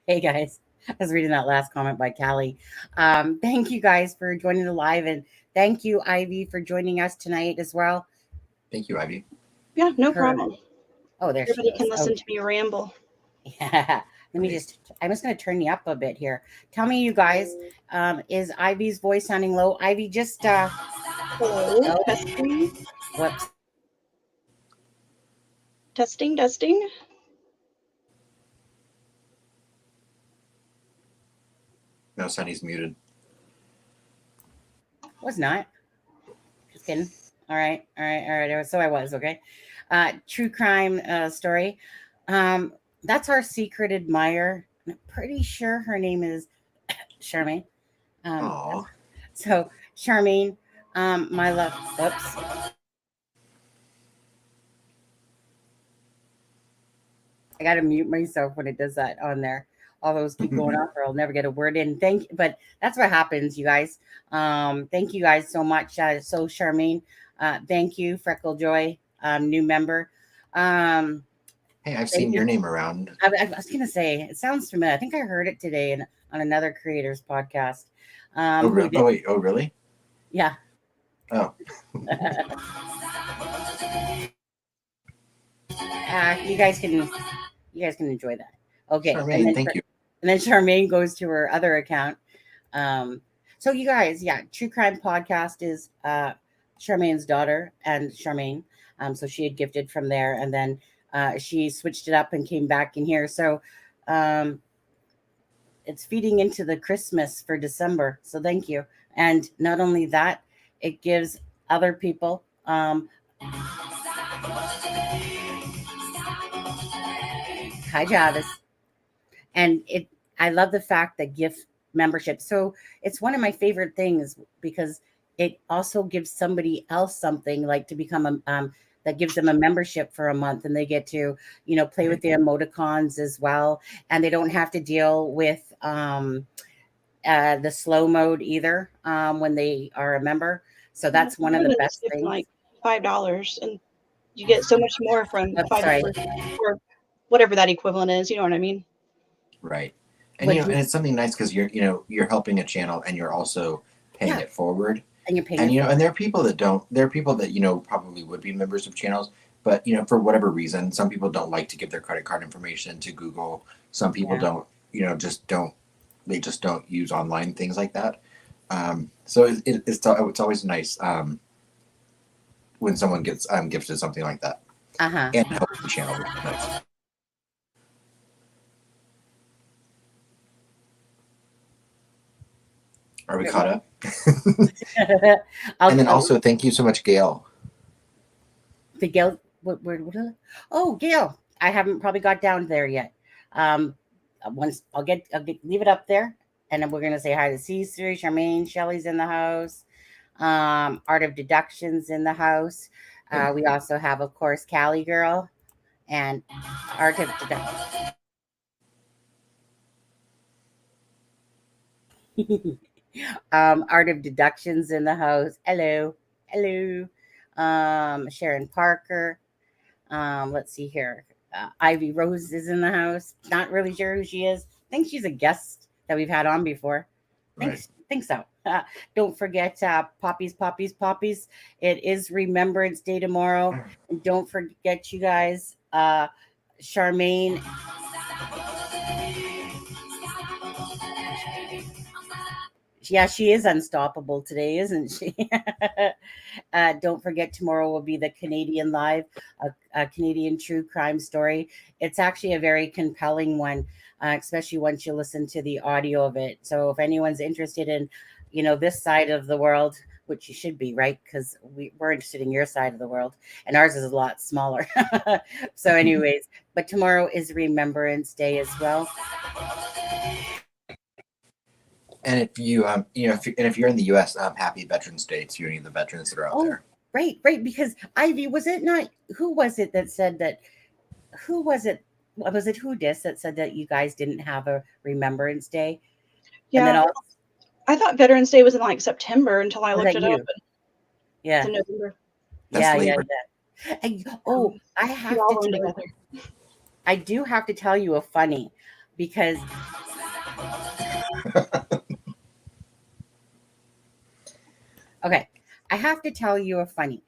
Hey guys, I was reading that last comment by Callie. Thank you guys for joining the live, and thank you, Ivy, for joining us tonight as well. Thank you, Ivy. Yeah, no Her, problem. oh, there she Everybody goes. can listen to me ramble. Yeah. Let me Right. just, I'm just going to turn you up a bit here. Tell me, you guys, is Ivy's voice sounding low? Ivy, just, Hello, oh, testing, whoops. testing, testing. No, Sunny's muted. Was not. Just kidding. All right. All right. All right. So I was, okay. True crime story. That's our secret admirer. I'm pretty sure her name is Charmaine. Um, Aw. so Charmaine, my love. Whoops. I gotta mute myself when it does that on there. All those keep going off, or I'll never get a word in. But that's what happens, you guys. Thank you guys so much. So Charmaine, thank you, Freckle Joy, new member. Um, Hey, I've thank seen you. your name around. I was gonna say it sounds familiar. I think I heard it today on another creator's podcast. Oh, Who really? did? Oh, wait. Oh, really? Yeah. Oh. You guys can enjoy that. Okay, Charmaine, thank you. and then Charmaine goes to her other account. Um, so you guys, yeah, True Crime Podcast is Charmaine's daughter and Charmaine. So she had gifted from there, and then she switched it up and came back in here. So um, it's feeding into the Christmas for December. So thank you. And not only that, it gives other people. Hi, Travis. And I love the fact that gift membership. So it's one of my favorite things because it also gives somebody else something like to become that gives them a membership for a month, and they get to play with Right. the emoticons as well, and they don't have to deal with the slow mode either when they are a member. So Yeah, that's it's one of better the than best just giving things. like $5, and you get so much more from Oh, sorry. $5 or whatever that equivalent is. You know what I mean? Right. And What and it's something nice because you're helping a channel and you're also paying yeah, it forward. and you're paying And it for. and there are people that don't. There are people that probably would be members of channels, but for whatever reason, some people don't like to give their credit card information to Google. Some people Yeah. don't. Just don't. They just don't use online things like that. So it's always nice when someone gets gifted something like that Uh-huh. and helps the channel, which is nice. Are we caught up? And then also, thank you so much, Gail. The Gail, oh, Gail, I haven't probably got down there yet. Um, once leave it up there, and then we're gonna say hi to Cecily, Charmaine, Shelly's in the house. Art of Deductions in the house. We also have, of course, Callie Girl and Art of Deductions. Art of Deductions in the house. Hello, hello. Sharon Parker. Let's see here. Ivy Rose is in the house. Not really sure who she is. I think she's a guest that we've had on before. Right. Think so. Don't forget Poppies, Poppies, Poppies. It is Remembrance Day tomorrow. And don't forget, you guys, Charmaine. Yeah, she is unstoppable today, isn't she? Don't forget, tomorrow will be the Canadian Live, a Canadian true crime story. It's actually a very compelling one, especially once you listen to the audio of it. So if anyone's interested in, this side of the world, which you should be, right? Because we're interested in your side of the world, and ours is a lot smaller. So, anyways, but tomorrow is Remembrance Day as well. And if if you're in the U.S., happy Veterans Day to any of the veterans that are out there. Right. Because Ivy, was it not? Who was it that said that? Who was it? Was it Whodis that said that you guys didn't have a Remembrance Day? Yeah. And then I thought Veterans Day was in like September until I looked it up. Yeah. November. Yeah. And, I have to. All together. I do have to tell you a funny because okay, I have to tell you a funny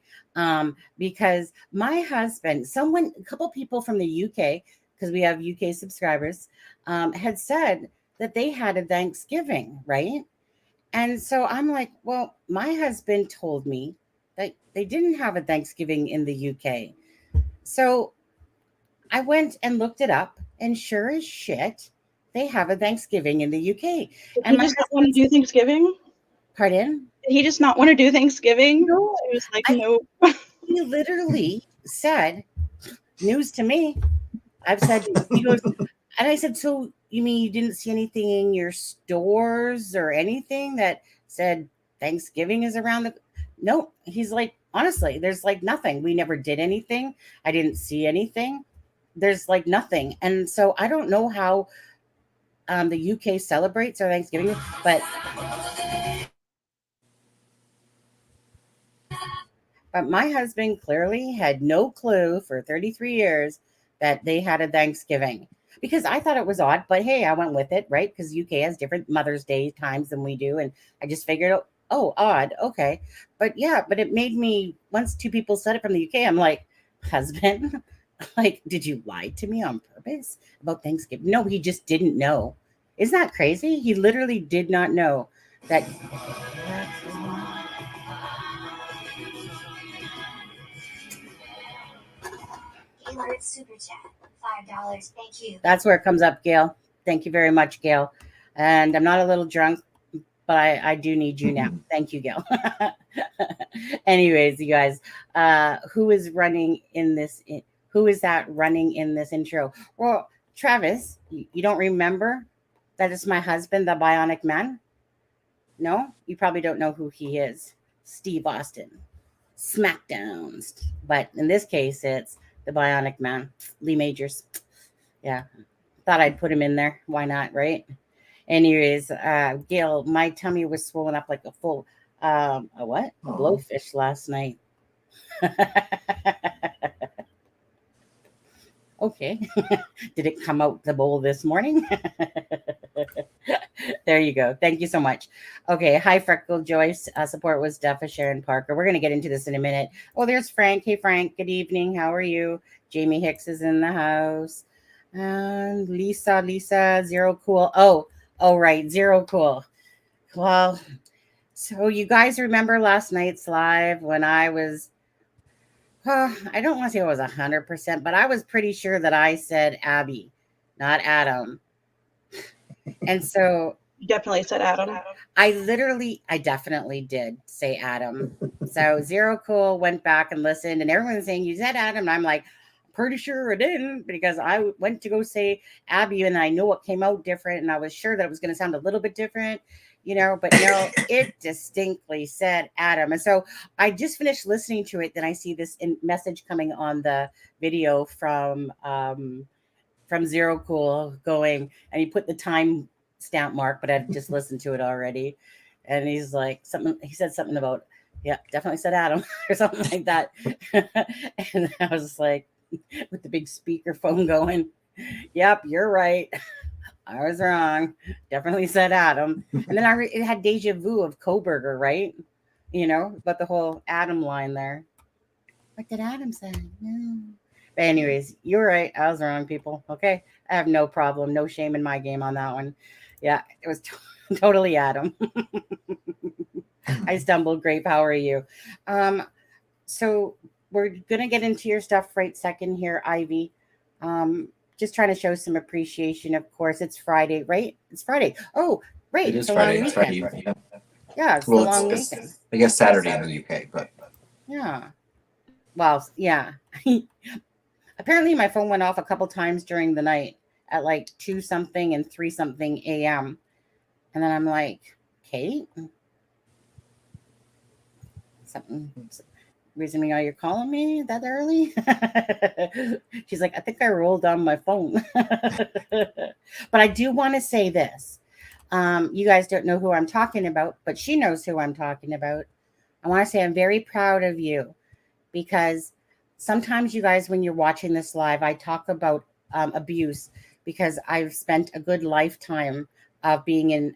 because my husband, a couple people from the UK, because we have UK subscribers, had said that they had a Thanksgiving, right? And so I'm like, well, my husband told me that they didn't have a Thanksgiving in the UK. So I went and looked it up, and sure as shit, they have a Thanksgiving in the UK. Did And he my just not husband, want to do Thanksgiving? pardon? Did he just not want to do Thanksgiving? No, He was like, I no. he literally said, news to me. I've said, he goes, and I said, so you mean you didn't see anything in your stores or anything that said Thanksgiving is around the no? He's like, honestly, there's like nothing. We never did anything. I didn't see anything. There's like nothing. And so I don't know how the UK celebrates their Thanksgiving, but my husband clearly had no clue for 33 years that they had a Thanksgiving because I thought it was odd, but hey, I went with it, right? Because UK has different Mother's Day times than we do. And I just figured, oh, odd. Okay. But yeah, but it made me, once two people said it from the UK, I'm like, husband, like, did you lie to me on purpose about Thanksgiving? No, he just didn't know. Isn't that crazy? He literally did not know that. Gaylord Super Chat, $5. Thank you. That's where it comes up, Gail. Thank you very much, Gail. And I'm not a little drunk, but I do need you now. Thank you, Gail. Anyways, you guys, who is running in this? Who is that running in this intro? Well, Travis, you don't remember that it's my husband, the Bionic Man? No, you probably don't know who he is. Steve Austin, SmackDowns. But in this case, it's the Bionic Man, Lee Majors. Yeah, thought I'd put him in there. Why not, right? Anyways, Gail, my tummy was swollen up like a full, a what? A blowfish last night. Okay. Did it come out the bowl this morning? There you go. Thank you so much. Okay. Hi, Freckle Joyce. Support was Delphi, Sharon Parker. We're going to get into this in a minute. Oh, there's Frank. Hey, Frank. Good evening. How are you? Jamie Hicks is in the house. And Lisa, Zero Cool. Oh, right. Zero Cool. Well, so you guys remember last night's live when I was, I don't want to say I was 100%, but I was pretty sure that I said Abby, not Adam. And so You definitely said Adam. I definitely did say Adam. So Zero Cool went back and listened, and everyone was saying, you said Adam. And I'm like, pretty sure I didn't because I went to go say Abby and I know it came out different. And I was sure that it was going to sound a little bit different, but no, it distinctly said Adam. And so I just finished listening to it. Then I see this message coming on the video from Zero Cool going, and he put the time stamp mark, but I just listened to it already. And he's like, he said something about, yeah, definitely said Adam or something like that. And I was like, with the big speaker phone going, yep, you're right. I was wrong. Definitely said Adam. And then it had deja vu of Koberger, right? But the whole Adam line there. What did Adam say? Yeah. But anyways, you're right. I was wrong, people. Okay. I have no problem. No shame in my game on that one. Yeah, it was totally Adam. I stumbled. Grape, how are you? So we're going to get into your stuff right second here, Ivy. Just trying to show some appreciation. Of course, it's Friday, right? It's Friday. Oh, right. It is Friday. It's Friday. Yeah, it's the long it's, weekend. I guess Saturday in the UK, but yeah. Well, yeah. Apparently, my phone went off a couple times during the night at like 2 something and 3 something a.m. And then I'm like, Kate, something reason why you're calling me that early? She's like, I think I rolled on my phone. But I do want to say this. You guys don't know who I'm talking about, but she knows who I'm talking about. I want to say I'm very proud of you because sometimes you guys, when you're watching this live, I talk about abuse, because I've spent a good lifetime of being in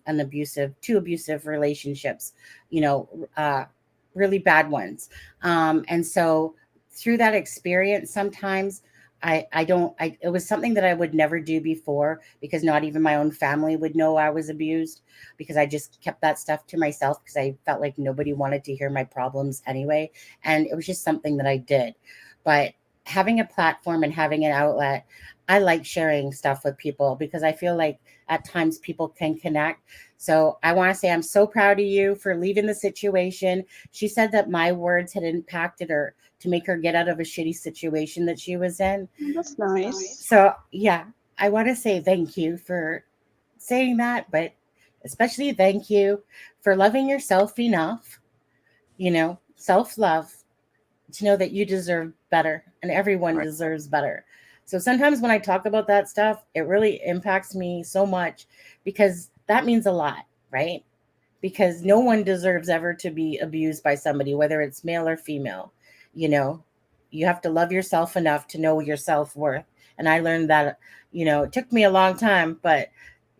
two abusive relationships, you know, really bad ones. And so through that experience, sometimes it was something that I would never do before, because not even my own family would know I was abused, because I just kept that stuff to myself because I felt like nobody wanted to hear my problems anyway. And it was just something that I did. But having a platform and having an outlet, I like sharing stuff with people because I feel like at times people can connect. So I want to say I'm so proud of you for leaving the situation. She said that my words had impacted her to make her get out of a shitty situation that she was in. That's nice. So yeah, I want to say thank you for saying that, but especially thank you for loving yourself enough, you know, self-love, to know that you deserve better and everyone Right. deserves better. So sometimes when I talk about that stuff, it really impacts me so much because that means a lot, right? Because no one deserves ever to be abused by somebody, whether it's male or female. You know, you have to love yourself enough to know your self-worth. And I learned that, you know, it took me a long time, but,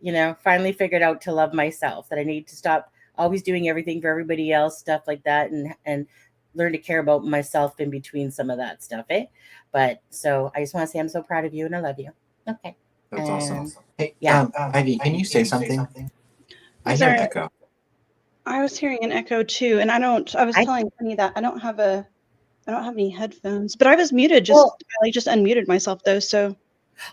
you know, finally figured out to love myself, that I need to stop always doing everything for everybody else, stuff like that, and learn to care about myself in between some of that stuff, eh? But so I just want to say I'm so proud of you and I love you. Okay. That's awesome. Hey, Yeah. Ivy, can you say something? I hear Sorry. an echo. I was hearing an echo too, and I was telling Penny that I don't have any headphones, but I was muted. I just unmuted myself though, so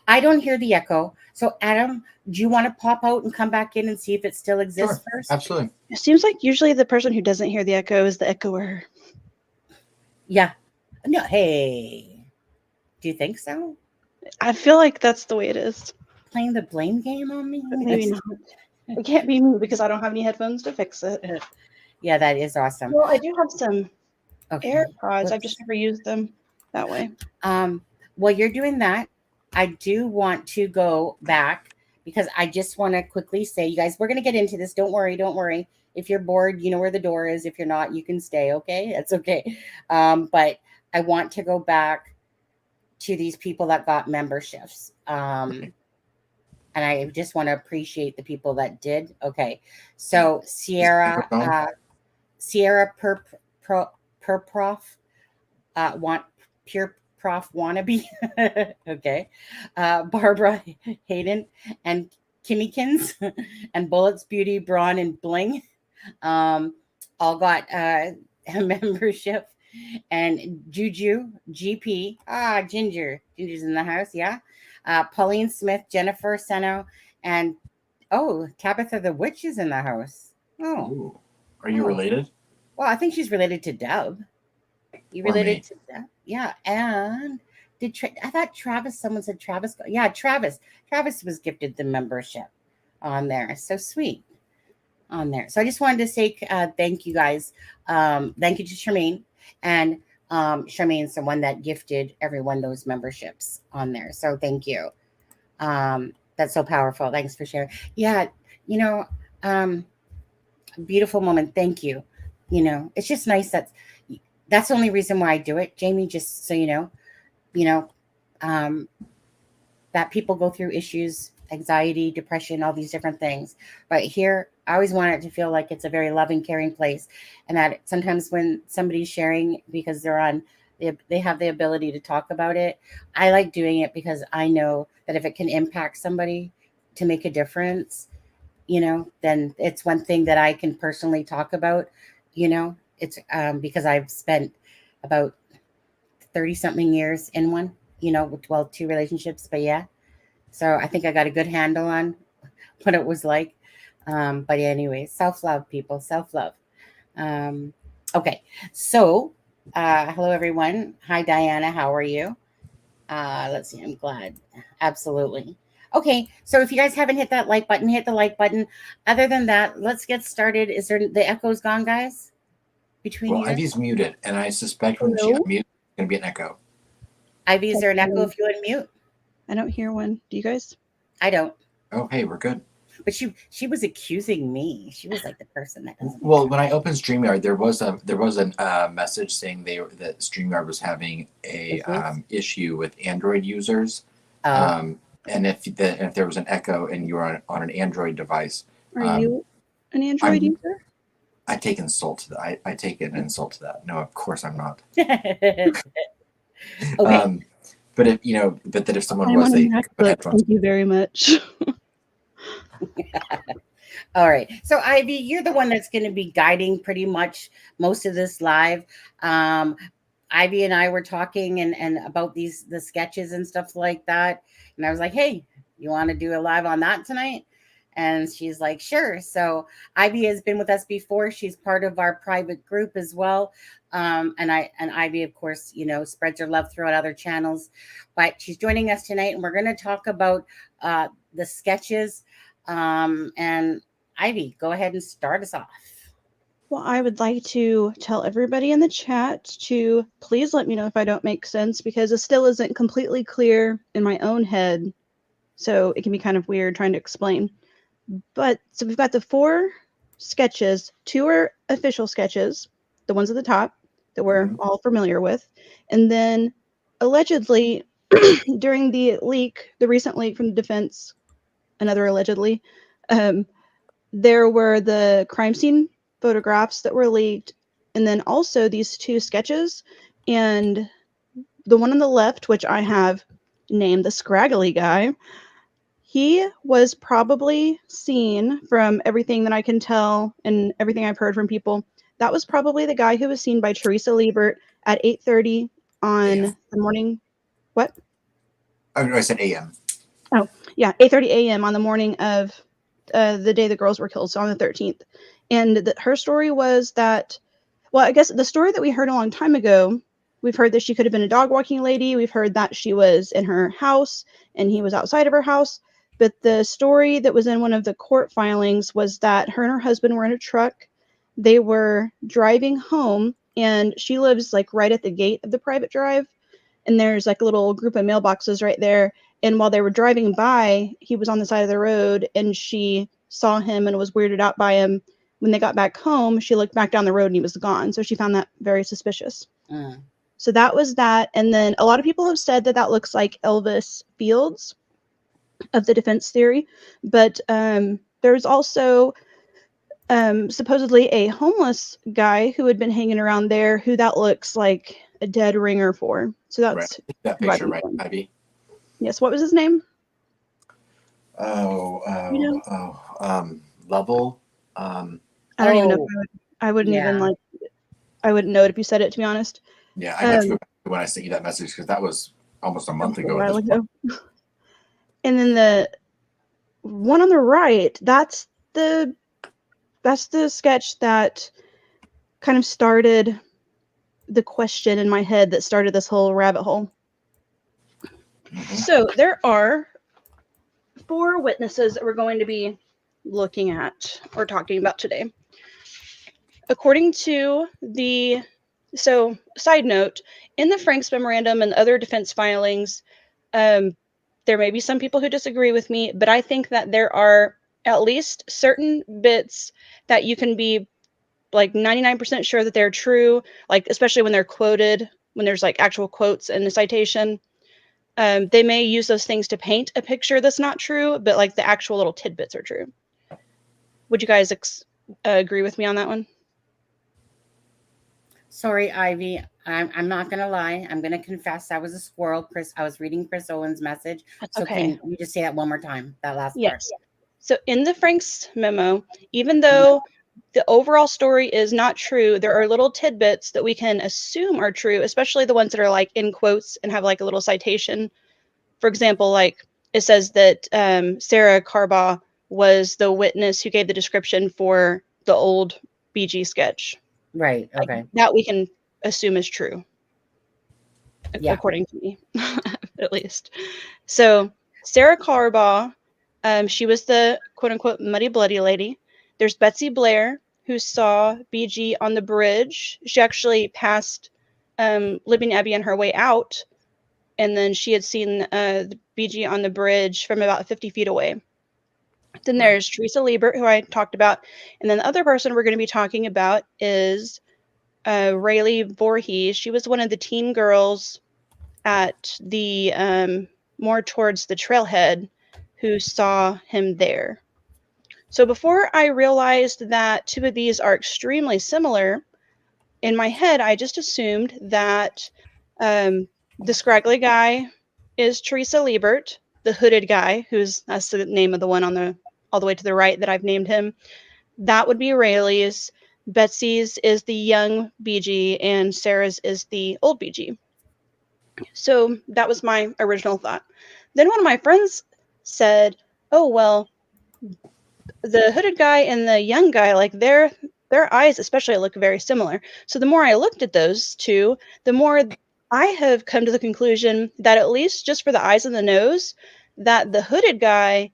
I don't hear the echo. So Adam, do you want to pop out and come back in and see if it still exists first? Absolutely. it seems like usually the person who doesn't hear the echo is the echoer. Yeah. No, hey. Do you think so? I feel like that's the way it is. Playing the blame game on me? But maybe not. It can't be me because I don't have any headphones to fix it. Yeah, that is awesome. Well, I do have some Okay. AirPods. I've just never used them that way. While you're doing that, I do want to go back because I just want to quickly say, you guys, we're going to get into this. Don't worry. Don't worry. If you're bored, you know where the door is. If you're not, you can stay. Okay. That's okay. But I want to go back to these people that got memberships. And I just want to appreciate the people that did. Okay. So Sierra Prof want pure prof wannabe. Okay. Barbara Hayden and Kimmykins and Bullets Beauty, Brawn and Bling all got a membership. And Juju GP, Ginger's in the house. Yeah. Pauline Smith, Jennifer Seno, and Tabitha the Witch is in the house. Ooh. Are you related? Well, I think she's related to Deb. You related to Deb? Yeah. And I thought Travis, someone said Travis. Yeah, Travis. Travis was gifted the membership on there. So sweet on there. So I just wanted to say thank you guys. Thank you to Charmaine. And Charmaine's the one that gifted everyone those memberships on there. So thank you. That's so powerful. Thanks for sharing. Yeah, you know, beautiful moment. Thank you. You know, it's just nice that's the only reason why I do it, Jamie, just so you know, that people go through issues, anxiety, depression, all these different things. But here, I always want it to feel like it's a very loving, caring place. And that sometimes when somebody's sharing because they have the ability to talk about it, I like doing it because I know that if it can impact somebody to make a difference, you know, then it's one thing that I can personally talk about, you know. It's because I've spent about 30 something years in one, you know, well, 2 relationships, but yeah. So I think I got a good handle on what it was like. But anyway, self-love, people, self-love. Okay. So, hello everyone. Hi, Diana. How are you? Let's see. I'm glad. Absolutely. Okay. So if you guys haven't hit that like button, hit the like button. Other than that, let's get started. Is there the echo's gone, guys? Between you guys? Ivy's muted, and I suspect when she unmutes, it's going to be an echo. Ivy, is there an echo if you unmute? I don't hear one. Do you guys? I don't. Oh, hey, we're good. But she was accusing me. She was like the person that doesn't. Well, when I opened StreamYard, there was a message saying that StreamYard was having a issue with Android users Oh. And if there was an echo and you were on an Android device, Are you an Android user? I take insult to that. I take an insult to that. No, of course I'm not. Okay. But if someone I'm was, on a they could put MacBook. headphones. Thank you very much. All right. So Ivy, you're the one that's going to be guiding pretty much most of this live. Ivy and I were talking and about the sketches and stuff like that. And I was like, hey, you want to do a live on that tonight? And she's like, sure. So Ivy has been with us before. She's part of our private group as well. And Ivy, of course, spreads her love throughout other channels. But she's joining us tonight, and we're going to talk about the sketches. And Ivy, go ahead and start us off. Well, I would like to tell everybody in the chat to please let me know if I don't make sense, because it still isn't completely clear in my own head. So it can be kind of weird trying to explain. But so we've got the 4 sketches. 2 are official sketches, the ones at the top that we're all familiar with. And then allegedly during the recent leak from the defense, another allegedly, there were the crime scene photographs that were leaked, and then also these 2 sketches. And the one on the left, which I have named the Scraggly Guy, he was probably seen, from everything that I can tell and everything I've heard from people, that was probably the guy who was seen by Teresa Liebert at 8:30 on the morning. What? I said AM. Oh, yeah, 8:30 a.m. on the morning of the day the girls were killed, so on the 13th. And her story was that, well, I guess the story that we heard a long time ago, we've heard that she could have been a dog walking lady. We've heard that she was in her house and he was outside of her house. But the story that was in one of the court filings was that her and her husband were in a truck. They were driving home, and she lives like right at the gate of the private drive. And there's like a little group of mailboxes right there. And while they were driving by, he was on the side of the road, and she saw him and was weirded out by him. When they got back home, she looked back down the road and he was gone. So she found that very suspicious. So that was that. And then a lot of people have said that that looks like Elvis Fields of the defense theory. But there's also supposedly a homeless guy who had been hanging around there, who that looks like a dead ringer for. So that's right. That picture, right, Ivy? Yes. What was his name? Level. I don't even know. I wouldn't even I wouldn't know it if you said it, to be honest. Yeah, I have to go back to when I sent you that message, because that was almost a month ago. And then the one on the right, that's the sketch that kind of started the question in my head that started this whole rabbit hole. So there are 4 witnesses that we're going to be looking at or talking about today. According to side note, in the Franks memorandum and other defense filings, there may be some people who disagree with me, but I think that there are at least certain bits that you can be like 99% sure that they're true, like especially when they're quoted, when there's like actual quotes in the citation. They may use those things to paint a picture that's not true, but like the actual little tidbits are true. Would you guys agree with me on that one? Sorry, Ivy. I'm not gonna lie. I'm gonna confess I was a squirrel. Chris, I was reading Chris Owen's message. That's so okay. Can you just say that one more time? That last yes. part. So in the Franks memo, even though the overall story is not true, there are little tidbits that we can assume are true, especially the ones that are like in quotes and have like a little citation. For example, like it says that Sarah Carbaugh was the witness who gave the description for the old BG sketch. Right. Okay. Like, that we can assume is true. According to me, at least. So Sarah Carbaugh, she was the quote unquote muddy bloody lady. There's Betsy Blair, who saw BG on the bridge. She actually passed Libby and Abby on her way out, and then she had seen the BG on the bridge from about 50 feet away. Then there's Teresa Liebert, who I talked about, and then the other person we're going to be talking about is Rayleigh Voorhees. She was one of the teen girls at the more towards the trailhead who saw him there. So before I realized that two of these are extremely similar, in my head, I just assumed that the scraggly guy is Teresa Liebert, the hooded guy, that's the name of the one on all the way to the right that I've named him. That would be Rayleigh's. Betsy's is the young BG, and Sarah's is the old BG. So that was my original thought. Then one of my friends said, "Oh well, the hooded guy and the young guy, like their eyes especially look very similar." So the more I looked at those two, the more I have come to the conclusion that at least just for the eyes and the nose, that the hooded guy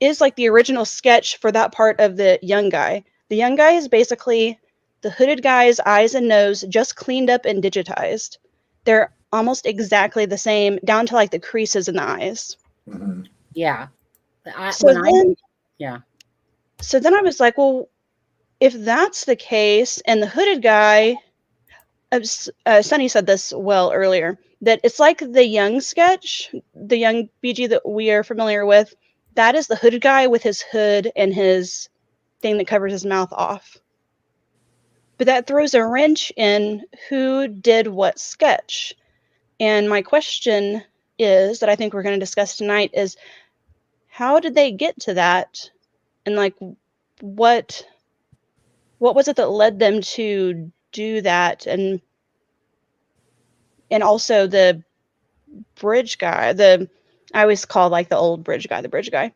is like the original sketch for that part of the young guy. The young guy is basically the hooded guy's eyes and nose just cleaned up and digitized. They're almost exactly the same, down to like the creases in the eyes. Mm-hmm. Yeah. So then I was like, well, if that's the case, and the hooded guy, Sunny said this well earlier, that it's like the young sketch, the young BG that we are familiar with, that is the hooded guy with his hood and his thing that covers his mouth off. But that throws a wrench in who did what sketch. And my question is, that I think we're going to discuss tonight, is how did they get to that? And like, what was it that led them to do that? And also the bridge guy, I always call like the old bridge guy,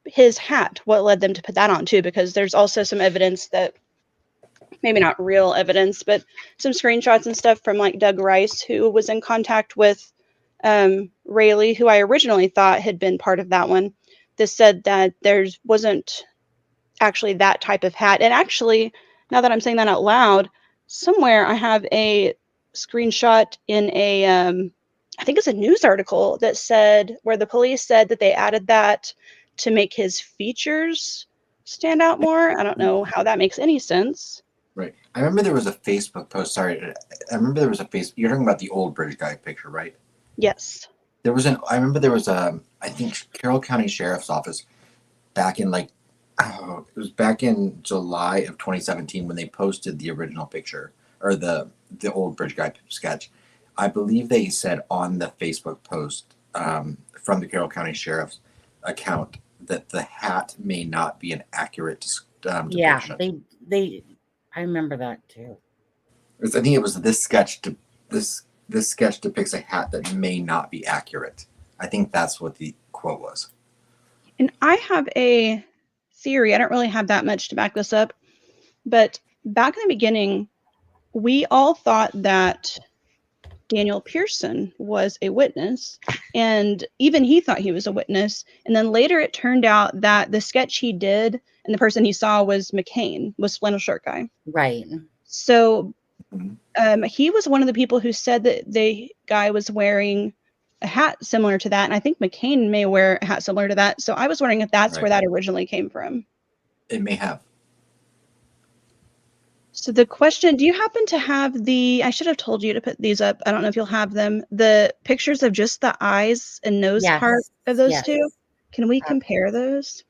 his hat, what led them to put that on too? Because there's also some evidence that, maybe not real evidence, but some screenshots and stuff from like Doug Rice, who was in contact with Rayleigh, who I originally thought had been part of that one. This said that there wasn't actually that type of hat. And actually, now that I'm saying that out loud, somewhere I have a screenshot in a I think it's a news article that said, where the police said that they added that to make his features stand out more. I don't know how that makes any sense. Right. I remember there was a Facebook post. Sorry, I remember there was a Facebook. You're talking about the old bridge guy picture, right? Yes. I remember there was I think Carroll County Sheriff's Office back in it was back in July of 2017 when they posted the original picture, or the old bridge guy sketch. I believe they said on the Facebook post from the Carroll County Sheriff's account that the hat may not be an accurate depiction. Yeah, I remember that too. I think it was this sketch depicts a hat that may not be accurate. I think that's what the quote was. And I have a theory. I don't really have that much to back this up, but back in the beginning, we all thought that Daniel Pearson was a witness, and even he thought he was a witness. And then later it turned out that the sketch he did and the person he saw was McCain, was flannel shirt guy. Right. So he was one of the people who said that the guy was wearing a hat similar to that. And I think McCain may wear a hat similar to that. So I was wondering if that's where that originally came from. It may have. So the question, do you happen to have I should have told you to put these up. I don't know if you'll have them. The pictures of just the eyes and nose part of those two. Can we compare those?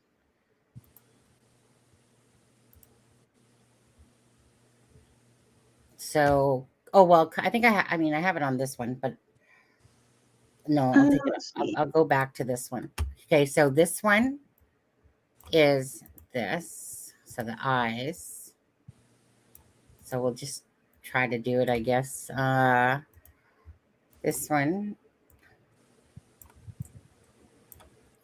So, I think I have it on this one, but no, I'll go back to this one. Okay, so this one is this. So the eyes. So we'll just try to do it, I guess. This one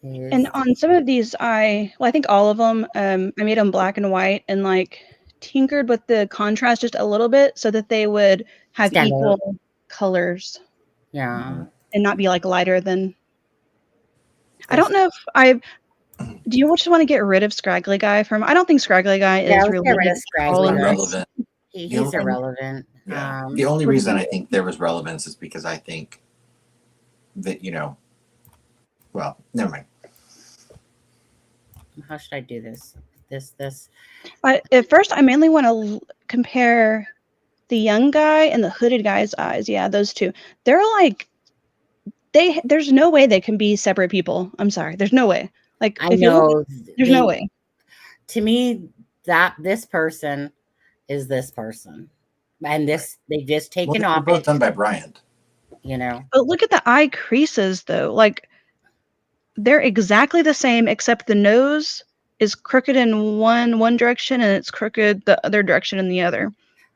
is... And on some of these, I think all of them, I made them black and white and like tinkered with the contrast just a little bit so that they would have equal colors. Yeah. And not be like lighter than... I don't know if do you just want to get rid of Scraggly Guy from... I don't think Scraggly Guy is really irrelevant. He's irrelevant. Yeah. The only reason I think there was relevance is because I think that, well, never mind. How should I do this? This. At first, I mainly want to compare the young guy and the hooded guy's eyes. Yeah, those two. They're like... there's no way they can be separate people. I'm sorry. There's no way. Like, I if you look, know. there's no way. To me, that this person is this person, and this they've just taken They're off both it. done by Bryant. You know. But look at the eye creases, though. Like, they're exactly the same, except the nose is crooked in one direction and it's crooked the other direction in the other.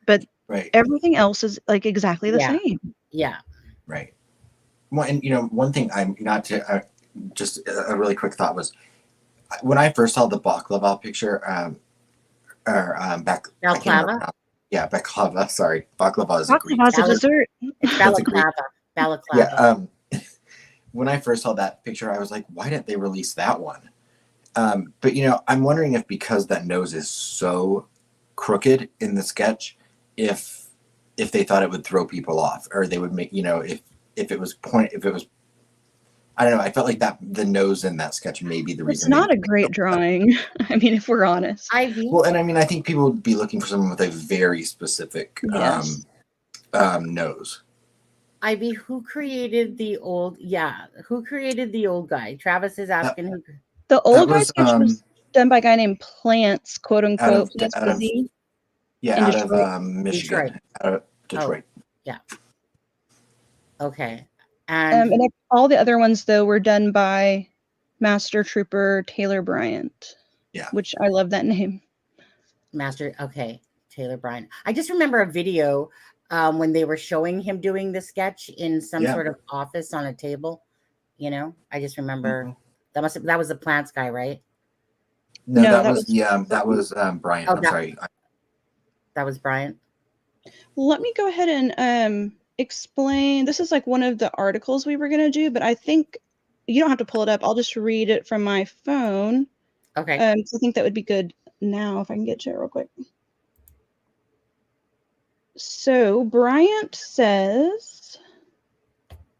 But Right. everything else is like exactly the Yeah. same. Yeah. Right. Well, and one thing I'm not to just a really quick thought was when I first saw the baklava picture, Balaclava. Yeah, baklava. Sorry, baklava is a Greek. Baklava's a dessert. It's That's a Greek. balaclava. Yeah. When I first saw that picture, I was like, why didn't they release that one? But I'm wondering if because that nose is so crooked in the sketch, if they thought it would throw people off, or they would make if it was I don't know. I felt like that the nose in that sketch may be the reason. It's not a great drawing. I mean, if we're honest. Well, and I mean, I think people would be looking for someone with a very specific Yes. nose. Ivy, who created the old? Yeah, who created the old guy? Travis is asking who. The old guy was, sketch was done by a guy named Plants, quote unquote. Plants out of in Michigan, Detroit. Out of Detroit. Oh, yeah. Okay. And all the other ones though were done by Master Trooper Taylor Bryant. Yeah. Which I love that name. Taylor Bryant. I just remember a video when they were showing him doing the sketch in some sort of office on a table. I just remember that was the Plants guy, right? No, that was Bryant. Oh, I'm sorry. That was Bryant. Let me go ahead and explain. This is like one of the articles we were going to do, but I think you don't have to pull it up. I'll just read it from my phone. Okay. So I think that would be good now if I can get to it real quick. So Bryant says,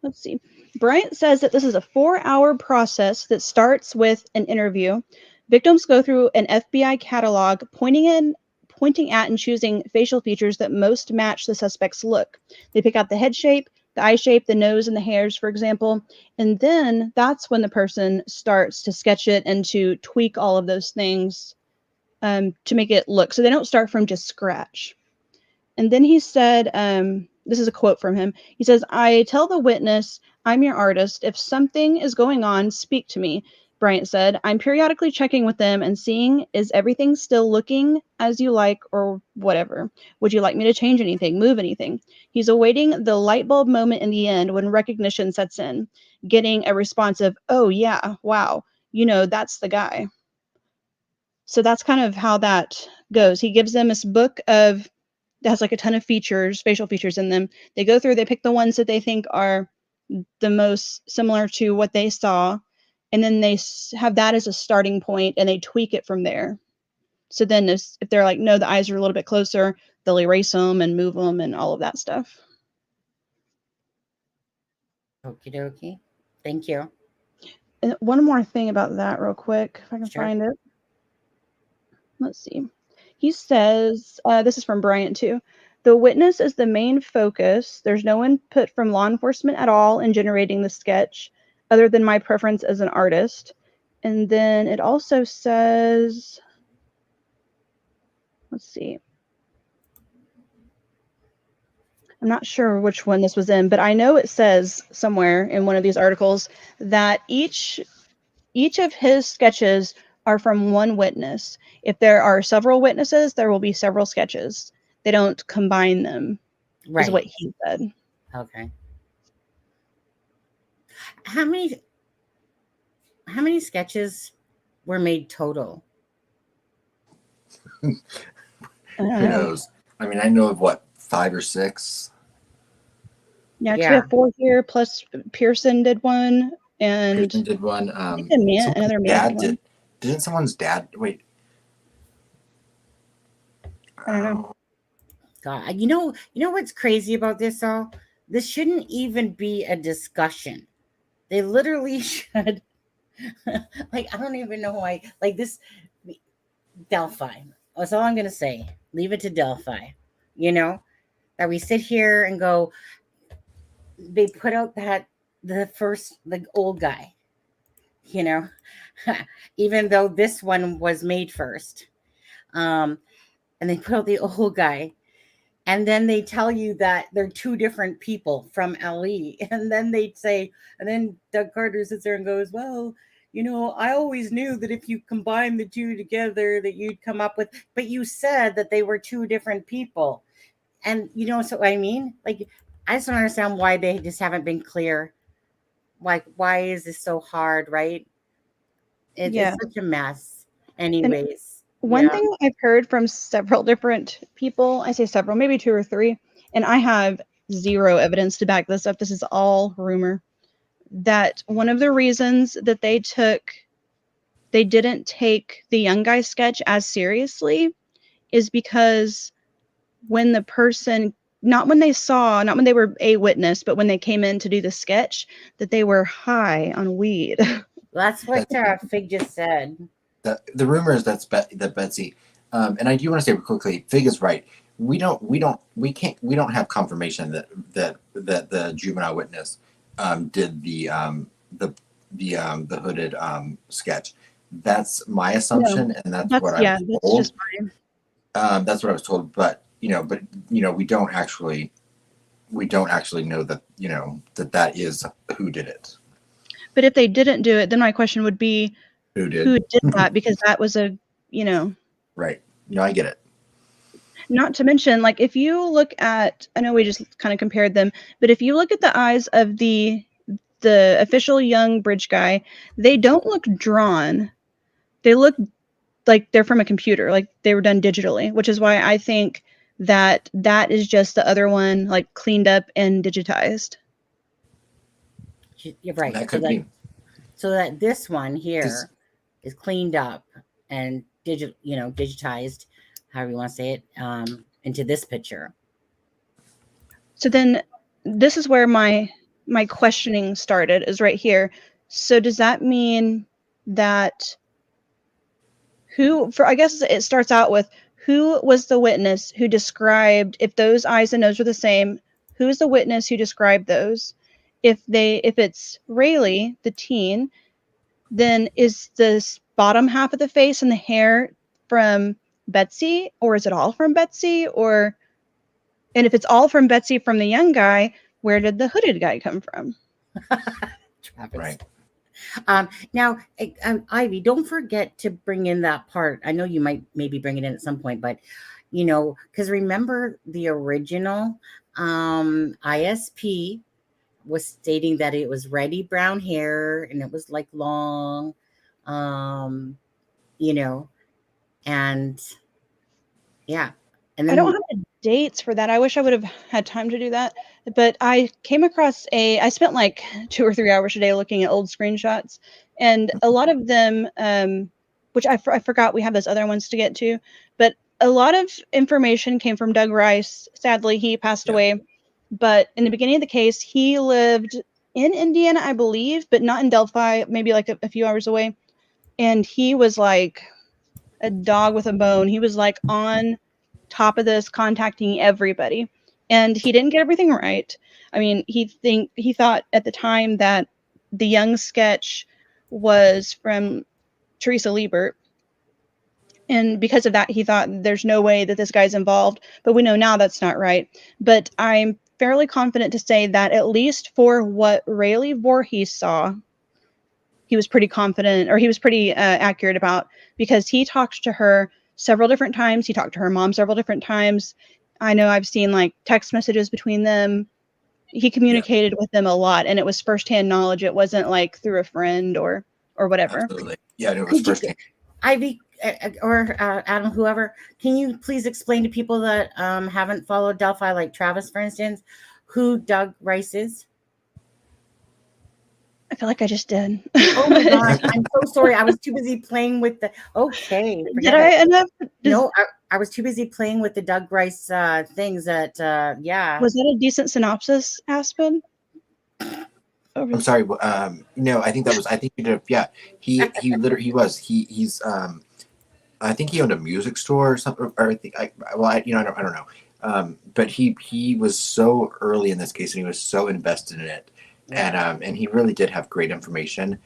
let's see. Bryant says that this is a 4-hour process that starts with an interview. Victims go through an FBI catalog, pointing at and choosing facial features that most match the suspect's look. They pick out the head shape, the eye shape, the nose, and the hairs, for example. And then that's when the person starts to sketch it and to tweak all of those things to make it look. So they don't start from just scratch. And then he said, this is a quote from him. He says, "I tell the witness, I'm your artist. If something is going on, speak to me." Bryant said, "I'm periodically checking with them and seeing, is everything still looking as you like or whatever? Would you like me to change anything, move anything?" He's awaiting the light bulb moment in the end when recognition sets in, getting a response of, "Oh yeah, wow, that's the guy." So that's kind of how that goes. He gives them this book that has like a ton of features, facial features in them. They go through, they pick the ones that they think are the most similar to what they saw. And then they have that as a starting point and they tweak it from there. So then if they're like, no, the eyes are a little bit closer, they'll erase them and move them and all of that stuff. Okie dokie. Thank you. And one more thing about that real quick, if I can find it. Let's see. He says, this is from Bryant too. "The witness is the main focus. There's no input from law enforcement at all in generating the sketch, other than my preference as an artist." And then it also says, let's see. I'm not sure which one this was in, but I know it says somewhere in one of these articles that each of his sketches are from one witness. If there are several witnesses, there will be several sketches. They don't combine them, is what he said. Okay. How many sketches were made total? Who knows? I mean, I know of 5 or 6. Yeah, we have 4 here, plus Pearson did one, and Pearson did one. Another man did. Didn't someone's dad? Wait. I don't know. God, you know what's crazy about this though? This shouldn't even be a discussion. They literally should. I don't even know why. Like this, Delphi. That's all I'm gonna say. Leave it to Delphi. That we sit here and go. They put out that the old guy, you know, even though this one was made first. Um, and they put out the old guy. And then they tell you that they're two different people from LE. And then they'd say, and then Doug Carter sits there and goes, well, I always knew that if you combine the two together, that you'd come up with, but you said that they were two different people. And so I mean, like, I just don't understand why they just haven't been clear. Like, why is this so hard, right? Yeah. It's such a mess. Anyways. One Yeah. thing I've heard from several different people, I say several, maybe 2 or 3, and I have zero evidence to back this up. This is all rumor. That one of the reasons that they didn't take the young guy sketch as seriously is because when the person, not when they were a witness, but when they came in to do the sketch, that they were high on weed. That's what Fig just said. The rumor is that Betsy, and I do want to say quickly, Fig is right. We don't have confirmation that the juvenile witness did the hooded sketch. That's my assumption, and that's what I was told. That's just mine. That's what I was told, but we don't actually know that that is who did it. But if they didn't do it, then my question would be, who did that? Because that was a right. No, I get it. Not to mention, like, if you look at, I know we just kind of compared them, but if you look at the eyes of the official young bridge guy, they don't look drawn. They look like they're from a computer, like they were done digitally, which is why I think that is just the other one, like, cleaned up and digitized. You're right. That could be. So that this one here is cleaned up and digitized, however you want to say it, into this picture. So then this is where my questioning started, is right here. So does that mean that I guess it starts out with, who was the witness who described, if those eyes and nose were the same, who is the witness who described those? If it's Rayleigh, the teen, then is this bottom half of the face and the hair from Betsy, or is it all from Betsy? And if it's all from Betsy from the young guy, where did the hooded guy come from? Travis. Right. Now, Ivy, don't forget to bring in that part. I know you might maybe bring it in at some point, but because remember the original ISP was stating that it was reddy brown hair and it was like long, and yeah. And then I don't have the dates for that. I wish I would have had time to do that. But I came across I spent like 2 or 3 hours a day looking at old screenshots, and a lot of them, which I forgot we have those other ones to get to, but a lot of information came from Doug Rice. Sadly, he passed away. But in the beginning of the case, he lived in Indiana, I believe, but not in Delphi, maybe like a few hours away. And he was like a dog with a bone. He was like on top of this, contacting everybody. And he didn't get everything right. I mean, he thought at the time that the young sketch was from Teresa Liebert. And because of that, he thought there's no way that this guy's involved. But we know now that's not right. But I'm fairly confident to say that at least for what Rayleigh Voorhees saw, he was pretty confident, or he was pretty accurate about, because he talked to her several different times. He talked to her mom several different times. I know I've seen like text messages between them. He communicated with them a lot, and it was firsthand knowledge. It wasn't like through a friend or whatever. Absolutely. Yeah, it was firsthand. Ivy or Adam, whoever, can you please explain to people that haven't followed Delphi, like Travis, for instance, who Doug Rice is? I feel like I just did. Oh my gosh, I'm so sorry. I was too busy playing with the. Okay, did I end up? No, I was too busy playing with the Doug Rice things. That yeah. Was that a decent synopsis, Aspen? I'm sorry. No, I think you did. Yeah, he literally was. He's I think he owned a music store or something. Or I don't know. But he was so early in this case, and he was so invested in it. And he really did have great information.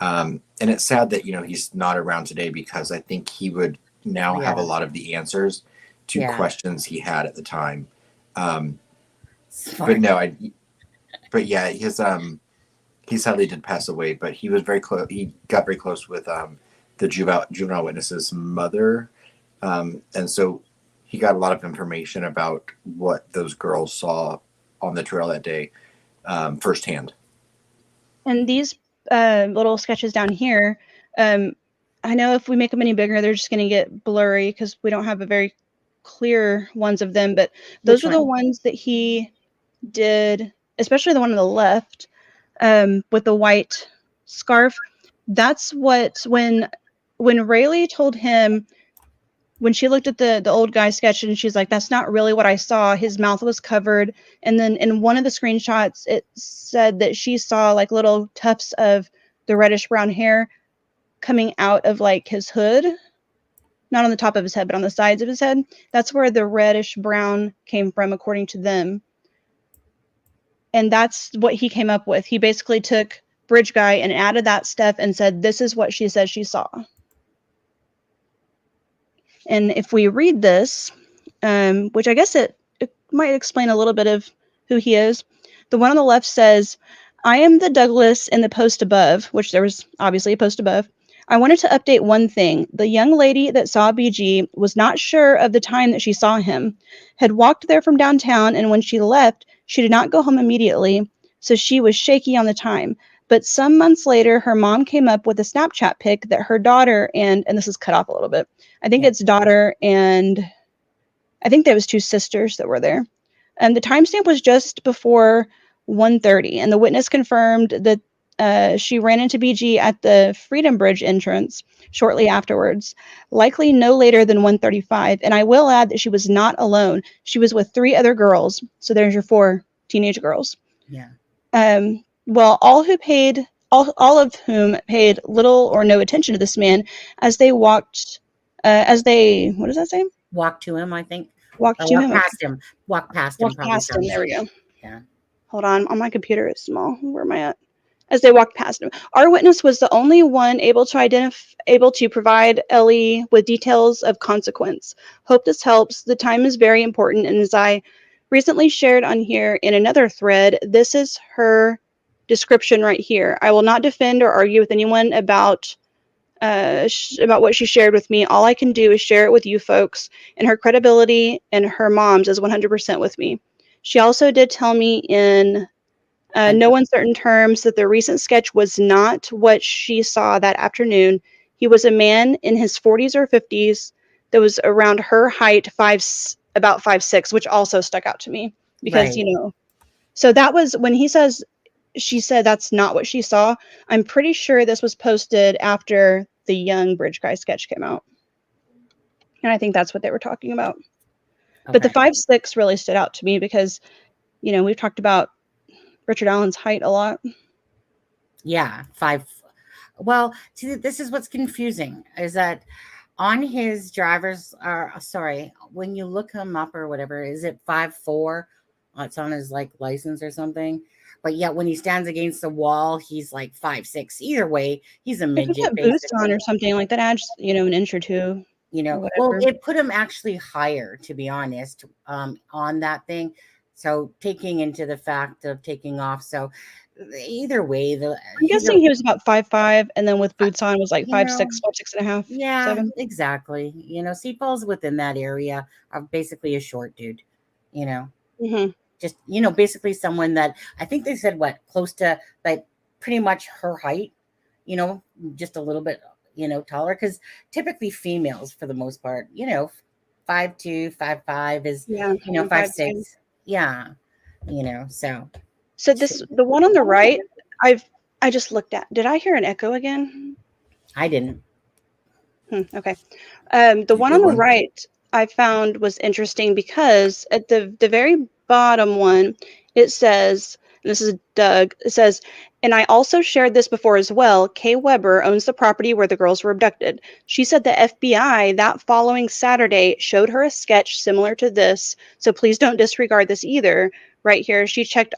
And it's sad that he's not around today, because I think he would now have a lot of the answers to questions he had at the time. But no, but yeah, he sadly did pass away. But he was very close. He got very close with the juvenile witness's mother, and so he got a lot of information about what those girls saw on the trail that day firsthand. And these little sketches down here, I know if we make them any bigger, they're just going to get blurry because we don't have a very clear ones of them. But those are the ones that he did, especially the one on the left with the white scarf. That's what, when Rayleigh told him, when she looked at the old guy sketch and she's like, that's not really what I saw. His mouth was covered. And then in one of the screenshots, it said that she saw like little tufts of the reddish brown hair coming out of like his hood, not on the top of his head, but on the sides of his head. That's where the reddish brown came from, according to them. And that's what he came up with. He basically took Bridge Guy and added that stuff and said, this is what she says she saw. And if we read this, which I guess it might explain a little bit of who he is. The one on the left says, I am the Douglas in the post above, which there was obviously a post above. I wanted to update one thing. The young lady that saw BG was not sure of the time that she saw him, had walked there from downtown, and when she left, she did not go home immediately, so she was shaky on the time. But some months later, her mom came up with a Snapchat pic that her daughter and this is cut off a little bit. I think it's daughter and I think there was two sisters that were there. And the timestamp was just before 1:30, and the witness confirmed that she ran into BG at the Freedom Bridge entrance shortly afterwards, likely no later than 1:35. And I will add that she was not alone. She was with 3 other girls. So there's your 4 teenage girls. Yeah. Well, all of whom paid little or no attention to this man as they walked, what does that say? Walk to him, I think. Walk to him. Past him. Walk past him. Walk past him. There we go. Yeah. Hold on. On my computer, it's small. Where am I at? As they walked past him. Our witness was the only one able to provide Ellie with details of consequence. Hope this helps. The time is very important, and as I recently shared on here in another thread, this is her description right here. I will not defend or argue with anyone about what she shared with me. All I can do is share it with you folks, and her credibility and her mom's is 100% with me. She also did tell me in no uncertain terms that the recent sketch was not what she saw that afternoon. He was a man in his 40s or 50s that was around her height, about 5'6", which also stuck out to me because, so that was when she said that's not what she saw. I'm pretty sure this was posted after the young Bridge Guy sketch came out. And I think that's what they were talking about. Okay. But the 5'6" really stood out to me because, we've talked about Richard Allen's height a lot. Yeah, 5. Well, see, this is what's confusing is that on his when you look him up or whatever, is it 5'4"? It's on his license or something. But yet when he stands against the wall, he's 5'6". Either way, he's a midget. If you put boots on or something like that, adds an inch or two. Well, it put him actually higher, to be honest, on that thing. So taking into the fact of taking off. So either way, I'm guessing he was about 5'5", and then with boots on was 5'6", 5'6.5". Yeah, 7. Exactly. So he falls within that area of basically a short dude. Mm-hmm. Just basically someone that I think they said close to pretty much her height. Just a little bit taller, because typically females for the most part 5'2", 5'5" is 5'6". Yeah, so the one on the right, I just looked at. Did I hear an echo again? I didn't. Okay. The one on the right I found was interesting because at the very bottom one, it says, and this is Doug, it says, and I also shared this before as well, Kay Weber owns the property where the girls were abducted. She said the FBI that following Saturday showed her a sketch similar to this, so please don't disregard this either. Right here, she checked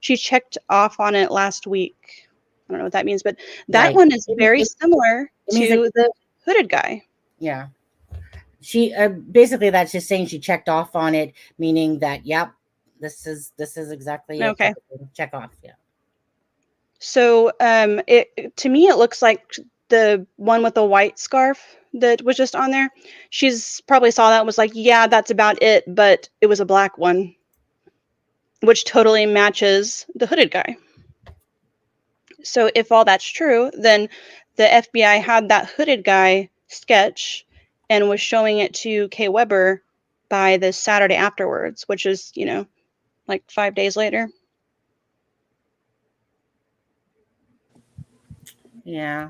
She checked off on it last week. I don't know what that means, but that Right. one is very It similar means to the hooded guy. yeah. She basically that's just saying she checked off on it, meaning that yep, this is exactly it. Okay. Check off. Yeah. So it to me it looks like the one with the white scarf that was just on there. She's probably saw that and was like, yeah, that's about it, but it was a black one, which totally matches the hooded guy. So if all that's true, then the FBI had that hooded guy sketch and was showing it to Kay Weber by the Saturday afterwards, which is, like 5 days later. Yeah.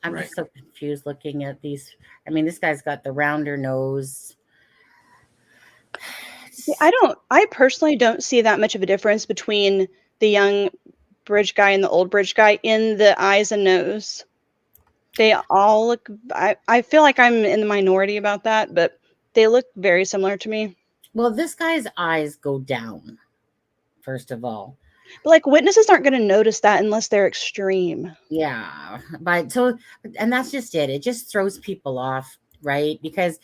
I'm Right. just so confused looking at these. I mean, this guy's got the rounder nose. I personally don't see that much of a difference between the young bridge guy and the old bridge guy in the eyes and nose. They all look, I feel like I'm in the minority about that, but they look very similar to me. Well, this guy's eyes go down, first of all. But like witnesses aren't going to notice that unless they're extreme. Yeah. But so, and that's just it. It just throws people off, right? Because,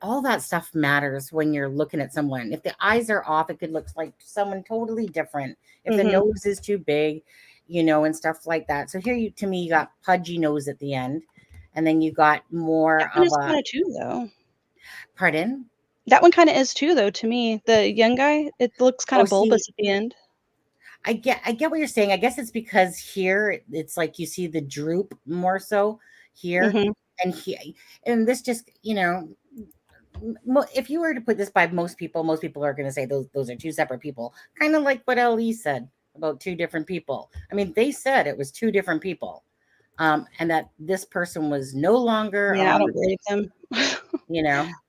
all that stuff matters when you're looking at someone. If the eyes are off, it could look like someone totally different. If the Mhm. nose is too big, and stuff like that. So here to me, you got pudgy nose at the end. And then you got more That one of is a, kind of too, though. pardon? That one kind of is too, though, to me. The young guy, it looks kind Oh, of see, bulbous at the end. I get what you're saying. I guess it's because here it's like you see the droop more so here, Mhm. and this just if you were to put this by most people are going to say those are two separate people, kind of like what Ellie said about two different people. I mean, they said it was two different people, and that this person was no longer Yeah, I on. don't believe them.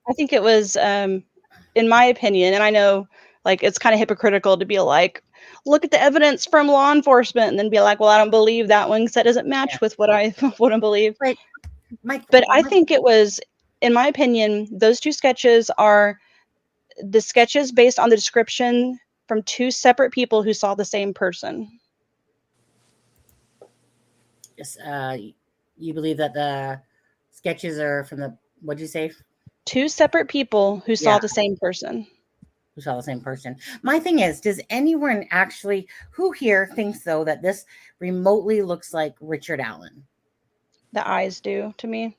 I think it was, in my opinion, and I know like it's kind of hypocritical to be like, look at the evidence from law enforcement, and then be like, well, I don't believe that one because that doesn't match with what I wouldn't believe. Right. Mike, But I think it was, in my opinion, those two sketches are the sketches based on the description from two separate people who saw the same person. you believe that the sketches are from the, what'd you say? Two separate people who saw Yeah. the same person. Who saw the same person. My thing is, does anyone actually, who here thinks though that this remotely looks like Richard Allen? The eyes do to me.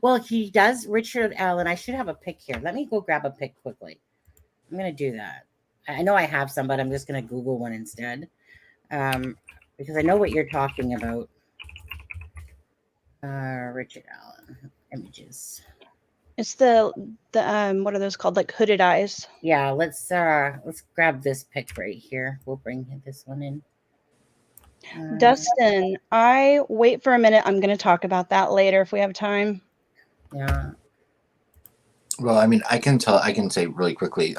Well, he does. Richard Allen. I should have a pic here. Let me go grab a pic quickly. I'm going to do that. I know I have some, but I'm just going to Google one instead, because I know what you're talking about. Richard Allen images. It's the what are those called? Like hooded eyes. Yeah, let's grab this pic right here. We'll bring this one in. Dustin, I wait for a minute. I'm going to talk about that later if we have time. Yeah. Well, I mean, I can say really quickly,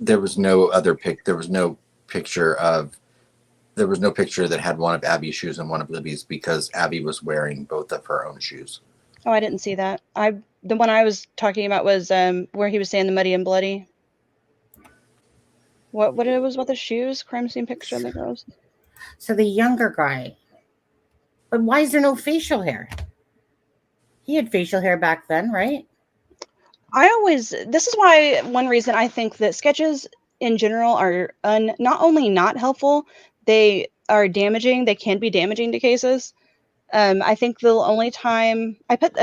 there was no other there was no picture that had one of Abby's shoes and one of Libby's because Abby was wearing both of her own shoes. Oh, I didn't see that. The one I was talking about was where he was saying the muddy and bloody. What it was with the shoes? Crime scene picture of the girls. So the younger guy. But why is there no facial hair? He had facial hair back then, right? This is why one reason I think that sketches in general are not only not helpful, they are damaging. They can be damaging to cases. I think the only time I put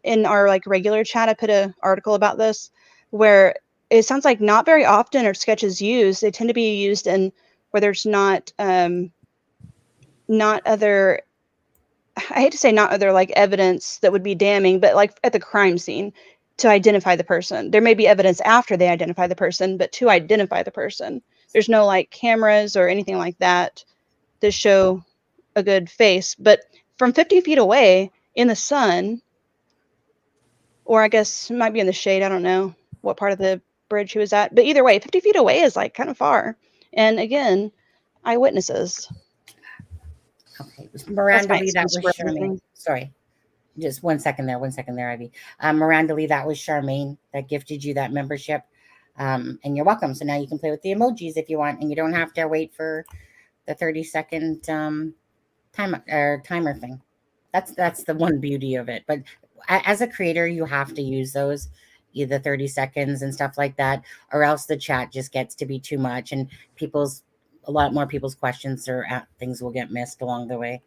in our like regular chat, I put an article about this where it sounds like not very often are sketches used. They tend to be used in where there's not other, I hate to say not other like evidence that would be damning, but like at the crime scene to identify the person. There may be evidence after they identify the person, but to identify the person, there's no like cameras or anything like that to show a good face. But from 50 feet away in the sun, or I guess it might be in the shade, I don't know what part of the bridge he was at, but either way, 50 feet away is like kind of far. And again, eyewitnesses. Okay. Miranda Lee, that was excuse for Charmaine. everything. Sorry. Just 1 second there, Ivy. Miranda Lee, that was Charmaine that gifted you that membership. And you're welcome. So now you can play with the emojis if you want, and you don't have to wait for the 30-second timer thing. That's the one beauty of it. But as a creator, you have to use those, either 30 seconds and stuff like that, or else the chat just gets to be too much, and a lot more people's questions or things will get missed along the way.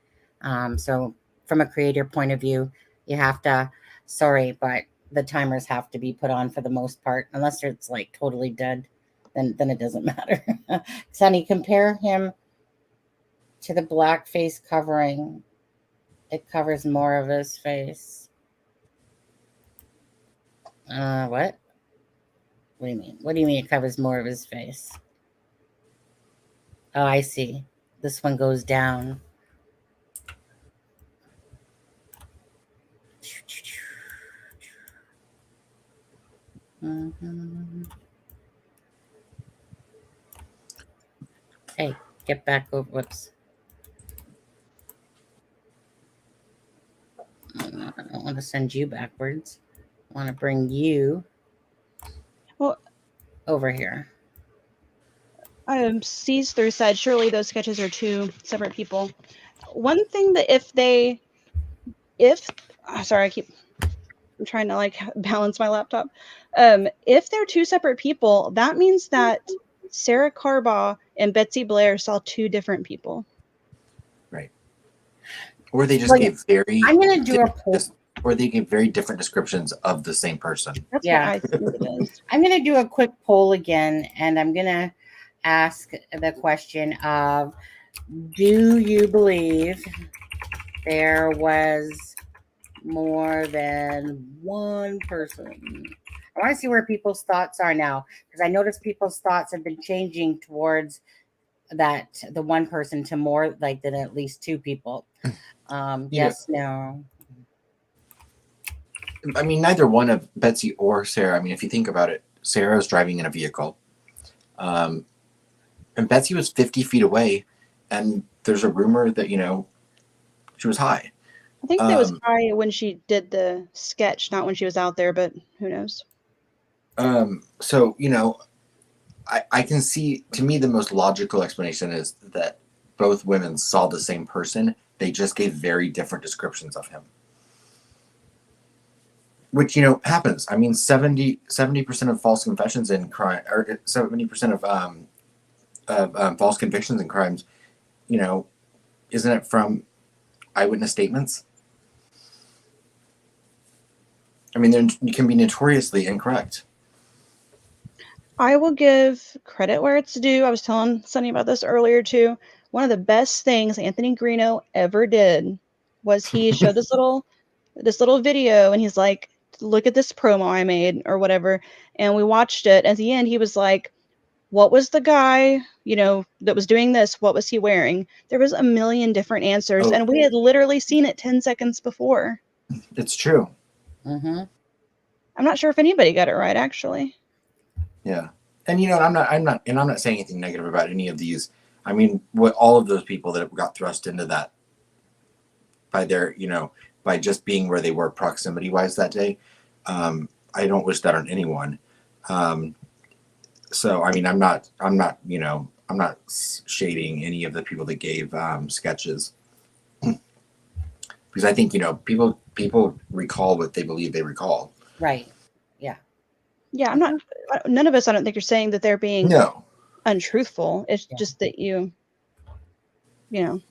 So from a creator point of view, you have to. Sorry, but the timers have to be put on for the most part, unless it's like totally dead. Then it doesn't matter. Sonny, compare him to the black face covering. It covers more of his face. What? What do you mean? What do you mean it covers more of his face? Oh, I see. This one goes down. Mm-hmm. Hey, get back over. Whoops. I don't want to send you backwards. I want to bring you over here. Sees through said, surely those sketches are two separate people. One thing that sorry, I'm trying to like balance my laptop. If they're two separate people, that means that Sarah Carbaugh and Betsy Blair saw two different people. Right. Or they just gave very. I'm going to do a poll. Or they gave very different descriptions of the same person. That's what I think it is. I'm going to do a quick poll again, and I'm going to ask the question of, do you believe there was more than one person? I want to see where people's thoughts are now, because I notice people's thoughts have been changing towards the one person to more like than at least two people. Yes, no. I mean, neither one of Betsy or Sarah. I mean, if you think about it, Sarah was driving in a vehicle, and Betsy was 50 feet away, and there's a rumor that she was high. I think it was high when she did the sketch, not when she was out there, but who knows? So I can see. To me, the most logical explanation is that both women saw the same person. They just gave very different descriptions of him. Which happens. I mean, 70% of false confessions in crime, or 70% of false convictions in crimes, isn't it from eyewitness statements? I mean, you can be notoriously incorrect. I will give credit where it's due. I was telling Sunny about this earlier too. One of the best things Anthony Greeno ever did was he showed this little video, and he's like, look at this promo I made or whatever. And we watched it. At the end, he was like, what was the guy, that was doing this? What was he wearing? There was a million different answers. And we had literally seen it 10 seconds before. It's true. Mm-hmm. I'm not sure if anybody got it right, actually. Yeah. And I'm not saying anything negative about any of these. I mean, what all of those people that got thrust into that by their, by just being where they were proximity wise that day. I don't wish that on anyone. So, I mean, I'm not shading any of the people that gave sketches, because I think, people recall what they believe they recall. Right. Yeah. Yeah. None of us, I don't think, are saying that they're being untruthful. It's just that you wouldn't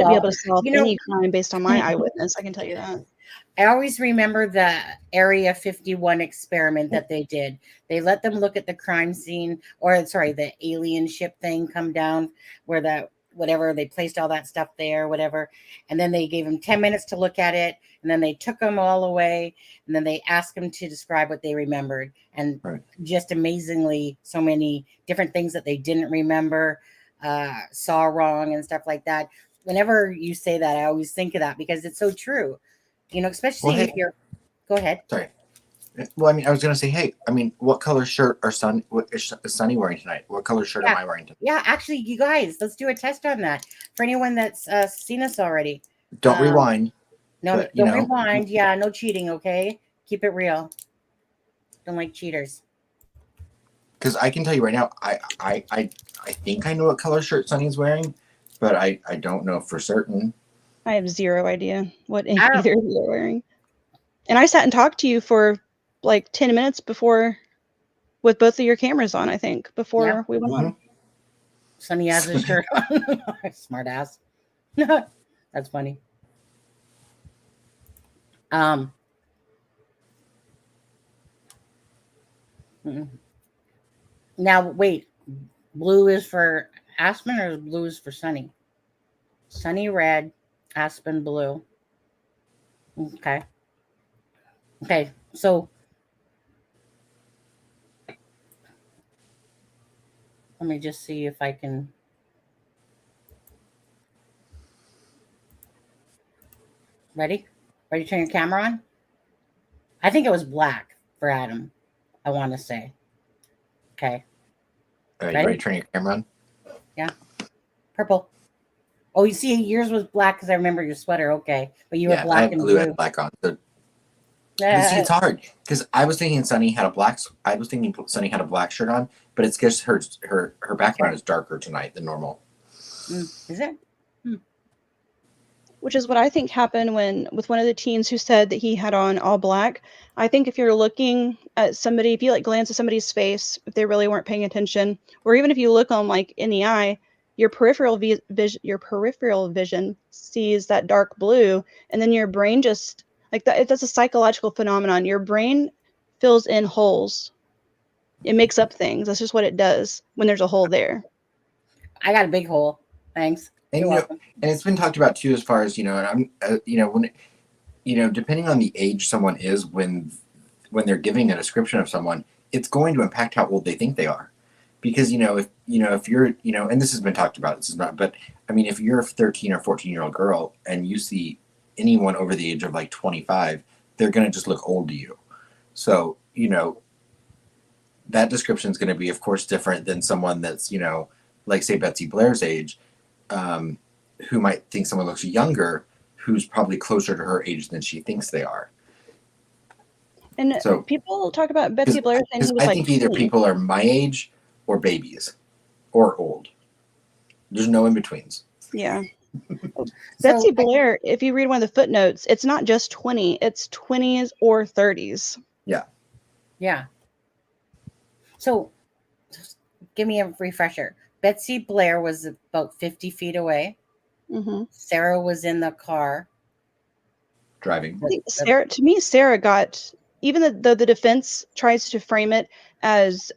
be able to solve any crime based on my eyewitness. I can tell you that. I always remember the Area 51 experiment that they did. They let them look at the crime scene, the alien ship thing come down where they placed all that stuff there, whatever. And then they gave them 10 minutes to look at it. And then they took them all away. And then they asked them to describe what they remembered. And just amazingly, so many different things that they didn't remember, saw wrong and stuff like that. Whenever you say that, I always think of that because it's so true. Especially if you're. Go ahead. Sorry. Well, I mean, I was going to say, hey, I mean, what color shirt is Sunny wearing tonight? What color shirt am I wearing tonight? Yeah, actually, you guys, let's do a test on that. For anyone that's seen us already. Don't rewind. No, don't rewind. Yeah, no cheating, okay? Keep it real. Don't like cheaters. Because I can tell you right now, I think I know what color shirt Sunny's wearing, but I don't know for certain. I have zero idea what I don't- either of you are wearing. And I sat and talked to you for like 10 minutes before, with both of your cameras on, I think, before we went on. Sunny has his shirt on. Smart ass. That's funny. Now wait, blue is for Aspen or blue is for Sunny? Sunny red, Aspen blue. Okay. Okay. So let me just see if I can. Ready? Ready to turn your camera on? I think it was black for Adam. I want to say. Okay. You ready to turn your camera on? Yeah. Purple. Oh, you see, yours was black because I remember your sweater. Okay, but you were I black have and blue blue. and black on. So, you see, it's hard because I was thinking Sunny had a black. I was thinking Sunny had a black shirt on, but it's just her background is darker tonight than normal. Is it? Which is what I think happened with one of the teens who said that he had on all black. I think if you're looking at somebody, if you like glance at somebody's face, if they really weren't paying attention, or even if you look them like in the eye, your peripheral vision sees that dark blue, and then your brain just like that. That's a psychological phenomenon. Your brain fills in holes. It makes up things. That's just what it does when there's a hole there. I got a big hole. Thanks. And You're welcome. and it's been talked about too, as far as and I'm when depending on the age someone is when they're giving a description of someone, it's going to impact how old they think they are, because if you're and this has been talked about, this is not, but I mean, if you're a 13 or 14-year-old girl and you see anyone over the age of like 25, they're going to just look old to you. So that description is going to be, of course, different than someone that's like say Betsy Blair's age. Who might think someone looks younger, who's probably closer to her age than she thinks they are. And so people talk about Betsy Blair saying he was I think either people are my age or babies or old. There's no in betweens. Yeah. Betsy Blair, if you read one of the footnotes, it's not just 20, it's 20s or 30s. Yeah. Yeah. So give me a refresher. Betsy Blair was about 50 feet away. Mm-hmm. Sarah was in the car. Driving. I think Sarah got, even though the defense tries to frame it as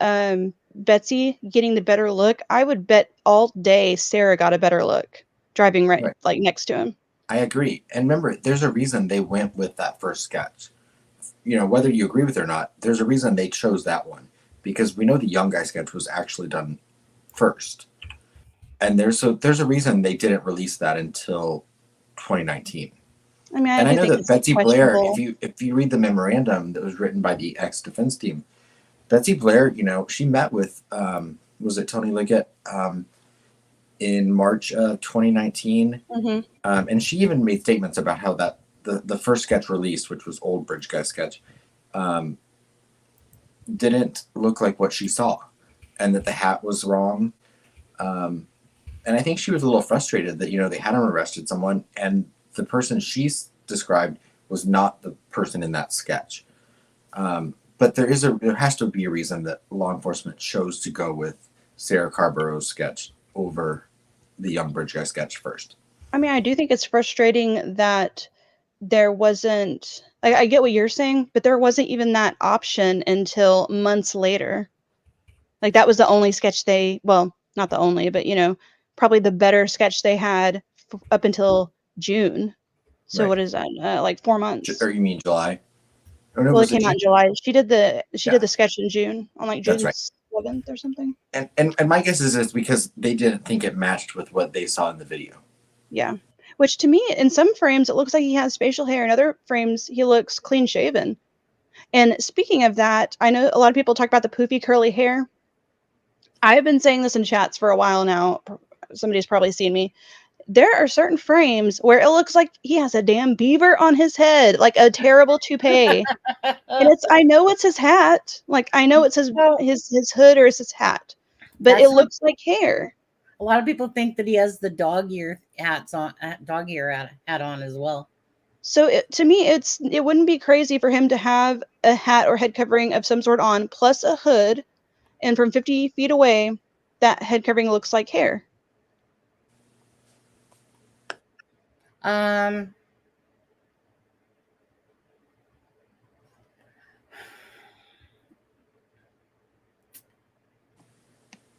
Betsy getting the better look, I would bet all day Sarah got a better look driving right like next to him. I agree. And remember, there's a reason they went with that first sketch. Whether you agree with it or not, there's a reason they chose that one, because we know the young guy sketch was actually done first. And there's a reason they didn't release that until 2019. I mean, I know that Betsy Blair, if you read the memorandum that was written by the ex-defense team, Betsy Blair, she met with was it Tony Liggett in March of 2019, and she even made statements about how that the first sketch released, which was Old Bridge Guy sketch, didn't look like what she saw, and that the hat was wrong. And I think she was a little frustrated that they hadn't arrested someone, and the person she described was not the person in that sketch. But there has to be a reason that law enforcement chose to go with Sarah Carborough's sketch over the Young Bridge Guy sketch first. I mean, I do think it's frustrating that there wasn't, like, I get what you're saying, but there wasn't even that option until months later. Like, that was the only sketch not the only, but probably the better sketch they had up until June. So what is that? Like 4 months? Or you mean July? Or no, well, it came out in July. She did the sketch in June, on like June 7th or something. And my guess is it's because they didn't think it matched with what they saw in the video. Yeah. Which to me, in some frames, it looks like he has facial hair. In other frames, he looks clean shaven. And speaking of that, I know a lot of people talk about the poofy curly hair. I've been saying this in chats for a while now. Somebody's probably seen me. there are certain frames where it looks like he has a damn beaver on his head, like a terrible toupee. And I know it's his hat. Like, I know it's his Well, his hood or it's his hat, but it that's what looks like hair. a lot of people think, that he has the dog ear hat on as well. So to me, it wouldn't be crazy for him to have a hat or head covering of some sort on, plus a hood, and from 50 feet away, that head covering looks like hair. Um,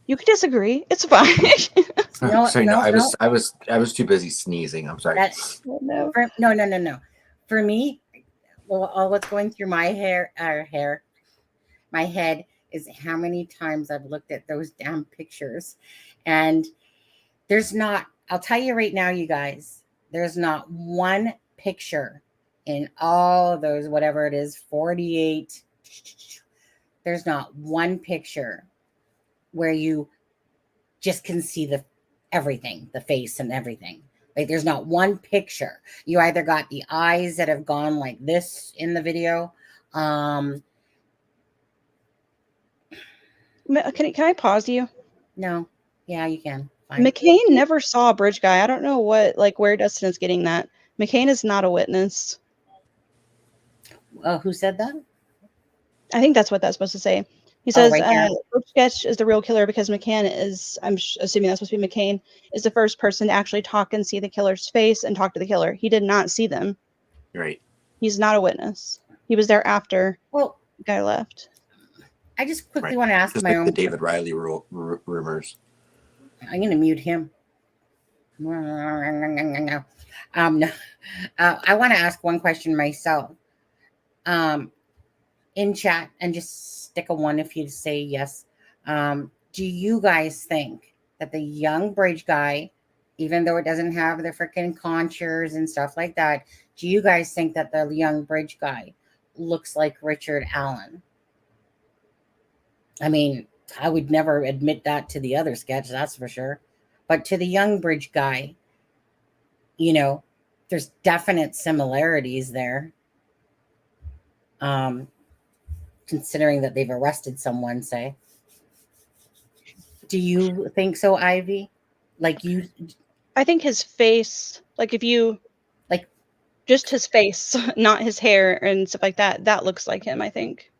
You could disagree. It's fine. no, Sorry, no, no, no. I was too busy sneezing. I'm sorry. That No. no. For me, well, all what's going through my my head is how many times I've looked at those damn pictures, and there's not. I'll tell you right now, you guys, there's not one picture in all of those, whatever it is, 48. There's not one picture where you just can see everything, the face and everything. Like, there's not one picture. You either got the eyes that have gone like this in the video. Can I pause you? No. Yeah, you can. Fine. McCain never saw a bridge guy. I don't know where Dustin is getting that. McCain is not a witness. Who said that? I think that's what that's supposed to say. He says, right there. Sketch is the real killer because McCann is, I'm assuming that's supposed to be McCain, is the first person to actually talk and see the killer's face and talk to the killer. He did not see them. Right. He's not a witness. He was there after Well, the guy left. I just quickly Right. want to ask Just my like own. the David Riley rumors. I'm going to mute him. No. I want to ask one question myself. In chat, and just stick a 1 if you say yes. Do you guys think that the young bridge guy, even though it doesn't have the freaking contours and stuff like that, do you guys think that the young bridge guy looks like Richard Allen? I mean, I would never admit that to the other sketch, that's for sure. But to the young bridge guy, there's definite similarities there. Considering that they've arrested someone, say. Do you think so, Ivy? I think his face, if you, like, just his face, not his hair and stuff like that, that looks like him, I think.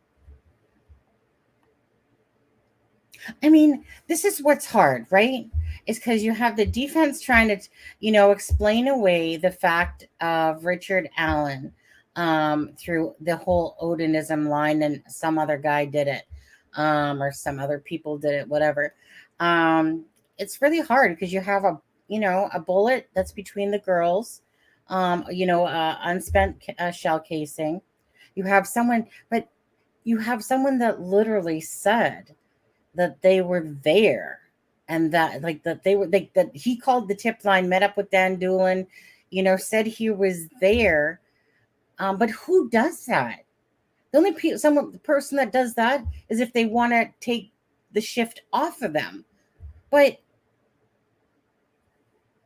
I mean, this is what's hard, right? Is because you have the defense trying to, explain away the fact of Richard Allen through the whole Odinism line, and some other guy did it, or some other people did it, whatever. It's really hard because you have a bullet that's between the girls, unspent shell casing. You have someone that literally said that they were there, and that that he called the tip line, met up with Dan Doolin, said he was there. But who does that? The only the person that does that is if they want to take the shift off of them. But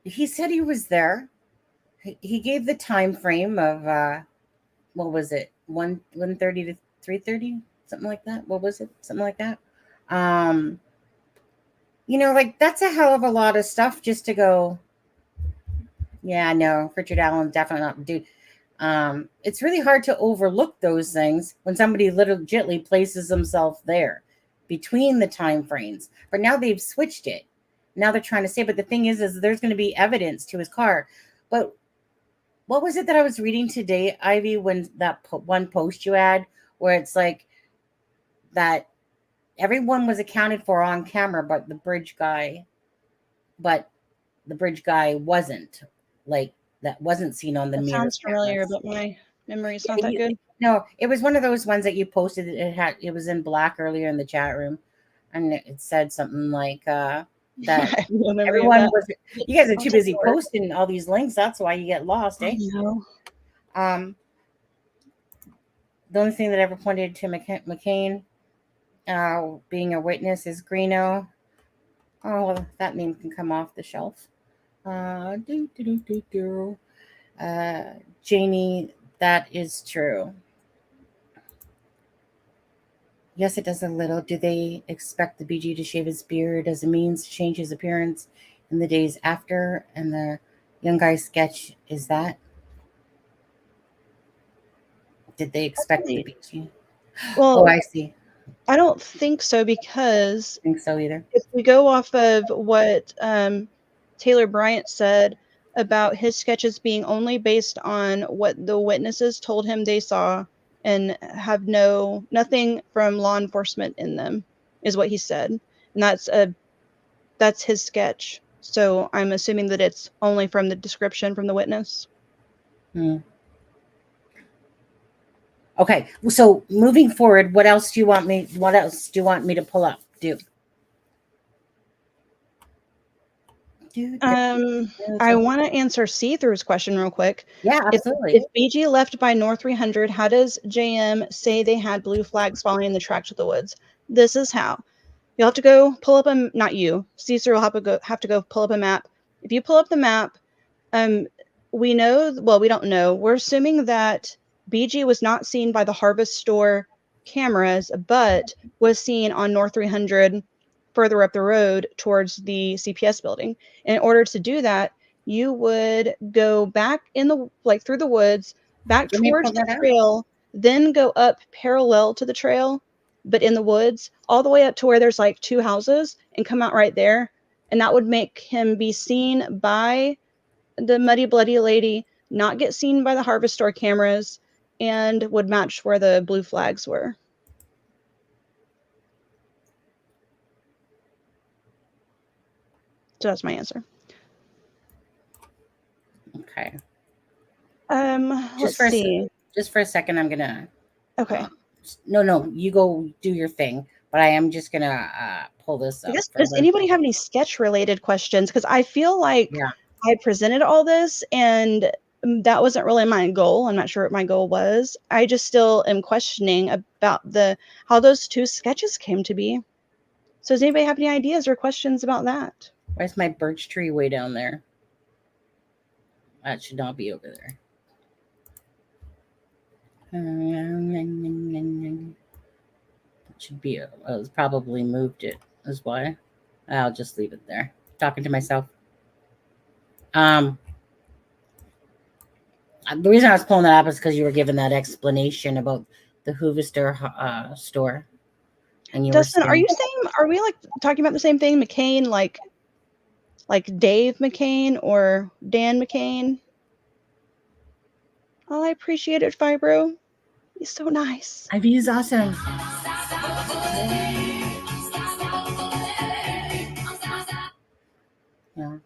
he said he was there. He gave the time frame of what was it, 1:30 to 3:30, something like that. What was it? Something like that. That's a hell of a lot of stuff just to go, yeah, no, Richard Allen definitely not the dude. It's really hard to overlook those things when somebody legitimately places themselves there between the time frames. But now they've switched it. Now they're trying to say, but the thing is there's going to be evidence to his car. But what was it that I was reading today, Ivy, when that one post you had where it's like that everyone was accounted for on camera, but the bridge guy wasn't, that wasn't seen on the That mirror. sounds familiar, but my memory's not that good. No, it was one of those ones that you posted. It was in black earlier in the chat room, and it said something like that everyone was. You guys are too busy posting all these links. That's why you get lost, eh? The only thing that ever pointed to McCain being a witness is Greeno. Oh, well, that name can come off the shelf. Do, do, do, do, do. Janie, that is true. Yes, it does a little. Do they expect the BG to shave his beard as a means to change his appearance in the days after? And the young guy sketch is that? Did they expect the Actually, BG? Oh, well, I see. I don't think so because Think so either. if we go off of what Taylor Bryant said about his sketches being only based on what the witnesses told him they saw and have nothing from law enforcement in them, is what he said, and that's his sketch. So I'm assuming that it's only from the description from the witness. Hmm. Okay, so moving forward, what else do you want me? What else do you want me to pull up? I want to answer See-Through's question real quick. Yeah, If absolutely. BG left by North 300, how does JM say they had blue flags following in the tracks of the woods? This is how. You'll have to go pull up a, not you, Caesar will have to go pull up a map. If you pull up the map, we know, well, we don't know. We're assuming that BG was not seen by the Harvest Store cameras, but was seen on North 300 further up the road towards the CPS building. And in order to do that, you would go back in the, like through the woods, back Let me towards pull the that out. trail, then go up parallel to the trail, but in the woods, all the way up to where there's like two houses and come out right there. And that would make him be seen by the Muddy Bloody Lady, not get seen by the Harvest Store cameras, and would match where the blue flags were. So that's my answer. Okay. Let's see. Just for a second, I'm gonna. Okay. No, you go do your thing. But I am just gonna pull this I up. guess, does anybody have any sketch related questions? Because I feel like Yeah. I presented all this and that wasn't really my goal. I'm not sure what my goal was. I just still am questioning about how those two sketches came to be. So does anybody have any ideas or questions about that? Where's my birch tree way down there? That should not be over there. It should be. I was probably moved it. Is why. I'll just leave it there. Talking to myself. The reason I was pulling that up is because you were giving that explanation about the Hoovister store, and you Dustin, were are saying, you saying, are we like talking about the same thing? McCain, like Dave McCain or Dan McCain? Oh, I appreciate it, Fibro. He's so nice. Ivy's awesome. Yeah.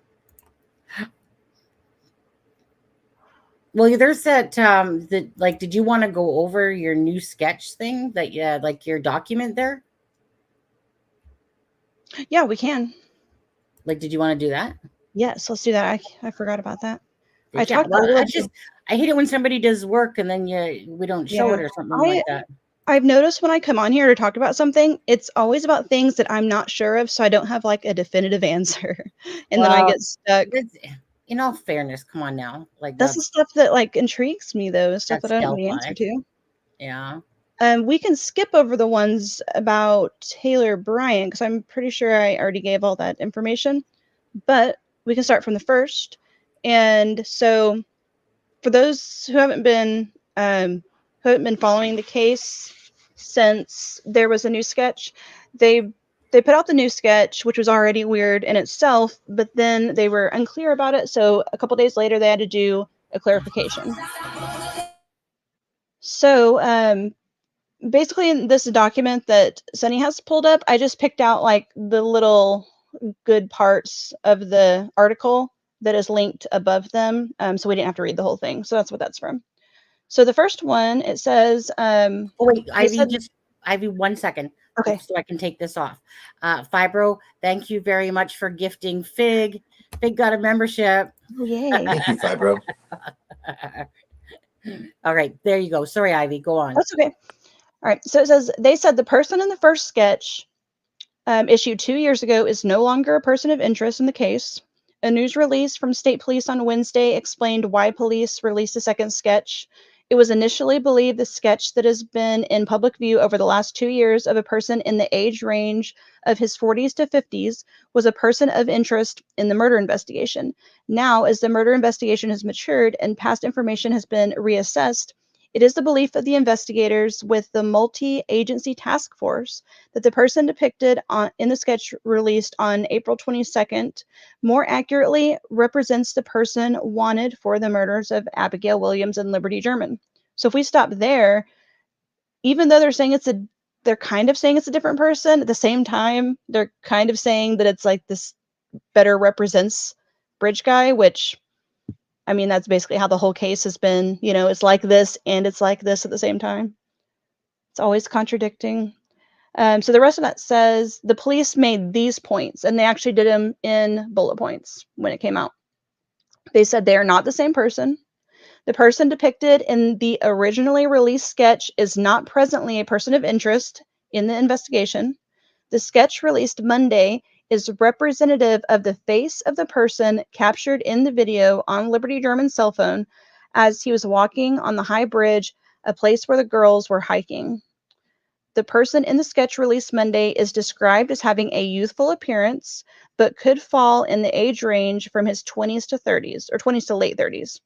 Well, there's that. Like, did you want to go over your new sketch thing that, yeah, like your document there? Yeah, we can. Like, did you want to do that? Yes, let's do that. I forgot about that. I Yeah. talked a Well, little bit. I hate it when somebody does work and then we don't show Yeah. it or something like that. I've noticed when I come on here to talk about something, it's always about things that I'm not sure of, so I don't have like a definitive answer, and then I Well, get stuck. in all fairness, come on now, like That's the stuff that like intrigues me, though. Stuff that that's I don't know the answer Delphi. to. Yeah. We can skip over the ones about Taylor Bryant because I'm pretty sure I already gave all that information. But we can start from the first. And so, for those who haven't been following the case since there was a new sketch, they put out the new sketch, which was already weird in itself, but then they were unclear about it. So a couple days later, they had to do a clarification. So basically, in this document that Sunny has pulled up, I just picked out like the little good parts of the article that is linked above them, so we didn't have to read the whole thing. So that's what that's from. So the first one, it says, Oh wait, Ivy, 1 second. Okay. So I can take this off. Fibro, thank you very much for gifting Fig. Fig got a membership. Oh, yay. Thank you, Fibro. All right, there you go. Sorry, Ivy, go on. That's okay. All right. So it says, they said the person in the first sketch issued 2 years ago is no longer a person of interest in the case. A news release from state police on Wednesday explained why police released a second sketch. It was initially believed the sketch that has been in public view over the last 2 years of a person in the age range of his 40s to 50s was a person of interest in the murder investigation. Now, as the murder investigation has matured and past information has been reassessed, it is the belief of the investigators with the multi-agency task force that the person depicted in the sketch released on April 22nd more accurately represents the person wanted for the murders of Abigail Williams and Liberty German. So if we stop there, even though they're kind of saying it's a different person, at the same time, they're kind of saying that it's like this better represents Bridge Guy, which, I mean, that's basically how the whole case has been. It's like this and it's like this at the same time. It's always contradicting. So the rest of that says the police made these points, and they actually did them in bullet points when it came out. They said they are not the same person. The person depicted in the originally released sketch is not presently a person of interest in the investigation. The sketch released Monday is representative of the face of the person captured in the video on Liberty German's cell phone as he was walking on the high bridge, a place where the girls were hiking. The person in the sketch released Monday is described as having a youthful appearance, but could fall in the age range from his 20s to 30s, or 20s to late 30s.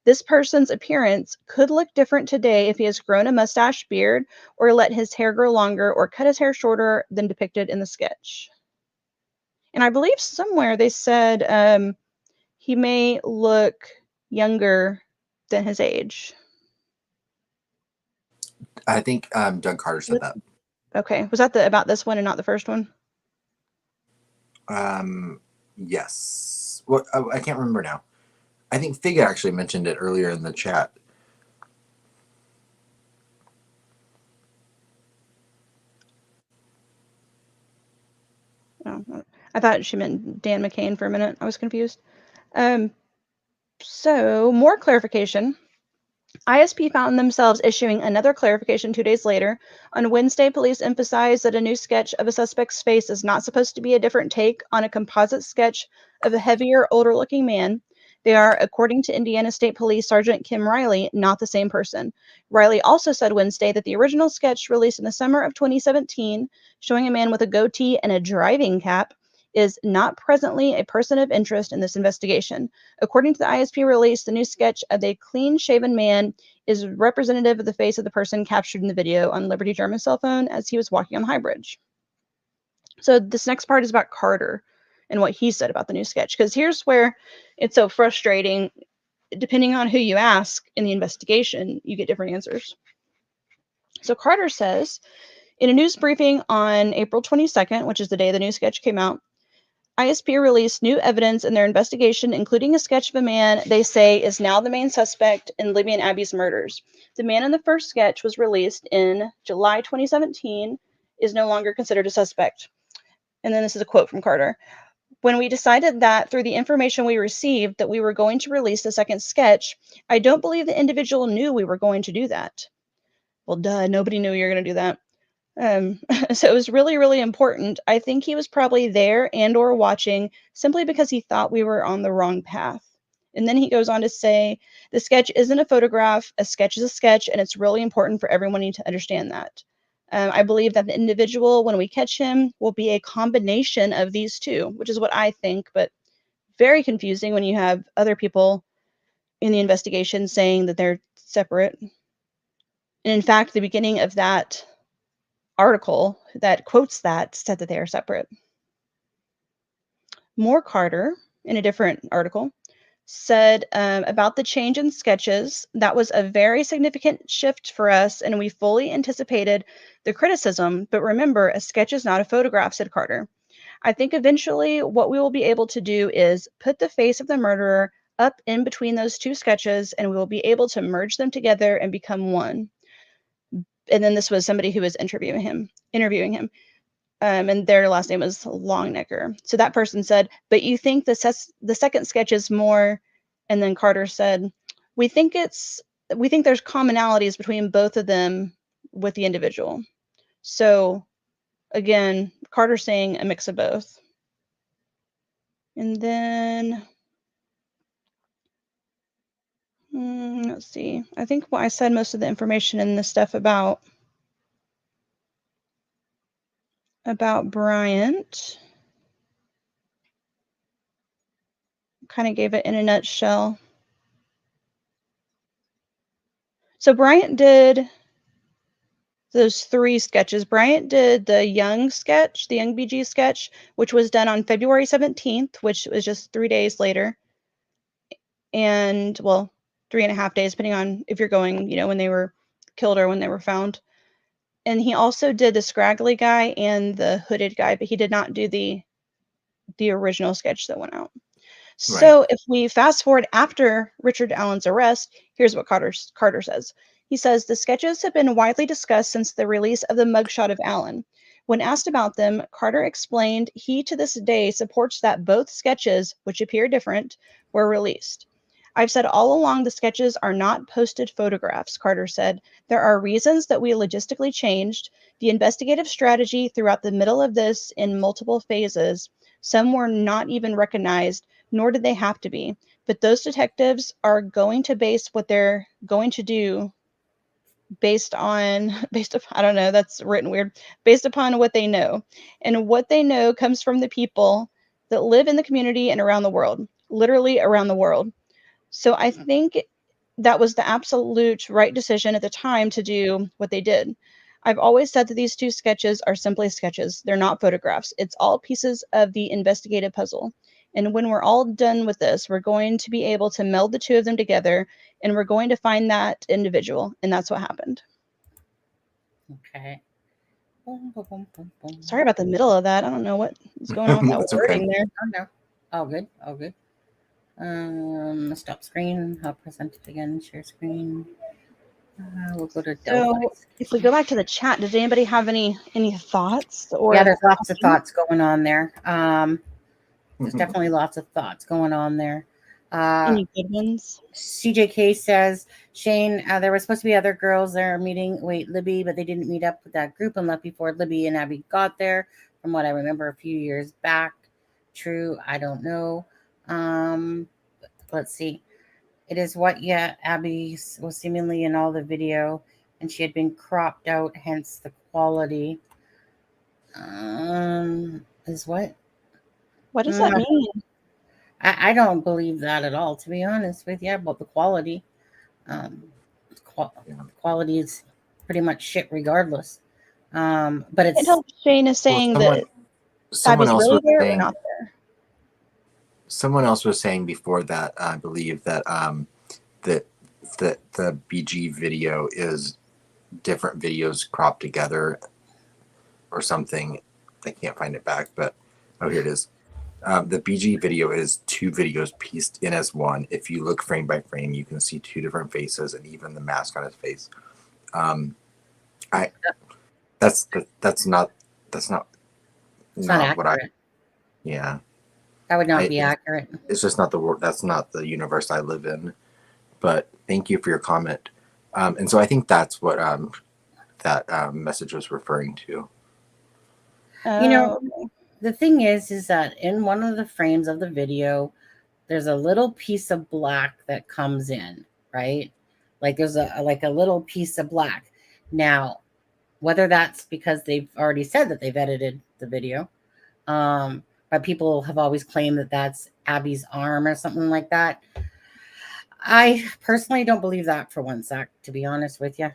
This person's appearance could look different today if he has grown a mustache, beard, or let his hair grow longer, or cut his hair shorter than depicted in the sketch. And I believe somewhere they said he may look younger than his age. I think Doug Carter said that. Okay. Was that about this one and not the first one? Yes. Well, I can't remember now. I think Fig actually mentioned it earlier in the chat. Oh, I thought she meant Dan McCain for a minute. I was confused. So, more clarification. ISP found themselves issuing another clarification 2 days later. On Wednesday, police emphasized that a new sketch of a suspect's face is not supposed to be a different take on a composite sketch of a heavier, older-looking man. They are, according to Indiana State Police Sergeant Kim Riley, not the same person. Riley also said Wednesday that the original sketch released in the summer of 2017, showing a man with a goatee and a driving cap, is not presently a person of interest in this investigation. According to the ISP release, the new sketch of a clean-shaven man is representative of the face of the person captured in the video on Liberty German's cell phone as he was walking on the high bridge. So this next part is about Carter and what he said about the new sketch, because here's where it's so frustrating. Depending on who you ask in the investigation, you get different answers. So Carter says, in a news briefing on April 22nd, which is the day the new sketch came out, ISP released new evidence in their investigation, including a sketch of a man they say is now the main suspect in Libby and Abby's murders. The man in the first sketch was released in July 2017, is no longer considered a suspect. And then this is a quote from Carter. When we decided that through the information we received that we were going to release the second sketch, I don't believe the individual knew we were going to do that. Well, duh, nobody knew you were going to do that. So it was really, really important. I think he was probably there and or watching simply because he thought we were on the wrong path. And then he goes on to say, the sketch isn't a photograph. A sketch is a sketch, and it's really important for everyone to understand that. I believe that the individual, when we catch him, will be a combination of these two, which is what I think, but very confusing when you have other people in the investigation saying that they're separate. And in fact, the beginning of that article that quotes that said that they are separate. More Carter, in a different article, said about the change in sketches, that was a very significant shift for us, and we fully anticipated the criticism. But remember, a sketch is not a photograph, said Carter. I think eventually what we will be able to do is put the face of the murderer up in between those two sketches, and we will be able to merge them together and become one. And then this was somebody who was interviewing him. And their last name was Longnecker. So that person said, but you think the second sketch is more, and then Carter said, we think there's commonalities between both of them with the individual. So again, Carter saying a mix of both. And then, let's see. I think I said most of the information in the stuff about Bryant. Kind of gave it in a nutshell. So Bryant did those 3 sketches. Bryant did the young sketch, the young BG sketch, which was done on February 17th, which was just 3 days later. And, well, 3.5 days, depending on if you're going, when they were killed or when they were found. And he also did the scraggly guy and the hooded guy, but he did not do the original sketch that went out. So if we fast forward after Richard Allen's arrest, here's what Carter says. He says, the sketches have been widely discussed since the release of the mugshot of Allen. When asked about them, Carter explained he to this day supports that both sketches, which appear different, were released. I've said all along the sketches are not posted photographs, Carter said. There are reasons that we logistically changed the investigative strategy throughout the middle of this in multiple phases. Some were not even recognized, nor did they have to be. But those detectives are going to base what they're going to do based upon, I don't know, that's written weird, based upon what they know. And what they know comes from the people that live in the community and around the world, literally around the world. So I think that was the absolute right decision at the time to do what they did. I've always said that these 2 sketches are simply sketches. They're not photographs. It's all pieces of the investigative puzzle. And when we're all done with this, we're going to be able to meld the 2 of them together, and we're going to find that individual. And that's what happened. Okay. Boom, boom, boom, boom, boom. Sorry about the middle of that. I don't know what is going on with that That's wording okay. there. Oh no. All good. All good. Stop screen. I'll present it again. Share screen. We'll go to Delphi. So if we go back to the chat, does anybody have any thoughts? Or Yeah, there's lots of thoughts going on there. There's Mhm. definitely lots of thoughts going on there. any good ones? CJK says, Shane, there were supposed to be other girls there meeting. Wait, Libby, but they didn't meet up with that group and left before Libby and Abby got there, from what I remember a few years back. True, I don't know. Let's see. It is what, yeah, Abby was seemingly in all the video, and she had been cropped out, hence the quality. Is what? What does that mean? I don't believe that at all, to be honest with you, about the quality. Quality is pretty much shit regardless. But it's Shane is saying that someone Abby's else really was there or saying, not there. someone else was saying before that, I believe that that the BG video is different videos cropped together or something. I can't find it back, but here it is. The BG video is 2 videos pieced in as one. If you look frame by frame, you can see 2 different faces and even the mask on his face. That's not not what I. accurate. Yeah, That would not be accurate. it's just not the world. That's not the universe I live in. But thank you for your comment. And so I think that's what that message was referring to. You know, the thing is that in one of the frames of the video, there's a little piece of black that comes in, right? Like there's a little piece of black. Now, whether that's because they've already said that they've edited the video, but people have always claimed that that's Abby's arm or something like that. I personally don't believe that for one sec, to be honest with you,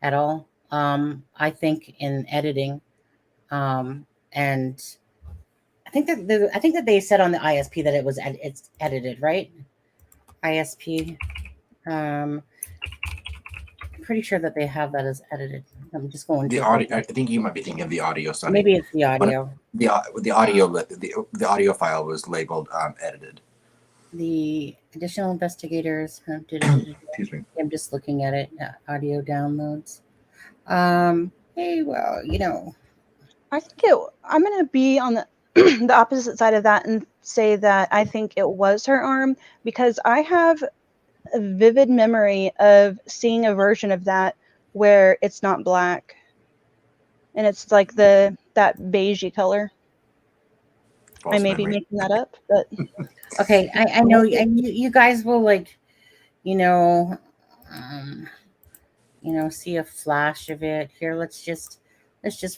at all. I think in editing, and I think that they said on the ISP that it's edited, right? ISP. I'm pretty sure that they have that as edited. I'm just going The to audio. I think you might be thinking of the audio. Sonny. Maybe it's the audio. The audio file was labeled edited. The additional investigators Excuse me. I'm just looking at it. Audio downloads. Hey, well, I think I'm going to be on the the opposite side of that and say that I think it was her arm, because I have a vivid memory of seeing a version of that where it's not black and it's like that beigey color. I may be making that up, but Okay, I know, and you guys will like, you know, see a flash of it here. Let's just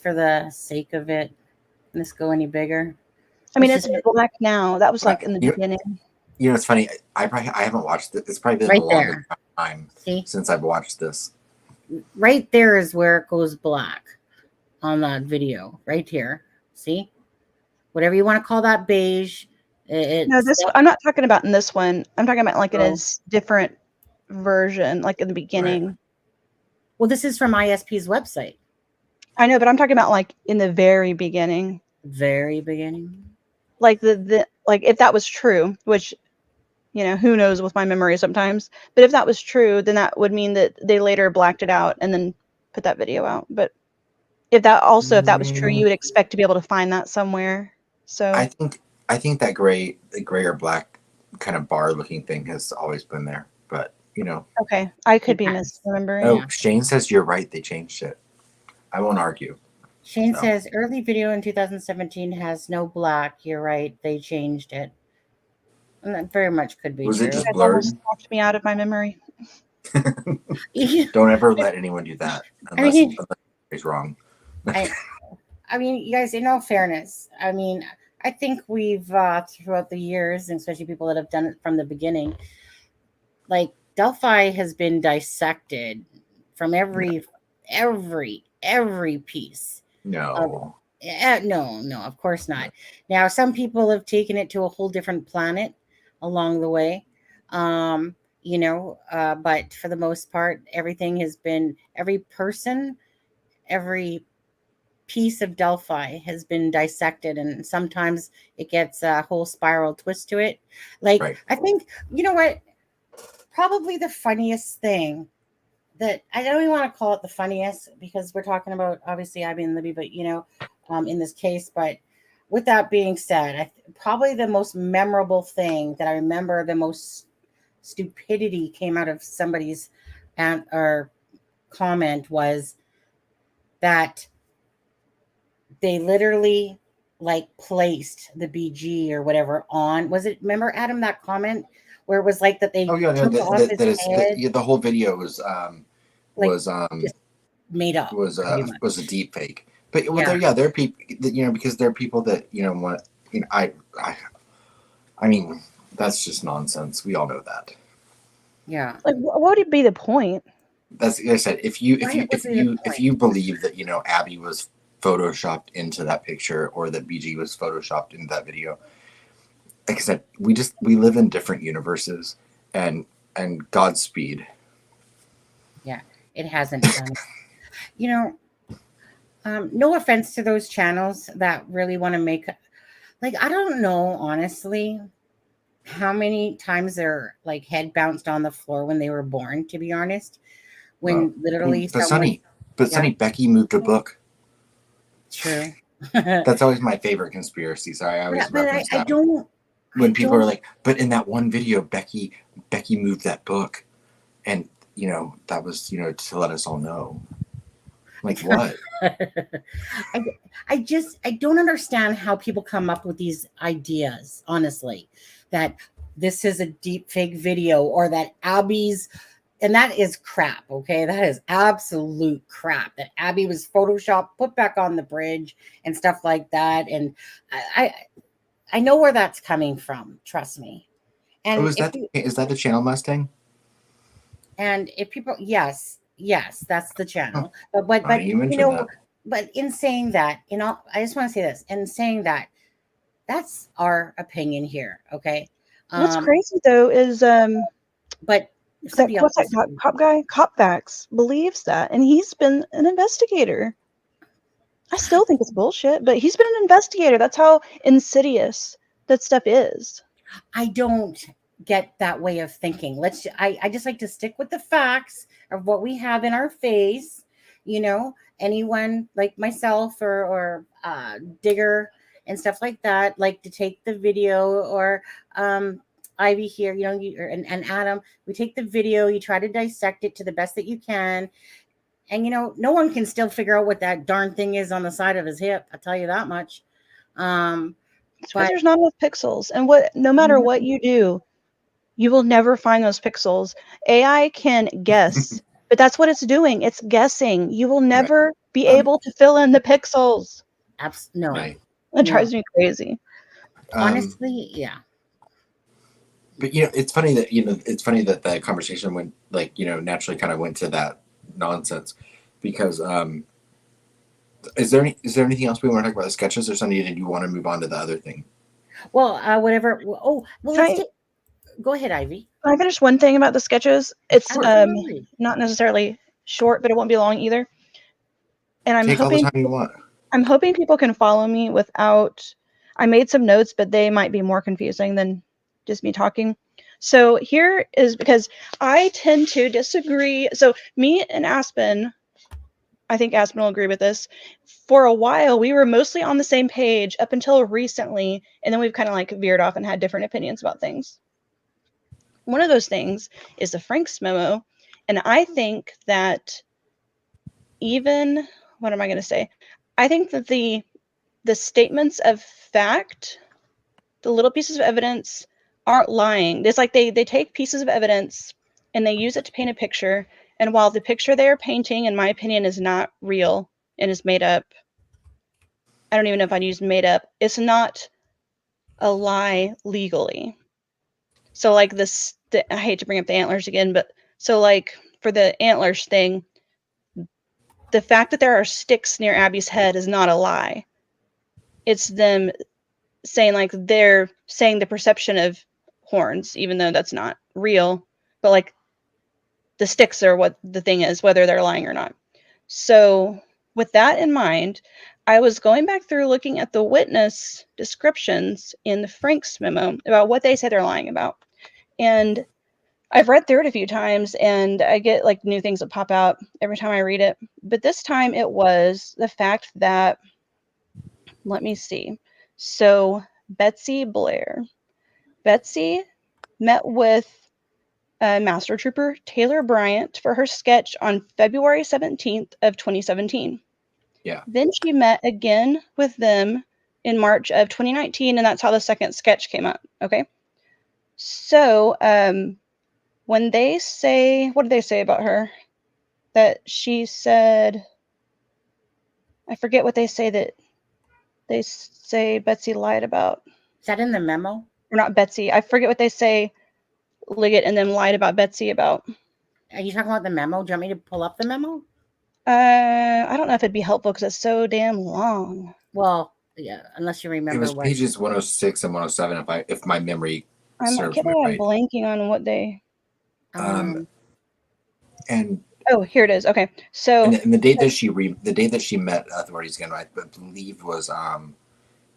for the sake of it, let's go any bigger. I mean, Let's it's just black now. That was like in the beginning. You know, it's funny. I haven't watched it. It's probably been right the longest there. time See, since I've watched this. right there is where it goes black on that video. Right here. See, whatever you want to call that beige. No, It's I'm not talking about in this one. I'm talking about like in Oh. his different version, like in the beginning. Well, this is from ISP's website. I know, but I'm talking about like in the very beginning. Very beginning. Like like if that was true, which who knows with my memory sometimes. But if that was true, then that would mean that they later blacked it out and then put that video out. But if that was true, you would expect to be able to find that somewhere. So I think that gray or black kind of bar looking thing has always been there. But okay, I could be misremembering. Oh, Shane says you're right. They changed it. I won't argue. Shane says early video in 2017 has no black. You're right. They changed it. And that very much could be Was true. it just blurred? Almost knocked me out of my memory. Don't ever let anyone do that unless it's wrong. I mean, you guys, in all fairness, I mean, I think we've throughout the years, and especially people that have done it from the beginning, like Delphi has been dissected from every piece. No. No, of course not. Now, some people have taken it to a whole different planet along the way. But for the most part, everything has been, every person, every piece of Delphi has been dissected, and sometimes it gets a whole spiral twist to it. Like, right. I think, you know what, probably the funniest thing that, I don't even want to call it the funniest because we're talking about obviously Abby and Libby, but in this case, but with that being said, probably the most memorable thing that I remember, the most stupidity came out of somebody's or comment, was that they literally like placed the BG or whatever on, remember Adam, that comment where it was like that they took off his head? The whole video was just made up, was a deep fake. But there are people, because there are people that want, I mean, that's just nonsense. We all know that. Yeah. Like, what would be the point? That's like I said. If you believe that Abby was photoshopped into that picture, or that BG was photoshopped into that video, like I said, we live in different universes, and Godspeed. Yeah, it hasn't done. No offense to those channels that really want to make, like, I don't know honestly how many times their like head bounced on the floor when they were born, to be honest, when literally Sonny, Becky moved a book. True. That's always my favorite conspiracy. Sorry, I always reference that. When people are like, but in that one video, Becky moved that book, and that was to let us all know. Like what? I don't understand how people come up with these ideas, honestly, that this is a deep fake video, or that Abby's, and that is crap, okay? That is absolute crap, that Abby was photoshopped, put back on the bridge and stuff like that. And I know where that's coming from, trust me. And is that the channel Mustang? And if people, yes, that's the channel. But but in saying that, I just want to say this, in saying that, that's our opinion here, okay? What's crazy though is but what's that cop guy? Copvax believes that, and he's been an investigator. I still think it's bullshit, but he's been an investigator. That's how insidious that stuff is. I don't get that way of thinking. I just like to stick with the facts of what we have in our face. Anyone like myself or Digger and stuff like that, like to take the video, or Ivy here, and Adam, we take the video, you try to dissect it to the best that you can. And, no one can still figure out what that darn thing is on the side of his hip. I'll tell you that much. It's because But there's not enough pixels. And no matter what you do, you will never find those pixels. AI can guess, but that's what it's doing. It's guessing. You will never be able to fill in the pixels. no, Right. It drives me crazy. honestly, yeah. But it's funny that the conversation went naturally kind of went to that nonsense, because is there anything else we want to talk about the sketches, or something? Did you want to move on to the other thing? Well, whatever. Oh, well, Can let's go ahead, Ivy. I finish one thing about the sketches? It's Absolutely. not necessarily short, but it won't be long either. And Take all the time you want. I'm hoping people can follow me without. I made some notes, but they might be more confusing than just me talking. So here is, because I tend to disagree. So me and Aspen, I think Aspen will agree with this. For a while, we were mostly on the same page up until recently, and then we've kind of like veered off and had different opinions about things. One of those things is the Franks memo, and I think that what am I going to say? I think that the statements of fact, the little pieces of evidence, aren't lying. It's like they take pieces of evidence and they use it to paint a picture. And while the picture they are painting, in my opinion, is not real and is made up, I don't even know if I'd use made up, it's not a lie legally. So like I hate to bring up the antlers again, but so like for the antlers thing, the fact that there are sticks near Abby's head is not a lie. It's them saying like they're saying the perception of horns, even though that's not real, but like the sticks are what the thing is, whether they're lying or not. So with that in mind, I was going back through looking at the witness descriptions in the Franks memo about what they say they're lying about. And I've read through it a few times and I get like new things that pop out every time I read it. But this time it was the fact that, let me see. So Betsy met with Master Trooper Taylor Bryant for her sketch on February 17th of 2017. Yeah. Then she met again with them in March of 2019, and that's how the second sketch came up. Okay. So when they say, what did they say about her? That she said, I forget what they say that they say Betsy lied about. Is that in the memo? Or not Betsy. I forget what they say Liggett and them lied about Betsy about. Are you talking about the memo? Do you want me to pull up the memo? I don't know if it'd be helpful because it's so damn long. Well, yeah, unless you remember. It was pages 106 and 107, if my memory serves me I'm right. blanking on what they. And oh, here it is. Okay, so and the date that she met authorities again, I believe was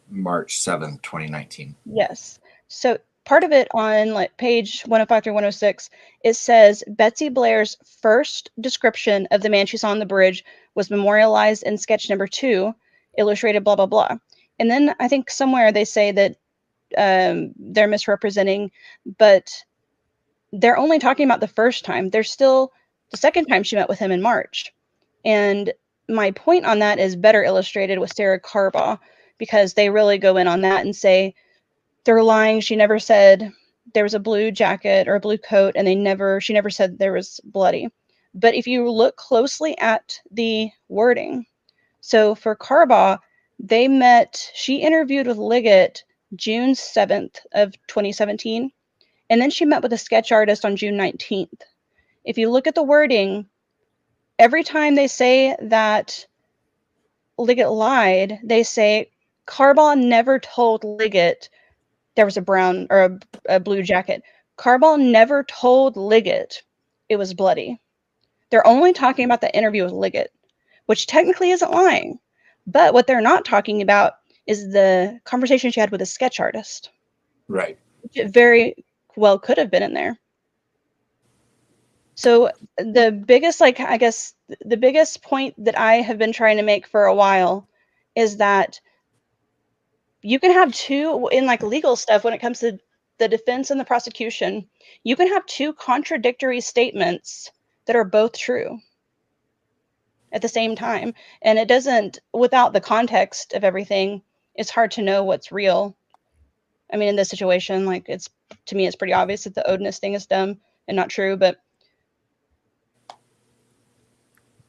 March 7th, 2019. Yes. So part of it on like page 105 through 106, it says Betsy Blair's first description of the man she saw on the bridge was memorialized in sketch number 2, illustrated blah blah blah. And then I think somewhere they say that they're misrepresenting, but they're only talking about the first time. There's still the second time she met with him in March. And my point on that is better illustrated with Sarah Carbaugh, because they really go in on that and say they're lying. She never said there was a blue jacket or a blue coat, and she never said there was bloody. But if you look closely at the wording, so for Carbaugh, she interviewed with Liggett June 7th of 2017, and then she met with a sketch artist on June 19th. If you look at the wording, every time they say that Liggett lied, they say Carbaugh never told Liggett there was a brown or a blue jacket. Carbaugh never told Liggett it was bloody. They're only talking about the interview with Liggett, which technically isn't lying. But what they're not talking about is the conversation she had with a sketch artist. Right. Which it very well could have been in there. So the biggest, the biggest point that I have been trying to make for a while is that you can have two, in like legal stuff, when it comes to the defense and the prosecution, you can have two contradictory statements that are both true at the same time. And it doesn't, without the context of everything, it's hard to know what's real I mean, in this situation, like to me, it's pretty obvious that the Odinist thing is dumb and not true. But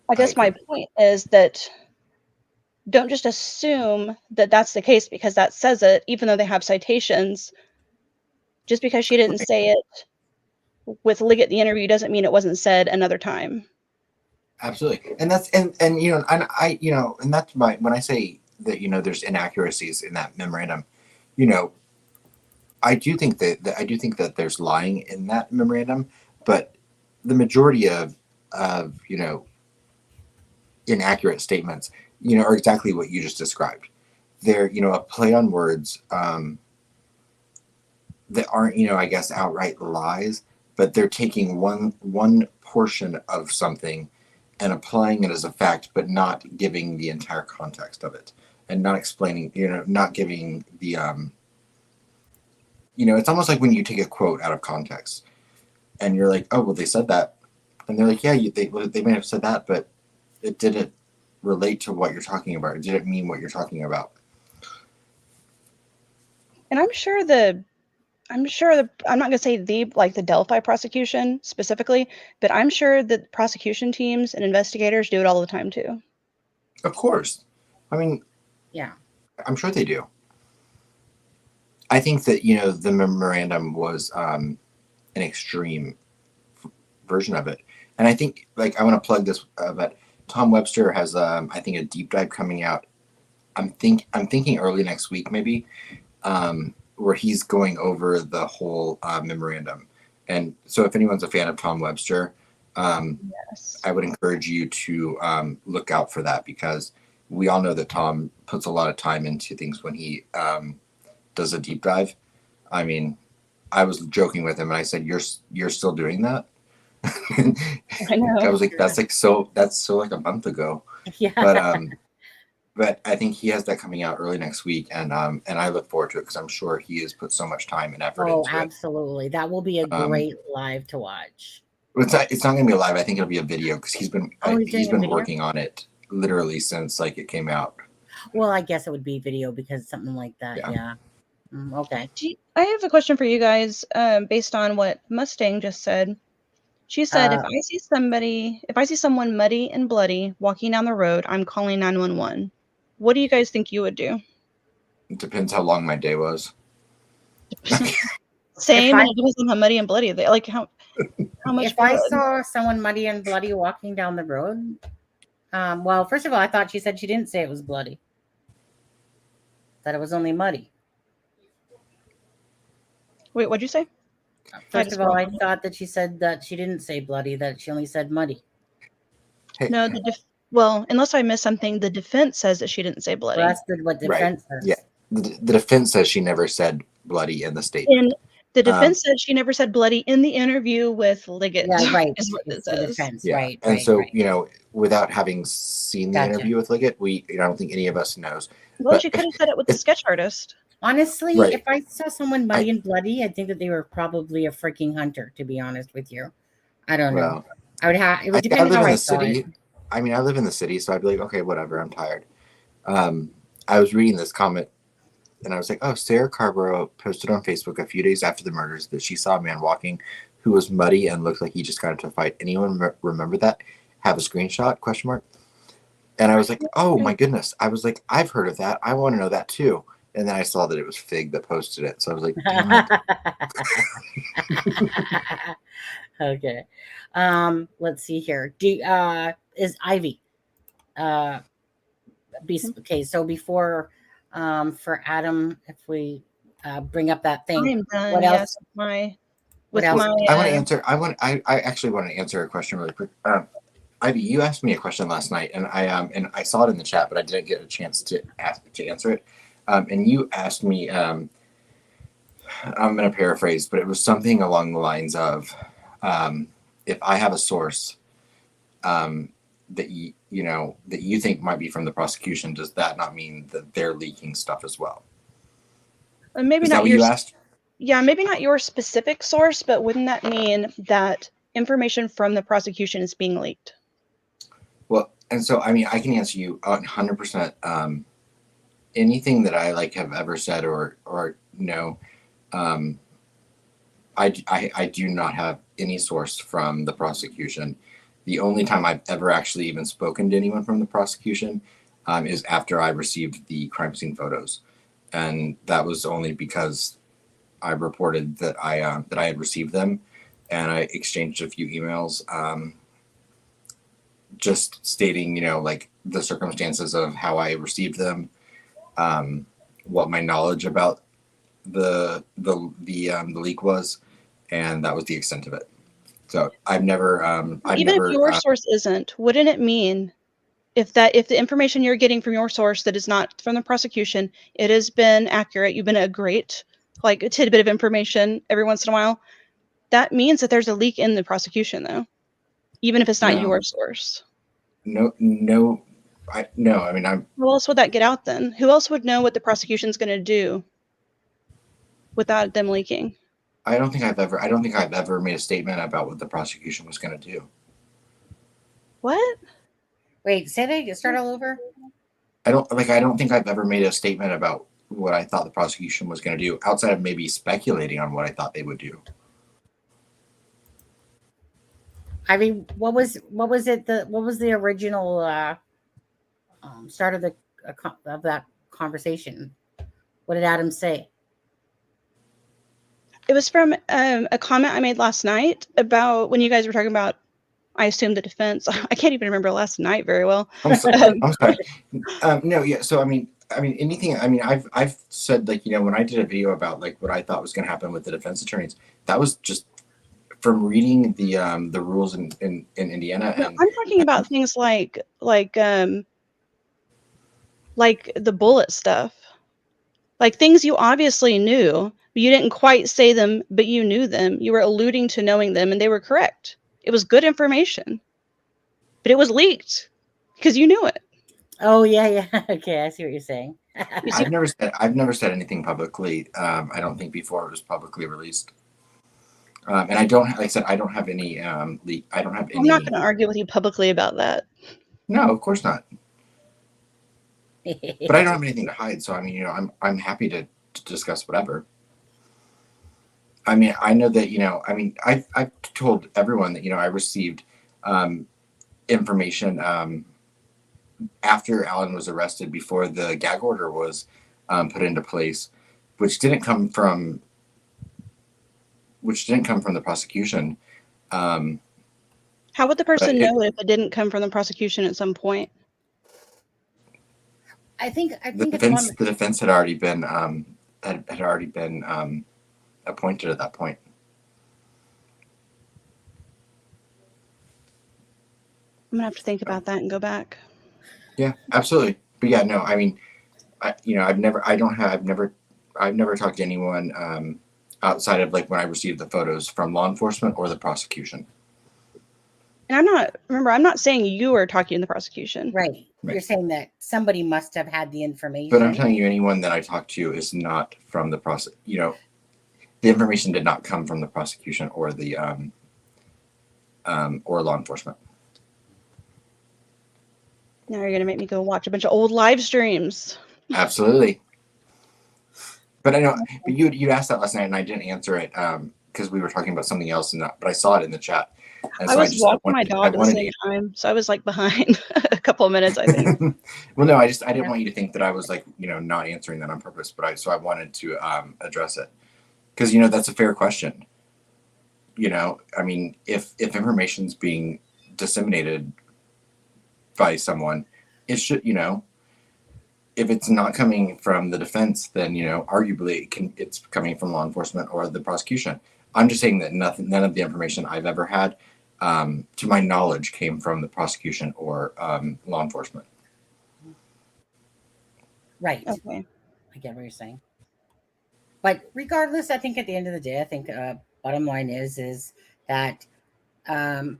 I guess my point is that don't just assume that that's the case because that says it, even though they have citations. Just because she didn't say it with Liggett the interview doesn't mean it wasn't said another time. Absolutely. And that's, and I, and that's when I say that, there's inaccuracies in that memorandum, I do think that there's lying in that memorandum, but the majority of inaccurate statements, are exactly what you just described. They're, a play on words that aren't, I guess, outright lies, but they're taking one portion of something and applying it as a fact, but not giving the entire context of it and not explaining, not giving the, it's almost like when you take a quote out of context and you're like, oh, well, they said that. And they're like, yeah, they may have said that, but it didn't relate to what you're talking about. It didn't mean what you're talking about. And I'm not going to say the Delphi prosecution specifically, but I'm sure that prosecution teams and investigators do it all the time too. Of course. I mean, yeah, I'm sure they do. I think that, the memorandum was an extreme version of it. And I think, I want to plug this, but Tom Webster has, I think, a deep dive coming out. I'm thinking early next week, maybe, where he's going over the whole memorandum. And so if anyone's a fan of Tom Webster, yes, I would encourage you to look out for that, because we all know that Tom puts a lot of time into things when he does a deep dive. I mean, I was joking with him and I said, you're still doing that? I know. I was like, that's so like a month ago. yeah. But I think he has that coming out early next week, and I look forward to it because I'm sure he has put so much time and effort into it. Absolutely. That will be a great live to watch. It's not going to be a live. I think it'll be a video because he's been working on it literally since it came out. Well, I guess it would be video because something like that. Yeah. Okay. I have a question for you guys, based on what Mustang just said. She said, if I see someone muddy and bloody walking down the road, I'm calling 911. What do you guys think you would do? It depends how long my day was. Same, and it depends on how muddy and bloody they like. How much? If I saw someone muddy and bloody walking down the road, well, first of all, I thought she said she didn't say it was bloody. That it was only muddy. Wait, what'd you say? First of all, I thought that she said that she didn't say bloody, that she only said muddy. Hey. No, well, unless I missed something, the defense says that she didn't say bloody. Well, that's what defense says. Yeah, the defense says she never said bloody in the statement. And the defense said she never said bloody in the interview with Liggett. Yeah, right. Is what it The says. defense, Yeah. right. And right, so, right. without having seen the interview with Liggett, I don't think any of us knows. Well, she could have said it with the sketch artist. Honestly, Right. if I saw someone muddy and bloody, I think that they were probably a freaking hunter, to be honest with you. I don't know. It would depend on how I saw it. I mean, I live in the city, so I'd be like, okay, whatever, I'm tired. I was reading this comment, and I was like, oh, Sarah Carborough posted on Facebook a few days after the murders that she saw a man walking who was muddy and looked like he just got into a fight. Anyone remember that? Have a screenshot? ? And I was like, oh my goodness. I was like, I've heard of that. I want to know that too. And then I saw that it was Fig that posted it. So I was like, damn it. Okay. Let's see here. Is Ivy? Okay, so before for Adam, if we bring up that thing, I'm done. what else? I actually want to answer a question really quick. Ivy, you asked me a question last night, and I saw it in the chat, but I didn't get a chance to answer it. And you asked me, I'm going to paraphrase, but it was something along the lines of, if I have a source that you think might be from the prosecution, does that not mean that they're leaking stuff as well? Maybe Is not that what you asked? Yeah, maybe not your specific source, but wouldn't that mean that information from the prosecution is being leaked? Well, and so, I mean, I can answer you 100%. Anything that I have ever said or no. I do not have any source from the prosecution. The only time I've ever actually even spoken to anyone from the prosecution is after I received the crime scene photos, and that was only because I reported that I had received them, and I exchanged a few emails, just stating, like the circumstances of how I received them, what my knowledge about the leak was, and that was the extent of it. So I've never, Even if your source isn't, wouldn't it mean if the information you're getting from your source that is not from the prosecution, it has been accurate, you've been a great like a tidbit of information every once in a while, that means that there's a leak in the prosecution though, even if it's not your source. No. I mean, Who else would that get out then? Who else would know what the prosecution's going to do without them leaking? I don't think I've ever made a statement about what the prosecution was going to do. What? Wait, say that. Start all over. I don't think I've ever made a statement about what I thought the prosecution was going to do, outside of maybe speculating on what I thought they would do. I mean, what was the original start of that conversation? What did Adam say? It was from a comment I made last night about when you guys were talking about, I assume, the defense. I can't even remember last night very well. I'm sorry. No, yeah. So I mean, anything. I mean, I've said, like, when I did a video about like what I thought was going to happen with the defense attorneys, that was just from reading the rules in Indiana. No, I'm talking about things like the bullet stuff, like things you obviously knew, but you didn't quite say them, but you knew them. You were alluding to knowing them, and they were correct. It was good information, but it was leaked because you knew it. Oh yeah. Okay, I see what you're saying. I've never said anything publicly. I don't think before it was publicly released. And I don't, like I said, I don't have any leak. I don't have any. I'm not going to argue with you publicly about that. No, of course not. But I don't have anything to hide, so I mean, I'm happy to discuss whatever. I mean, I know that, I mean, I've told everyone that, I received information after Alan was arrested, before the gag order was put into place, which didn't come from the prosecution. How would the person know if it didn't come from the prosecution at some point? I think the defense had already been appointed at that point. I'm gonna have to think about that and go back. Yeah, absolutely. But yeah, no, I mean, I've never talked to anyone outside of like when I received the photos from law enforcement or the prosecution. And I'm not saying you are talking to the prosecution. Right. You're saying that somebody must have had the information. But I'm telling you, anyone that I talked to is not from the the information did not come from the prosecution or the or law enforcement. Now you're gonna make me go watch a bunch of old live streams. Absolutely. But I know, but you asked that last night and I didn't answer it because we were talking about something else, but I saw it in the chat. And I was walking my dog at the same time, so I was like behind a couple of minutes, I think. Well, no, I didn't want you to think that I was like, not answering that on purpose, but I wanted to address it because that's a fair question. I mean, if information's being disseminated by someone, it should, if it's not coming from the defense, then arguably it's coming from law enforcement or the prosecution. I'm just saying that none of the information I've ever had, to my knowledge, came from the prosecution or law enforcement. Right. Okay. I get what you're saying. But regardless, I think at the end of the day, I think bottom line is that I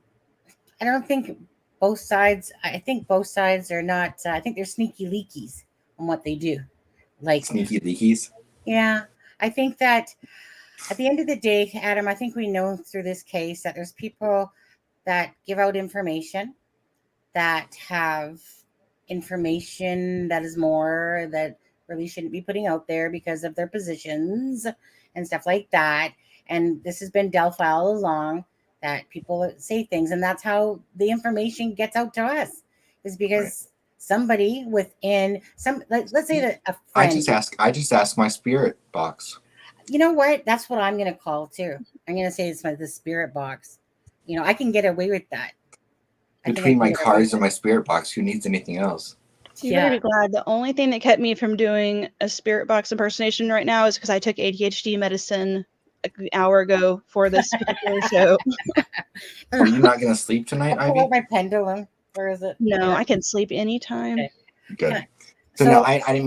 don't think both sides. I think both sides are not. I think they're sneaky leakies on what they do. Like sneaky leakies. Yeah, I think that at the end of the day, Adam, I think we know through this case that there's people that give out information, that have information that is more, that really shouldn't be putting out there because of their positions and stuff like that. And this has been Delphi all along, that people say things, and that's how the information gets out to us, is because somebody within let's say that a friend. I just ask my spirit box. You know what? That's what I'm going to call too. I'm going to say it's the spirit box. I can get away with that. Between my cards and my spirit box, who needs anything else? So you better be glad. The only thing that kept me from doing a spirit box impersonation right now is because I took ADHD medicine an hour ago for this particular show. Are you not going to sleep tonight, I Ivy? pull out my pendulum. Where is it? No, I can sleep anytime. Okay. Good. So no, I didn't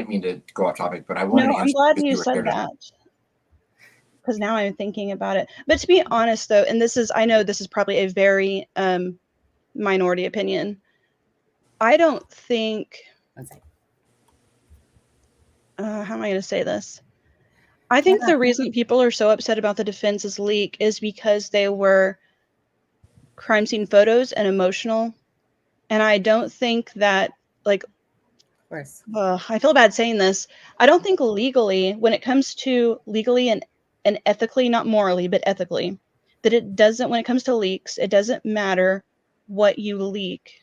mean to go off topic, but I wanted to answer. I'm glad you said that, because now I'm thinking about it. But to be honest, though, and I know this is probably a very minority opinion. I don't think. How am I going to say this? I think the reason people are so upset about the defense's leak is because they were crime scene photos and emotional. And I don't think that, like, I feel bad saying this. I don't think legally, when it comes to legally and ethically, not morally, but ethically, that it doesn't, when it comes to leaks, it doesn't matter what you leak.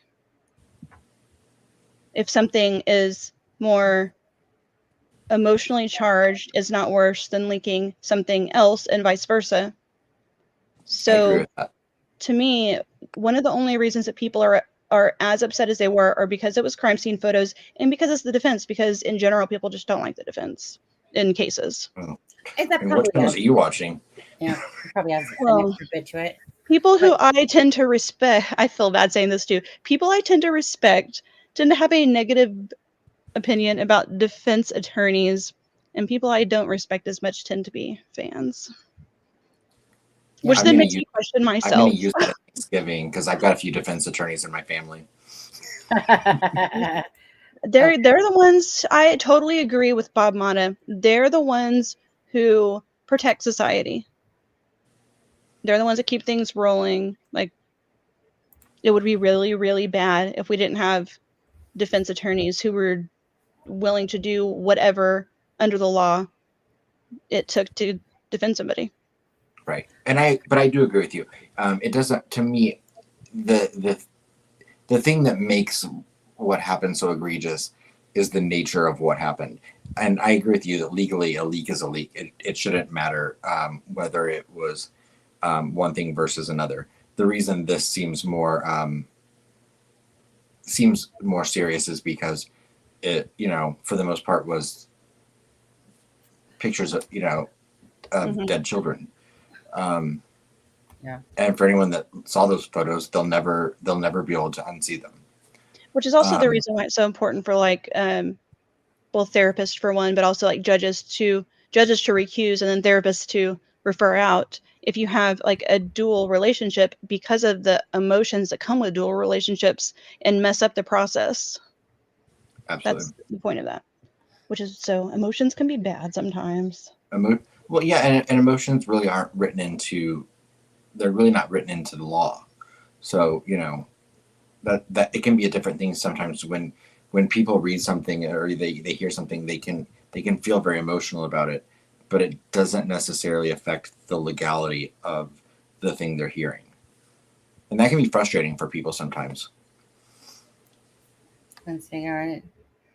If something is more emotionally charged, is not worse than leaking something else, and vice versa. So, I agree with that. To me, one of the only reasons that people are as upset as they were are because it was crime scene photos and because it's the defense, because in general, people just don't like the defense in cases. Oh. And what channels are you watching? Yeah, probably has an extra bit to it. People who I tend to respect, I feel bad saying this too, people I tend to respect tend to have a negative opinion about defense attorneys, and people I don't respect as much tend to be fans. Yeah, which then makes me question myself. I'm going to use that at Thanksgiving because I've got a few defense attorneys in my family. They're the ones, I totally agree with Bob Mata. They're the ones who protect society. They're the ones that keep things rolling. Like, it would be really, really bad if we didn't have defense attorneys who were willing to do whatever under the law it took to defend somebody. Right. But I do agree with you. It doesn't, to me, the thing that makes what happened so egregious is the nature of what happened. And I agree with you that legally a leak is a leak. It shouldn't matter whether it was one thing versus another. The reason this seems more serious is because it, for the most part, was pictures of, of dead children. And for anyone that saw those photos, they'll never be able to unsee them. Which is also the reason why it's so important for both therapists for one, but also like judges to recuse and then therapists to refer out. If you have a dual relationship, because of the emotions that come with dual relationships and mess up the process. Absolutely. That's the point of that. Which is, so emotions can be bad sometimes. Well, yeah, and emotions really aren't written into, they're really not written into the law. So, that it can be a different thing sometimes when people read something or they hear something, they can feel very emotional about it, but it doesn't necessarily affect the legality of the thing they're hearing. And that can be frustrating for people sometimes. And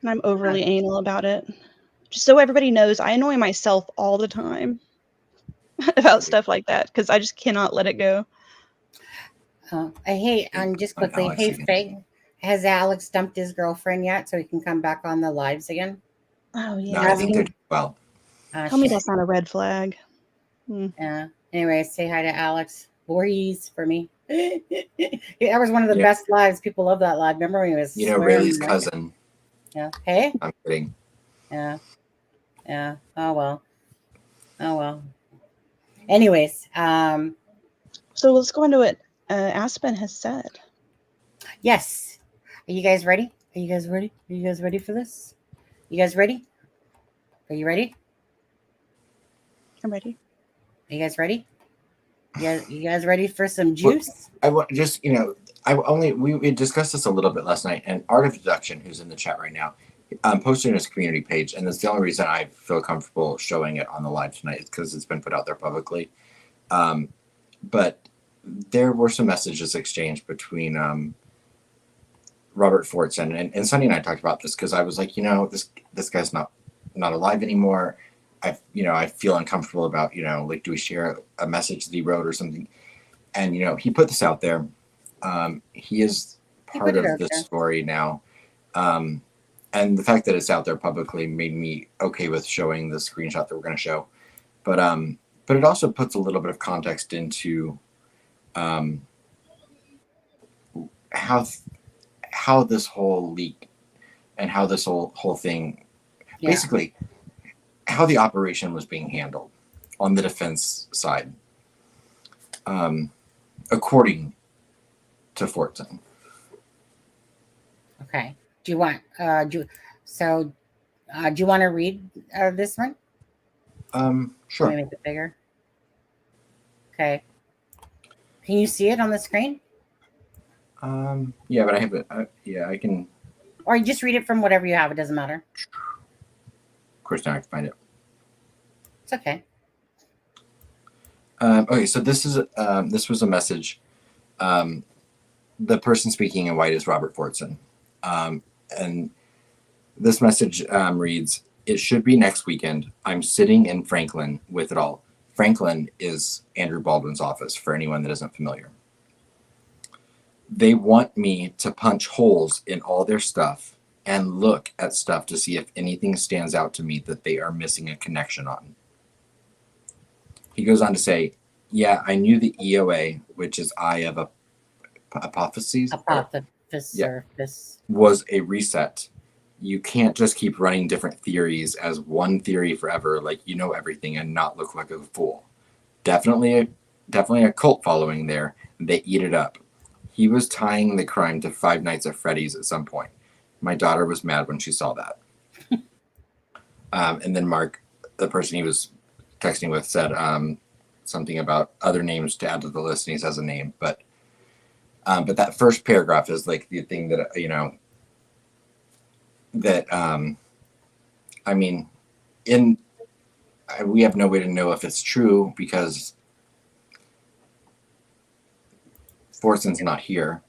I'm overly anal about it. Just so everybody knows, I annoy myself all the time about stuff like that because I just cannot let it go. Just quickly, Faye, has Alex dumped his girlfriend yet so he can come back on the lives again? Oh, yeah. No, I think they're well. Tell me that's not a red flag. Yeah. Anyway, say hi to Alex Voorhees for me. That was one of the best lives. People love that live. Remember when he was Rayleigh's cousin. Yeah. Hey? I'm kidding. Yeah. Yeah. Oh well. Anyways, so let's go into what Aspen has said. Yes. Are you guys ready? Are you guys ready for this? You guys ready? Are you ready? I'm ready. Are you guys ready? You guys ready for some juice? I want just, we discussed this a little bit last night, and Art of Deduction, who's in the chat right now, posted in his community page, and that's the only reason I feel comfortable showing it on the live tonight is because it's been put out there publicly. But there were some messages exchanged between Robert Fortson and Sonny and I talked about this because I was like, this guy's not alive anymore. I feel uncomfortable about, like, do we share a message that he wrote or something? And he put this out there. He is part of this story now. And the fact that it's out there publicly made me okay with showing the screenshot that we're going to show. But it also puts a little bit of context into how this whole leak and how this whole thing, basically how the operation was being handled on the defense side, according to Fortson. Okay. Do you want do you want to read this one? Sure. Let me make it bigger. Okay. Can you see it on the screen? Yeah, but I have it. I can. Or you just read it from whatever you have. It doesn't matter. Of course, now I can find it. It's okay. Okay, so this was a message. The person speaking in white is Robert Fortson. And this message reads, "It should be next weekend. I'm sitting in Franklin with it all." Franklin is Andrew Baldwin's office, for anyone that isn't familiar. "They want me to punch holes in all their stuff and look at stuff to see if anything stands out to me that they are missing a connection on." He goes on to say, "Yeah, I knew the EOA, which is eye of apophyses, was a reset. You can't just keep running different theories as one theory forever, like you know everything and not look like a fool. Definitely a cult following there. They eat it up. He was tying the crime to Five Nights at Freddy's at some point. My daughter was mad when she saw that." And then Mark, the person he was texting with, said something about other names to add to the list, and he says a name, but that first paragraph is like the thing that I mean, we have no way to know if it's true because Forson's not here.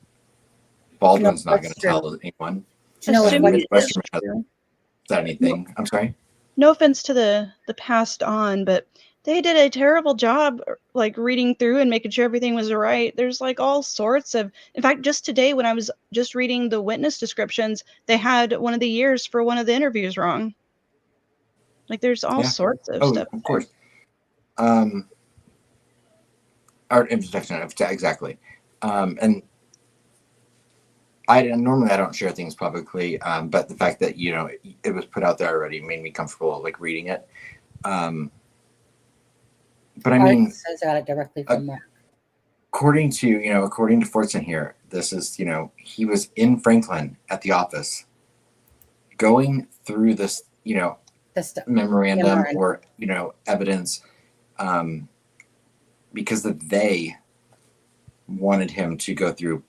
Baldwin's not going to tell anyone. Midwestern hasn't said anything. I'm sorry. No offense to the past on, but they did a terrible job, like, reading through and making sure everything was right. There's like all sorts of, in fact, just today when I was just reading the witness descriptions, they had one of the years for one of the interviews wrong. Like, there's all sorts of stuff. Of course. Art intersection, exactly. And I don't share things publicly, but the fact that it was put out there already made me comfortable like reading it. But I mean, says got it directly from Mark. According to Fortson here, this is he was in Franklin at the office, going through this memorandum or evidence, because they wanted him to go through,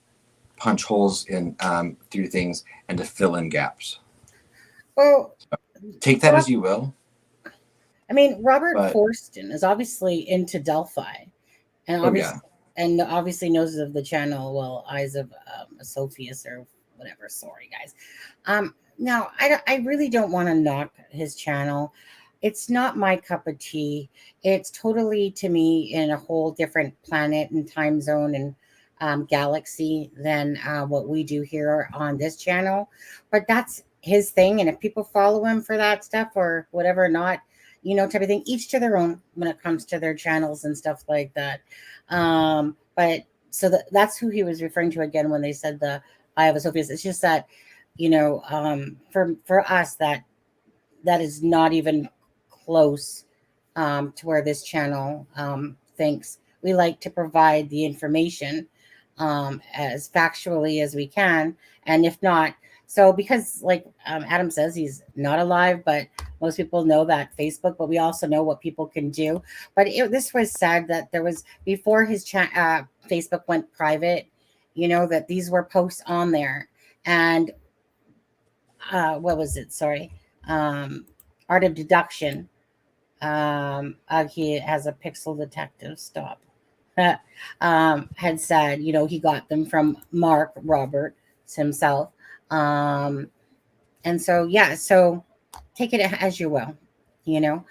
punch holes in through things and to fill in gaps. Well, so, take that as you will. I mean, Robert Fortson is obviously into Delphi, and obviously knows of the channel. Eyes of Sophius or whatever. Sorry, guys. Now I really don't want to knock his channel. It's not my cup of tea. It's totally, to me, in a whole different planet and time zone and galaxy than what we do here on this channel. But that's his thing, and if people follow him for that stuff or whatever, not. Type of thing, each to their own when it comes to their channels and stuff like that. But so that's who he was referring to again when they said the Eye of Sophius. It's just that, for us, that is not even close to where this channel thinks. We like to provide the information as factually as we can. And if not, so because like Adam says, he's not alive, but most people know that Facebook, but we also know what people can do. But this was said that there was, before his Facebook went private, that these were posts on there. And what was it? Sorry. Art of Deduction. He has a pixel detective stop. Had said, he got them from Mark Roberts himself. And so, yeah, so take it as you will, you know.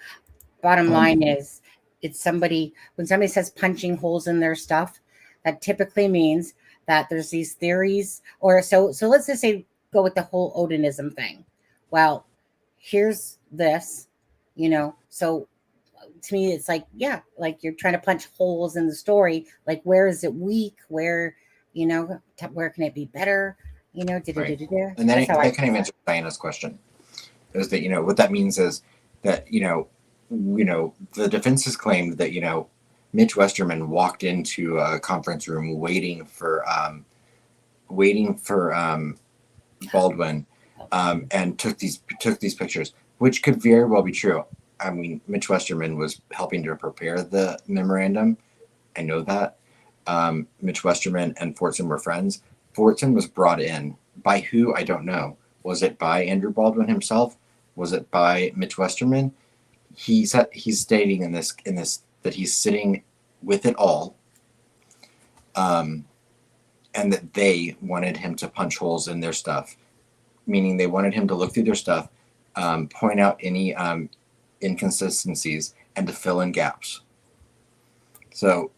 Bottom line is, it's somebody, when somebody says punching holes in their stuff, that typically means that there's these theories, or so let's just say, go with the whole Odinism thing. Well, here's this, so to me it's like, yeah, like you're trying to punch holes in the story, like where is it weak, where, where can it be better, Right. da-da-da-da-da. And That's then how I that kind of answers Diana's question. Is that what that means is that the defense has claimed that Mitch Westerman walked into a conference room waiting for Baldwin, and took these pictures, which could very well be true. I mean, Mitch Westerman was helping to prepare the memorandum. I know that. Mitch Westerman and Fortson were friends. Fortson was brought in by who? I don't know. Was it by Andrew Baldwin himself? Was it by Mitch Westerman? He's stating in this that he's sitting with it all, and that they wanted him to punch holes in their stuff, meaning they wanted him to look through their stuff, point out any inconsistencies, and to fill in gaps. So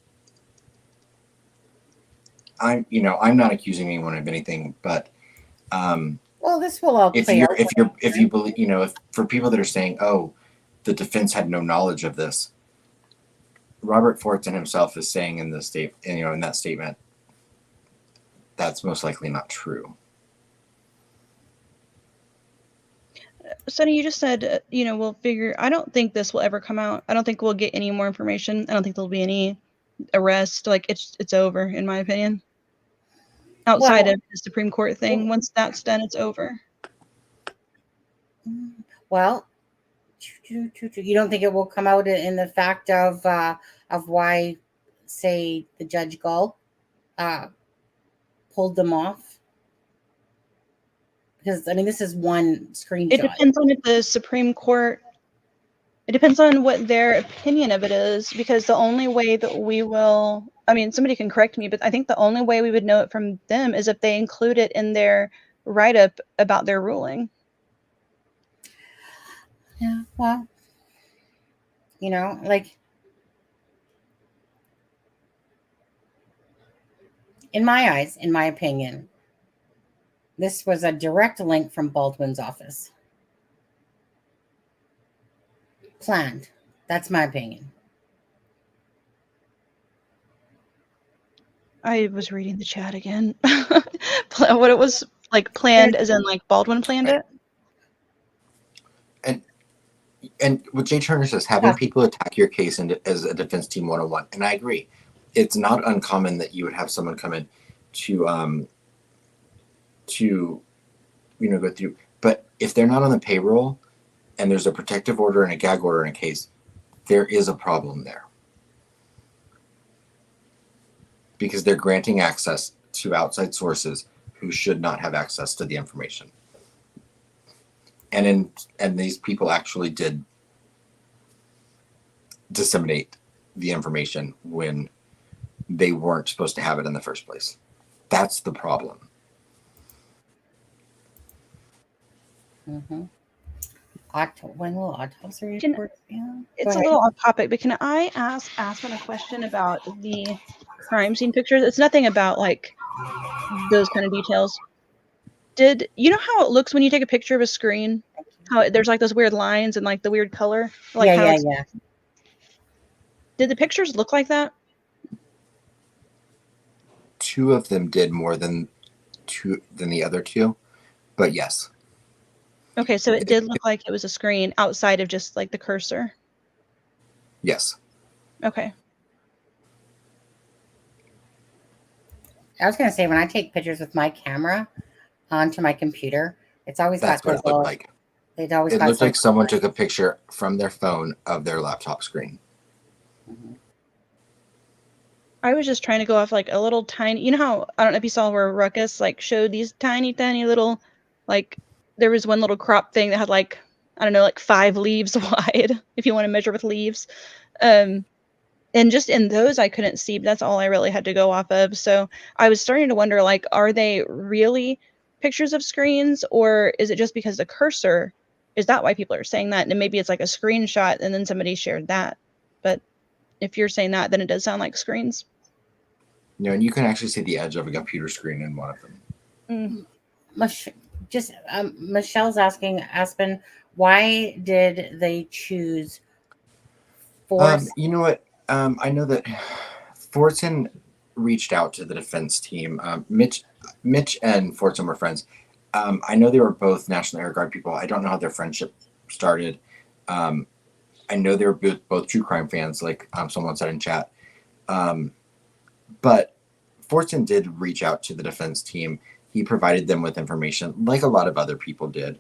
I'm not accusing anyone of anything, but well, this will all play out. If you believe, if for people that are saying, oh, the defense had no knowledge of this, Robert Fortson himself is saying in that statement, that's most likely not true. Sonny, you just said, we'll figure. I don't think this will ever come out. I don't think we'll get any more information. I don't think there'll be any arrest. Like it's over, in my opinion. Outside of the Supreme Court thing, once that's done, it's over. Well, you don't think it will come out in the fact of why, say, the Judge Gull pulled them off? Because, I mean, this is one screenshot. It depends on if the Supreme Court, it depends on what their opinion of it is, because the only way that we will, I mean, somebody can correct me, but I think the only way we would know it from them is if they include it in their write-up about their ruling. Yeah, well, like, in my eyes, in my opinion, this was a direct link from Baldwin's office. Planned. That's my opinion. I was reading the chat again. What it was like planned, as in like Baldwin planned it. And what Jay Turner says, having people attack your case as a defense team 101, and I agree, it's not uncommon that you would have someone come in to go through. But if they're not on the payroll and there's a protective order and a gag order in a case, there is a problem there. Because they're granting access to outside sources who should not have access to the information. And these people actually did disseminate the information when they weren't supposed to have it in the first place. That's the problem. Mm-hmm. When will autopsy reports be on? It's a little off topic, but can I ask a question about the crime scene pictures? It's nothing about like those kind of details. Did you know how it looks when you take a picture of a screen? How there's like those weird lines and like the weird color? Like yeah. Did the pictures look like that? 2 of them did more than the other 2, but yes. Okay, so it did look like it was a screen outside of just like the cursor. Yes. Okay. I was going to say, when I take pictures with my camera onto my computer, it's always That's got what it looked like. It always looked like someone took a picture from their phone of their laptop screen. Mm-hmm. I was just trying to go off like a little tiny, how, I don't know if you saw where Ruckus like showed these tiny little like there was one little crop thing that had like, I don't know, like 5 leaves wide, if you want to measure with leaves. And just in those I couldn't see, but that's all I really had to go off of. So I was starting to wonder, like, are they really pictures of screens, or is it just because the cursor, is that why people are saying that? And maybe it's like a screenshot and then somebody shared that. But if you're saying that, then it does sound like screens. You know, and you can actually see the edge of a computer screen in one of them. Michelle's asking, Aspen, why did they choose force? You know what? I know that Fortson reached out to the defense team. Mitch and Fortson were friends. I know they were both National Air Guard people. I don't know how their friendship started. I know they were both true crime fans, like someone said in chat. But Fortson did reach out to the defense team. He provided them with information, like a lot of other people did.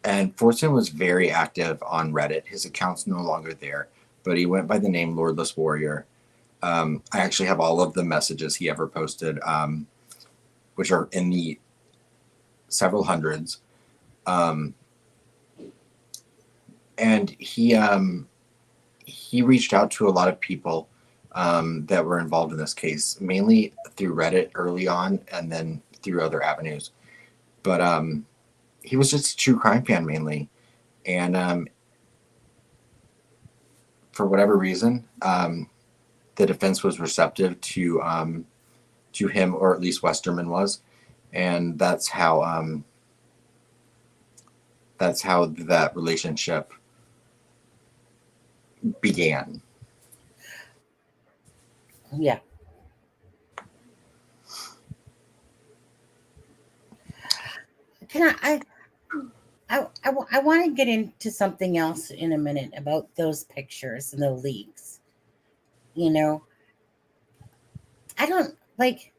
And Fortson was very active on Reddit. His account's no longer there, but he went by the name Lordless Warrior. I actually have all of the messages he ever posted, which are in the several hundreds. And he reached out to a lot of people that were involved in this case, mainly through Reddit early on, and then through other avenues. But he was just a true crime fan mainly, and for whatever reason, the defense was receptive to him, or at least Westerman was, and that's how that relationship began. Yeah. Can I want to get into something else in a minute about those pictures and the leaks. You know, I don't like,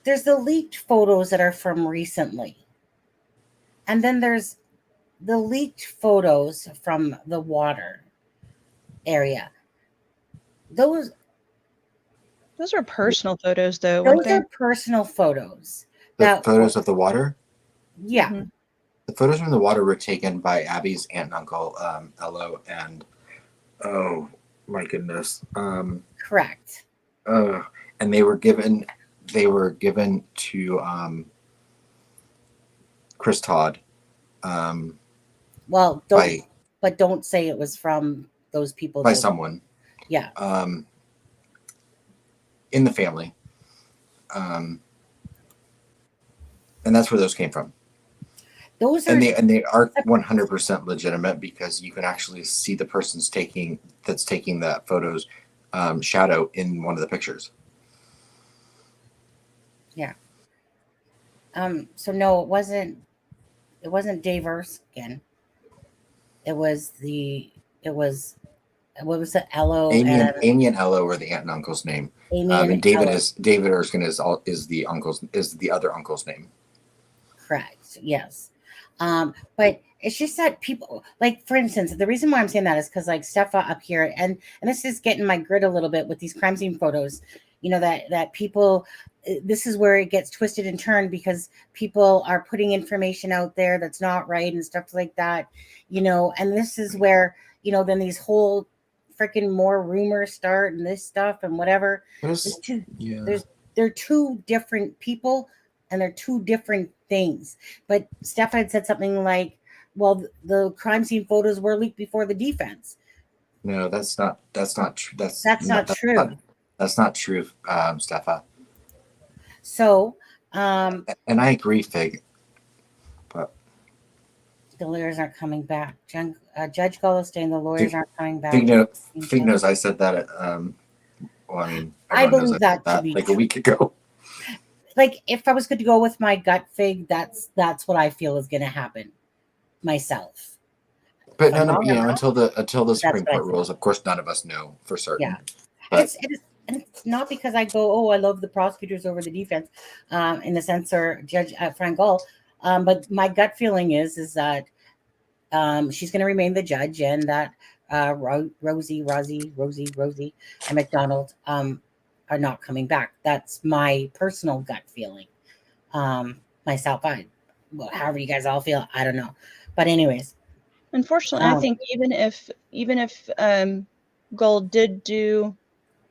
there's the leaked photos that are from recently. And then there's the leaked photos from the water area. Those are personal photos, though, weren't those they? are personal photos. The photos of the water? Yeah. Mm-hmm. The photos from the water were taken by Abby's aunt and uncle, Ello, and oh my goodness. Correct. And they were given to Chris Todd. Well, don't say it was from those people. By someone. Yeah. In the family. And that's where those came from. Those are, and they are 100% legitimate, because you can actually see the person's taking that photo's shadow in one of the pictures. Yeah. So no, it wasn't Dave Erskine. It was what was it? Ello. Amy and Ello were the aunt and uncle's name. And David Erskine is the other uncle's name. Correct. Yes. But it's just that people, like, for instance, the reason why I'm saying that is because, like, Stefa up here, and this is getting my grid a little bit with these crime scene photos, you know, that people, this is where it gets twisted and turned, because people are putting information out there that's not right and stuff like that, you know, and this is where, you know, then these whole freaking more rumors start and this stuff and whatever. They're two different people, and they're two different things. But Steph had said something like, well, the crime scene photos were leaked before the defense. No, that's not true. That's not true. That's not true, Steffa. So, and I agree, Fig. But the lawyers aren't coming back. Judge Goldstein, the lawyers aren't coming back. Fig knows I said that. Well, I mean, I believe that to be like true. A week ago. Like, if I was good to go with my gut, Fig, that's what I feel is going to happen myself. But until the Supreme Court rules, of course, none of us know for certain. Yeah, but it's not because I go, oh, I love the prosecutors over the defense, in the sense, or Judge Frank Gall, but my gut feeling is that she's going to remain the judge, and that Rosie, and McDonald are not coming back. That's my personal gut feeling. Myself, well, however you guys all feel, I don't know. But anyways, Unfortunately, I think even if Gold did do,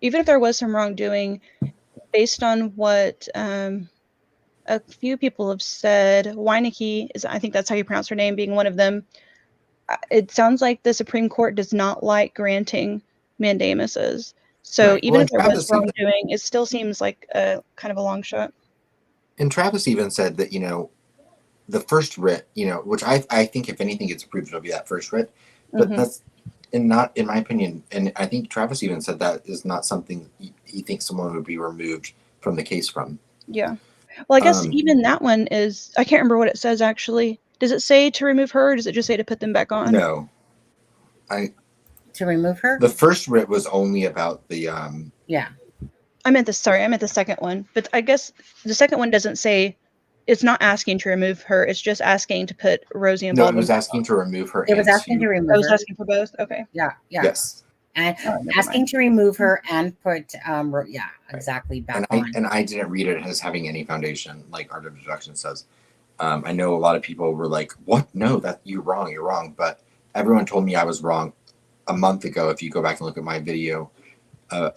even if there was some wrongdoing, based on what a few people have said, Weineke is, I think that's how you pronounce her name, being one of them. It sounds like the Supreme Court does not like granting mandamuses. So Right. even Well, if there was wrongdoing, it still seems like a kind of a long shot. And Travis even said that, the first writ, which I think if anything gets approved, it'll be that first writ. But that's not, in my opinion, and I think Travis even said that is not something he thinks someone would be removed from the case from. Yeah. Well, I guess even that one is, I can't remember what it says actually. Does it say to remove her, or does it just say to put them back on? No. To remove her? The first writ was only about the Yeah. I meant the second one. But I guess the second one doesn't say, it's not asking to remove her, it's just asking to put Rosie and No, Baldwin. it was asking to remove her. It was asking to remove her. I was asking for both? Okay. Yeah. Yes. And never asking mind. to remove her and put exactly back on. And I didn't read it as having any foundation, like Art of Deduction says. I know a lot of people were like, "What? No, that you're wrong." But everyone told me I was wrong a month ago. If you go back and look at my video, where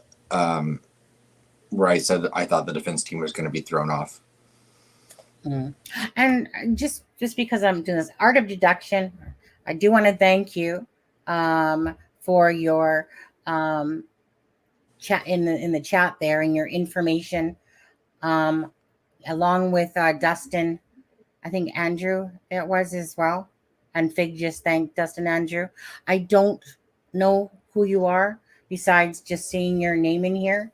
I said that I thought the defense team was going to be thrown off. And just because I'm doing this Art of Deduction, I do want to thank you for your chat in the chat there and your information, along with Dustin. I think Andrew it was as well, and Fig just thanked Dustin Andrew. I don't know who you are besides just seeing your name in here,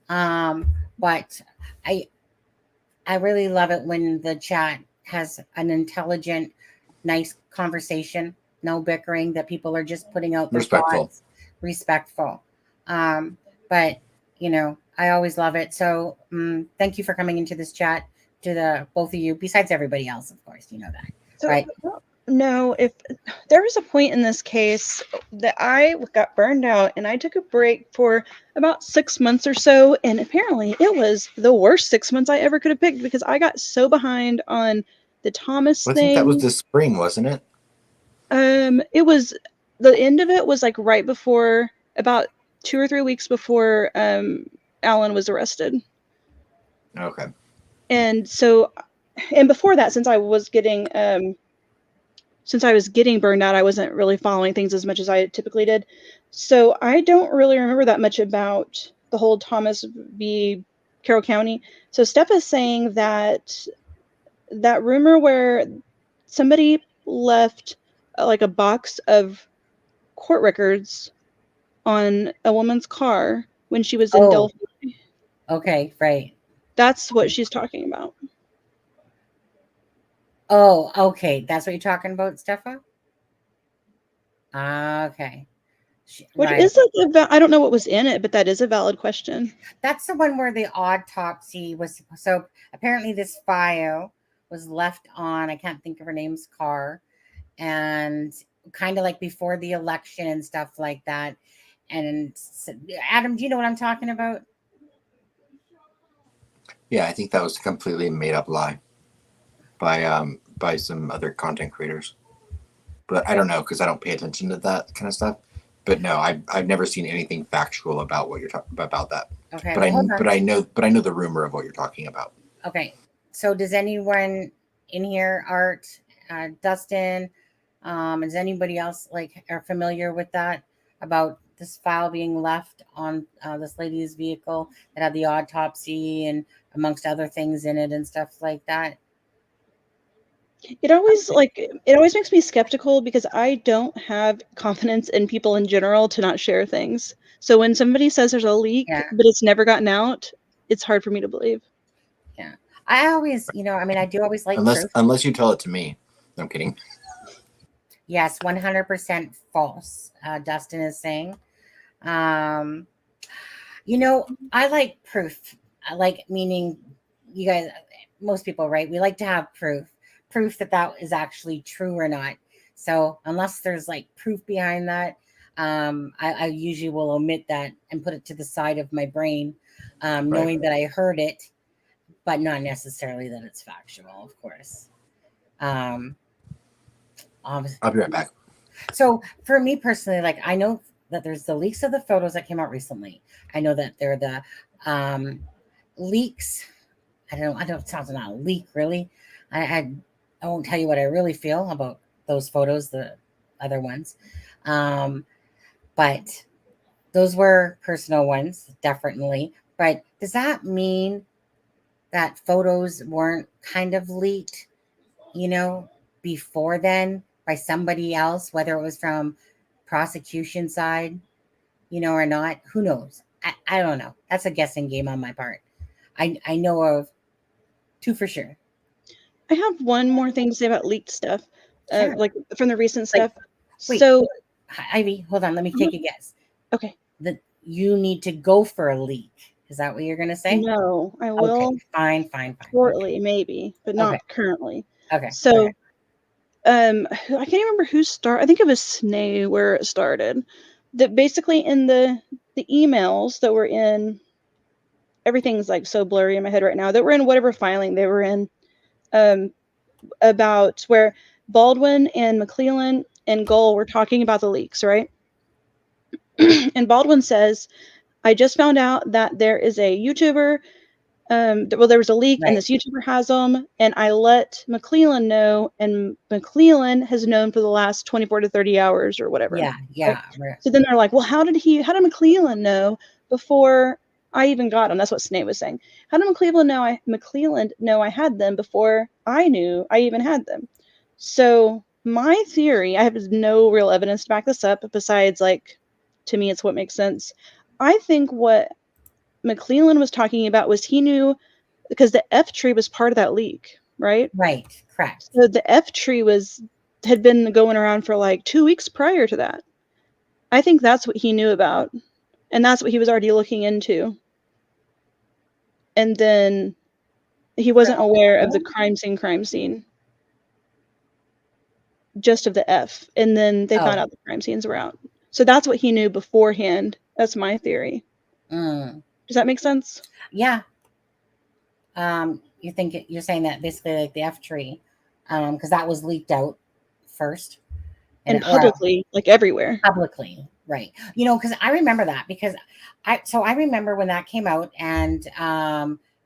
but I really love it when the chat has an intelligent, nice conversation, no bickering, that people are just putting out their thoughts, respectful. But I always love it. So thank you for coming into this chat, to the both of you, besides everybody else, of course, you know that. So, right? No, if there was a point in this case that I got burned out and I took a break for about 6 months or so, and apparently it was the worst 6 months I ever could have picked because I got so behind on the Thomas thing. I think that was this spring, wasn't it? It was, the end of it was like right before, about 2 or 3 weeks before Alan was arrested. Okay. And so, and before that, since I was getting burned out, I wasn't really following things as much as I typically did. So I don't really remember that much about the whole Thomas v. Carroll County. So Steph is saying that rumor where somebody left like a box of court records on a woman's car when she was in Delphi. Okay, right. That's what she's talking about. Oh, okay. That's what you're talking about, Stefa? Okay. Which right. is I don't know what was in it, but that is a valid question. That's the one where the autopsy was. So apparently this file was left on, I can't think of her name's car, and kind of like before the election and stuff like that. And Adam, do you know what I'm talking about? Yeah, I think that was a completely made up lie by some other content creators. But I don't know, because I don't pay attention to that kind of stuff. But no, I've never seen anything factual about what you're talking about that. Okay. But I know the rumor of what you're talking about. Okay. So does anyone in here, Art, Dustin, is anybody else are familiar with that, about this file being left on this lady's vehicle that had the autopsy and amongst other things in it and stuff like that? It always makes me skeptical because I don't have confidence in people in general to not share things. So when somebody says there's a leak, but it's never gotten out, it's hard for me to believe. Yeah. I always, I do always like truth. Unless you tell it to me. No, I'm kidding. Yes, 100% false, Dustin is saying. I like proof. I like, meaning you guys, most people, right? We like to have proof that is actually true or not. So unless there's proof behind that, I usually will omit that and put it to the side of my brain, knowing that I heard it. but not necessarily that it's factual, of course. Obviously. I'll be right back. So for me personally, like I know that there's the leaks of the photos that came out recently. I know that there are the leaks. I don't. It sounds not a leak really. I won't tell you what I really feel about those photos, the other ones, but those were personal ones, definitely. But does that mean that photos weren't kind of leaked, you know, before then by somebody else, whether it was from prosecution side, you know, or not? Who knows? I don't know. That's a guessing game on my part. I know of two for sure. I have one more thing to say about leaked stuff, Sure. like from the recent Like, stuff. wait. So, Ivy, hold on. Let me take a guess. okay. That you need to go for a leak. Is that what you're going to say? No, I Okay. will Fine. shortly, maybe, but not currently. Okay. So, I can't remember who started. I think it was Snay where it started. That basically in the emails that were in, everything's like so blurry in my head right now. That were in whatever filing they were in, about where Baldwin and McClellan and Goal were talking about the leaks, right? And Baldwin says, I just found out that there is a YouTuber. Well, there was a leak, and this YouTuber has them, and I let McClellan know, and McClellan has known for the last 24 to 30 hours or whatever. Yeah. Right? So then they're like, well, how did McClellan know before I even got them? That's what Snake was saying. How did McClellan know I had them before I knew I even had them? So my theory, I have no real evidence to back this up, besides, like, to me, it's what makes sense. I think what McClellan was talking about was he knew, because the F tree was part of that leak, right? Right, correct. So the F tree had been going around for like 2 weeks prior to that. I think that's what he knew about, and that's what he was already looking into. And then he wasn't aware of the crime scene, just of the F. And then they found out the crime scenes were out. So that's what he knew beforehand. That's my theory. Does that make sense? Yeah. You're saying that basically like the F tree, because that was leaked out first. And publicly, like everywhere. Publicly, right. You know, because I remember that, because I remember when that came out, and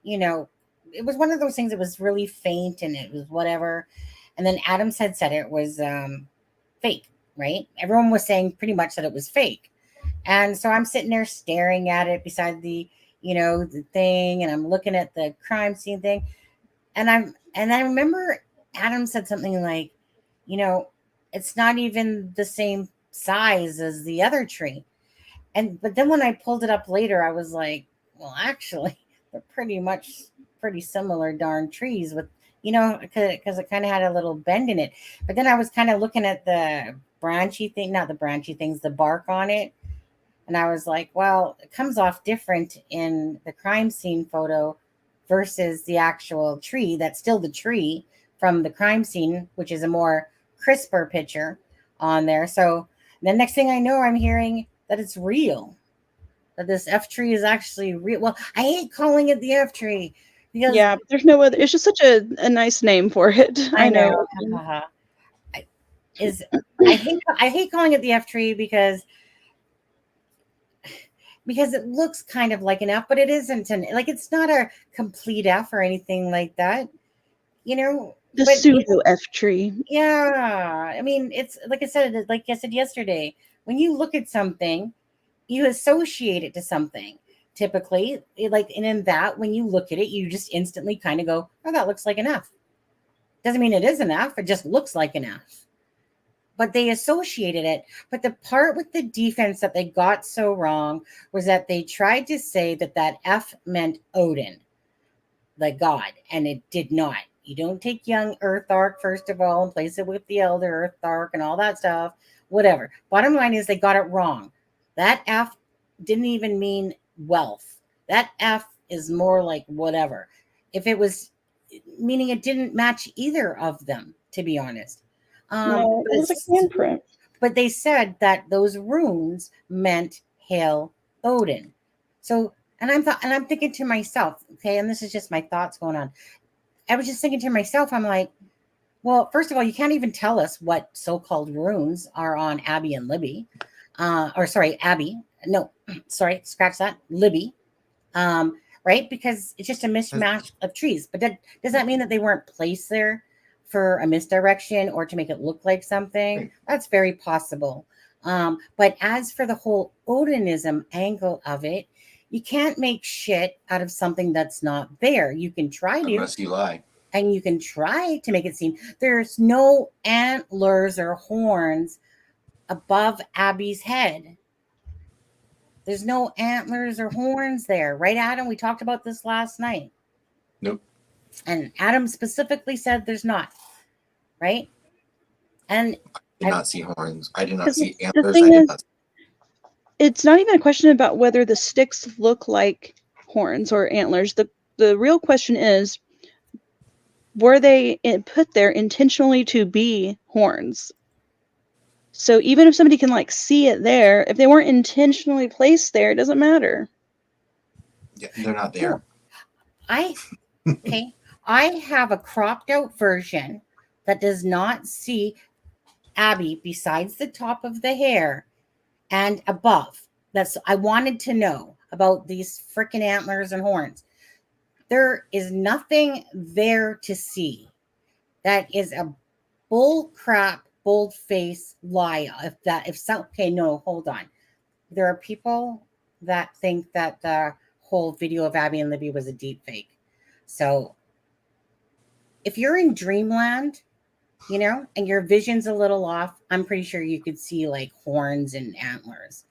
you know, it was one of those things that was really faint and it was whatever. And then Adams had said it was fake, right? Everyone was saying pretty much that it was fake. And so I'm sitting there staring at it beside the, you know, the thing, and I'm looking at the crime scene thing. And I remember Adam said something like, you know, it's not even the same size as the other tree. But then when I pulled it up later, I was like, well, actually, they're pretty similar darn trees with, you know, because it kind of had a little bend in it. But then I was kind of looking at the branchy thing, not the branchy things, the bark on it. And I was like, well, it comes off different in the crime scene photo versus the actual tree. That's still the tree from the crime scene, which is a more crisper picture on there. So the next thing I know, I'm hearing that it's real, that this F tree is actually real. Well, I hate calling it the F tree because there's no other. It's just such a nice name for it. I know. I hate calling it the F tree because it looks kind of like an F, but it isn't like it's not a complete F or anything like that, you know. The pseudo F tree. Yeah, I mean, it's like I said yesterday. When you look at something, you associate it to something. Typically, and in that, when you look at it, you just instantly kind of go, "Oh, that looks like an F." Doesn't mean it is an F. It just looks like an F. But they associated it. But the part with the defense that they got so wrong was that they tried to say that F meant Odin, the god, and it did not. You don't take young Earth Ark, first of all, and place it with the elder Earth Ark and all that stuff, whatever. Bottom line is they got it wrong. That F didn't even mean wealth. That F is more like whatever. If it was, meaning it didn't match either of them, to be honest. No, it was a handprint. But they said that those runes meant Hail Odin. So And I'm thinking to myself, okay, and this is just my thoughts going on. I was just thinking to myself, I'm like, well, first of all, you can't even tell us what so-called runes are on Abby and Libby. Or sorry, Abby. No, sorry, scratch that. Libby. Right? Because it's just a mishmash of trees. But does that mean that they weren't placed there for a misdirection or to make it look like something? Right. That's very possible. But as for the whole Odinism angle of it, you can't make shit out of something that's not there. You can try to, Unless you lie. and you can try to make it seem there's no antlers or horns above Abby's head. There's no antlers or horns there, right, Adam? We talked about this last night. Nope. And Adam specifically said there's not, right? And Did not see horns. I did not 'Cause see the antlers. thing I did is, not. it's not even a question about whether the sticks look like horns or antlers. The real question is, were they put there intentionally to be horns? So even if somebody can like see it there, if they weren't intentionally placed there, it doesn't matter. Yeah, they're not there. Okay, I have a cropped out version that does not see Abby besides the top of the hair and above. That's I wanted to know about these freaking antlers and horns. There is nothing there to see. That is a bull crap, bold face lie. Okay, no, hold on. There are people that think that the whole video of Abby and Libby was a deep fake. So if you're in dreamland, and your vision's a little off, I'm pretty sure you could see like horns and antlers.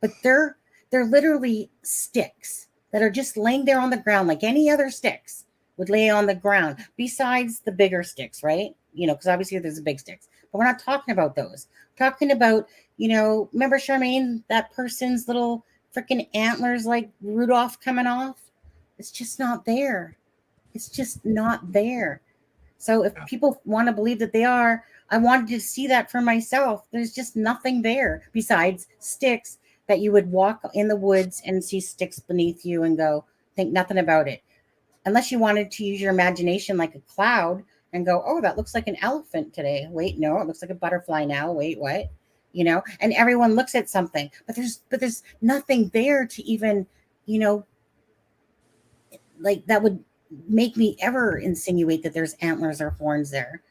But they're literally sticks that are just laying there on the ground like any other sticks would lay on the ground, besides the bigger sticks, right? Because obviously there's the big sticks. But we're not talking about those. We're talking about, remember Charmaine, that person's little freaking antlers like Rudolph coming off? It's just not there. It's just not there. So if people want to believe that they are, I wanted to see that for myself. There's just nothing there besides sticks that you would walk in the woods and see sticks beneath you and go, think nothing about it. Unless you wanted to use your imagination like a cloud and go, oh, that looks like an elephant today. Wait, no, it looks like a butterfly now. Wait, what? And everyone looks at something, but there's nothing there to even, like that would make me ever insinuate that there's antlers or horns there.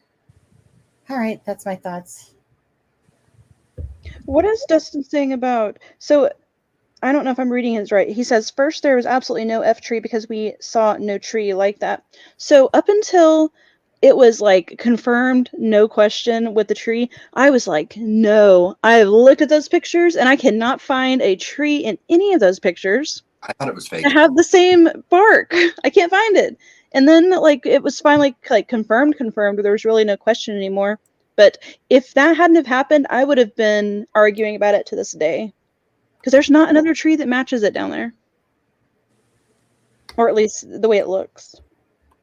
All right, that's my thoughts. What is Dustin saying about? So I don't know if I'm reading it right. He says, first, there was absolutely no F tree because we saw no tree like that. So up until it was like confirmed, no question with the tree, I was like, no. I looked at those pictures and I cannot find a tree in any of those pictures I thought it was fake. to have the same bark. I can't find it. And then like it was finally like confirmed. There was really no question anymore. But if that hadn't have happened, I would have been arguing about it to this day. Because there's not another tree that matches it down there. Or at least the way it looks.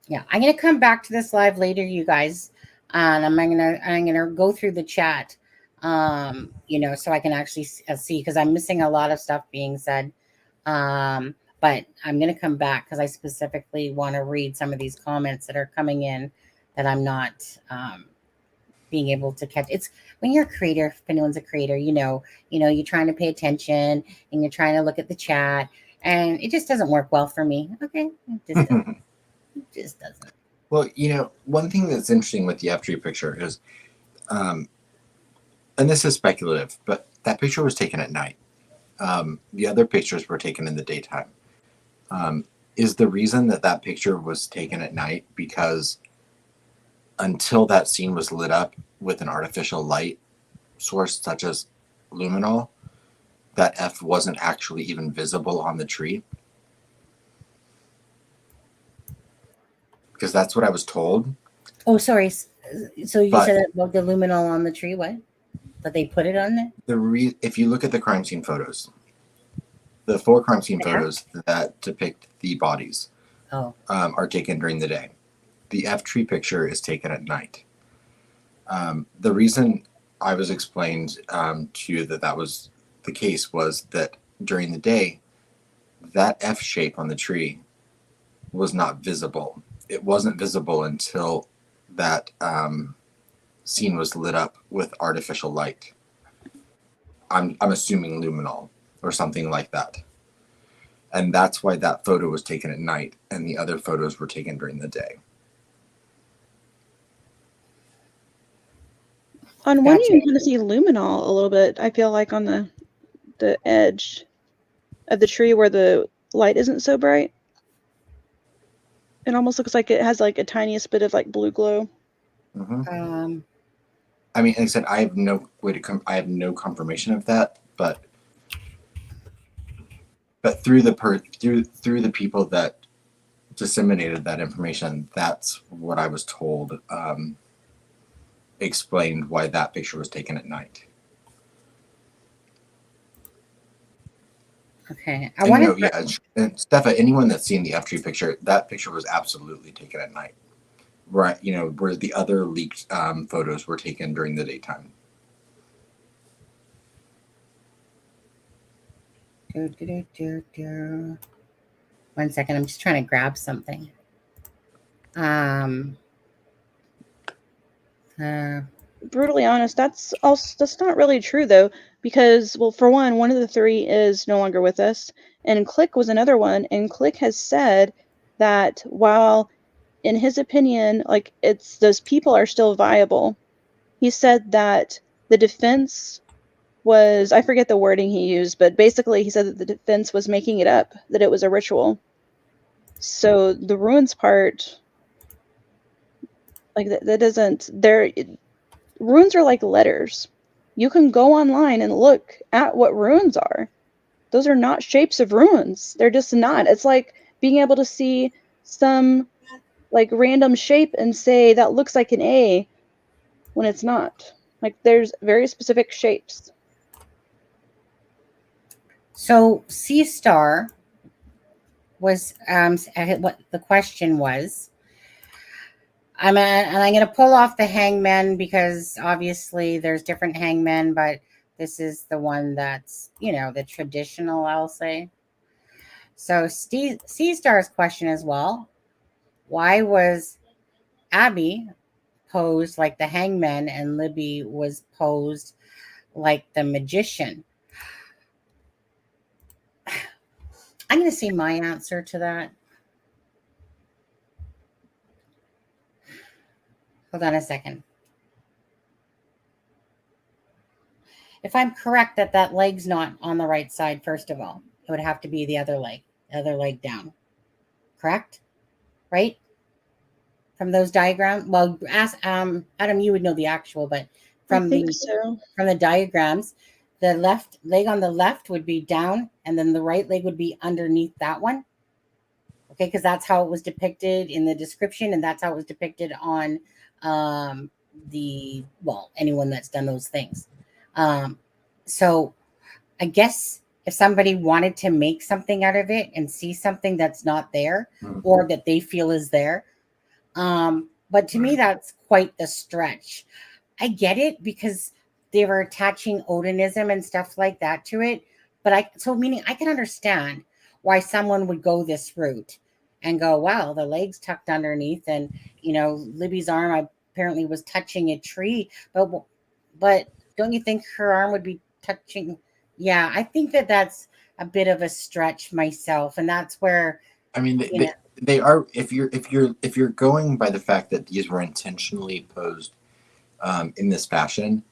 Yeah, I'm gonna come back to this live later, you guys, and I'm gonna go through the chat, so I can actually see because I'm missing a lot of stuff being said. But I'm gonna come back because I specifically want to read some of these comments that are coming in that I'm not being able to catch. It's when you're a creator, if anyone's a creator, you're trying to pay attention and you're trying to look at the chat, and it just doesn't work well for me. Okay, it just doesn't. Well, one thing that's interesting with the F tree picture is, and this is speculative, but that picture was taken at night. The other pictures were taken in the daytime. Is the reason that picture was taken at night because until that scene was lit up with an artificial light source such as luminol, that F wasn't actually even visible on the tree? Because that's what I was told. Oh, sorry. So you said about the luminol on the tree, what? That they put it on there? If you look at the crime scene photos, the 4 crime scene photos that depict the bodies are taken during the day. The F tree picture is taken at night. The reason I was explained to you that was the case was that during the day, that F shape on the tree was not visible. It wasn't visible until that scene was lit up with artificial light. I'm assuming luminol or something like that. And that's why that photo was taken at night and the other photos were taken during the day. On one, Gotcha. you can kind of see luminol a little bit. I feel like on the edge of the tree where the light isn't so bright. It almost looks like it has like a tiniest bit of like blue glow. Mm-hmm. I mean, like I said, I have no way to I have no confirmation of that, but through the people that disseminated that information, that's what I was told. Explained why that picture was taken at night. Okay. And Steffa, anyone that's seen the F tree picture, that picture was absolutely taken at night. Right, where the other leaked photos were taken during the daytime. One second, I'm just trying to grab something. Brutally honest, that's not really true though, because well, for one of the three is no longer with us, and Click was another one, and Click has said that while in his opinion, like it's those people are still viable, he said that the defense was, I forget the wording he used, but basically he said that the defense was making it up, that it was a ritual. So the ruins part, like that doesn't, runes are like letters. You can go online and look at what runes are. Those are not shapes of runes. They're just not. It's like being able to see some like random shape and say that looks like an A when it's not. Like there's very specific shapes. So C Star was what the question was. And I'm going to pull off the hangman because obviously there's different hangmen, but this is the one that's, the traditional, I'll say. So C Star's question as well. Why was Abby posed like the hangman and Libby was posed like the magician? I'm going to say my answer to that. Hold on a second. If I'm correct that leg's not on the right side, first of all, it would have to be the other leg down. Correct? Right? From those diagrams? Well, ask Adam, you would know the actual, but from the diagrams, the left leg on the left would be down, and then the right leg would be underneath that one. Okay, because that's how it was depicted in the description, and that's how it was depicted on anyone that's done those things. So I guess if somebody wanted to make something out of it and see something that's not there or that they feel is there, but to me, that's quite the stretch. I get it because they were attaching Odinism and stuff like that to it. But meaning I can understand why someone would go this route and go, wow, the leg's tucked underneath. And, Libby's arm apparently was touching a tree. But don't you think her arm would be touching? Yeah, I think that's a bit of a stretch myself. And that's where, I mean, they are, if you're going by the fact that these were intentionally posed in this fashion,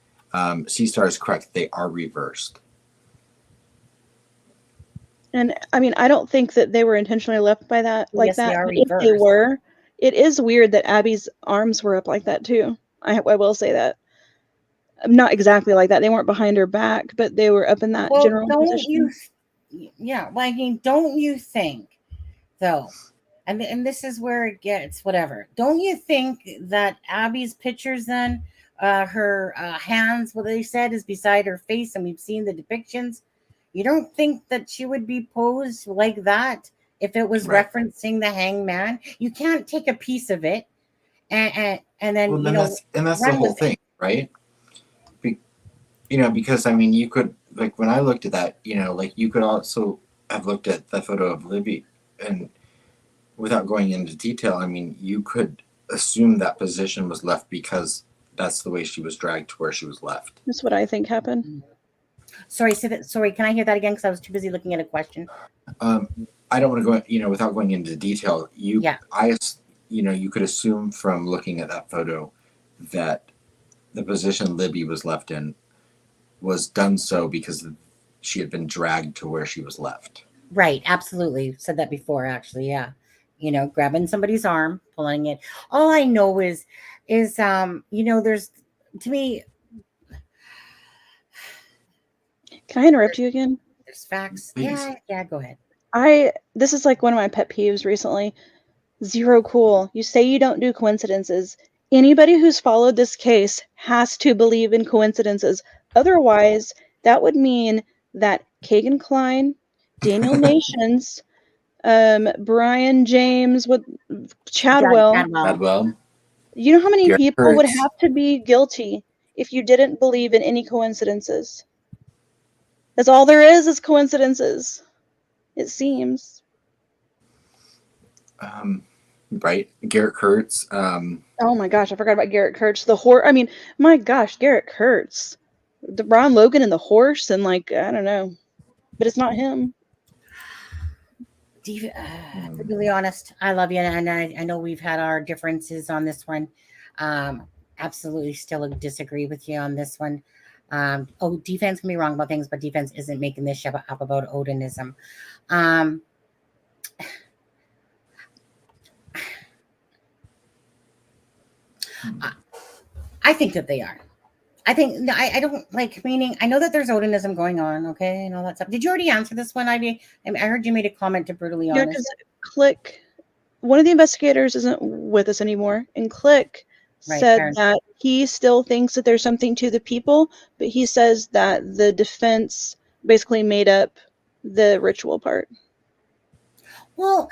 C Star is correct. They are reversed. And I mean, I don't think that they were intentionally left by that like yes, that. They are If they reversed. were, it is weird that Abby's arms were up like that too. I will say that. Not exactly like that. They weren't behind her back, but they were up in that general position. Don't you think, though, and this is where it gets whatever. Don't you think that Abby's pictures then, her hands, what they said is beside her face, and we've seen the depictions. You don't think that she would be posed like that if it was referencing the hangman? You can't take a piece of it and then that's the whole thing, right? Because I mean, you could, like, when I looked at that, like, you could also I've looked at the photo of Libby, and without going into detail, I mean, you could assume that position was left because that's the way she was dragged to where she was left. That's what I think happened. Sorry, sorry, can I hear that again? Because I was too busy looking at a question. I don't want to go, without going into detail. You could assume from looking at that photo that the position Libby was left in was done so because she had been dragged to where she was left. Right, absolutely. Said that before, actually. Yeah, grabbing somebody's arm, pulling it. All I know is, there's to me. Can I interrupt you again? There's facts. Please. Yeah. Go ahead. This is like one of my pet peeves recently. Zero cool. You say you don't do coincidences. Anybody who's followed this case has to believe in coincidences. Otherwise, that would mean that Kagan Klein, Daniel Nations, Brian James, Chadwell. Chadwell. You know how many Garrett people would Kurtz. have to be guilty if you didn't believe in any coincidences? That's all there is coincidences. It seems. Right. Garrett Kurtz. Oh my gosh, I forgot about Garrett Kurtz. My gosh, Garrett Kurtz. The Ron Logan and the horse, and I don't know. But it's not him. To be really honest, I love you, and I know we've had our differences on this one. Absolutely still disagree with you on this one. Defense can be wrong about things, but defense isn't making this shit up about Odinism. I think that they are. I think I don't like, meaning I know that there's Odinism going on, okay, and all that stuff. Did you already answer this one, Ivy? I heard you made a comment to Brutally Honest. Because one of the investigators isn't with us anymore, and Click said that he still thinks that there's something to the people, but he says that the defense basically made up the ritual part. Well,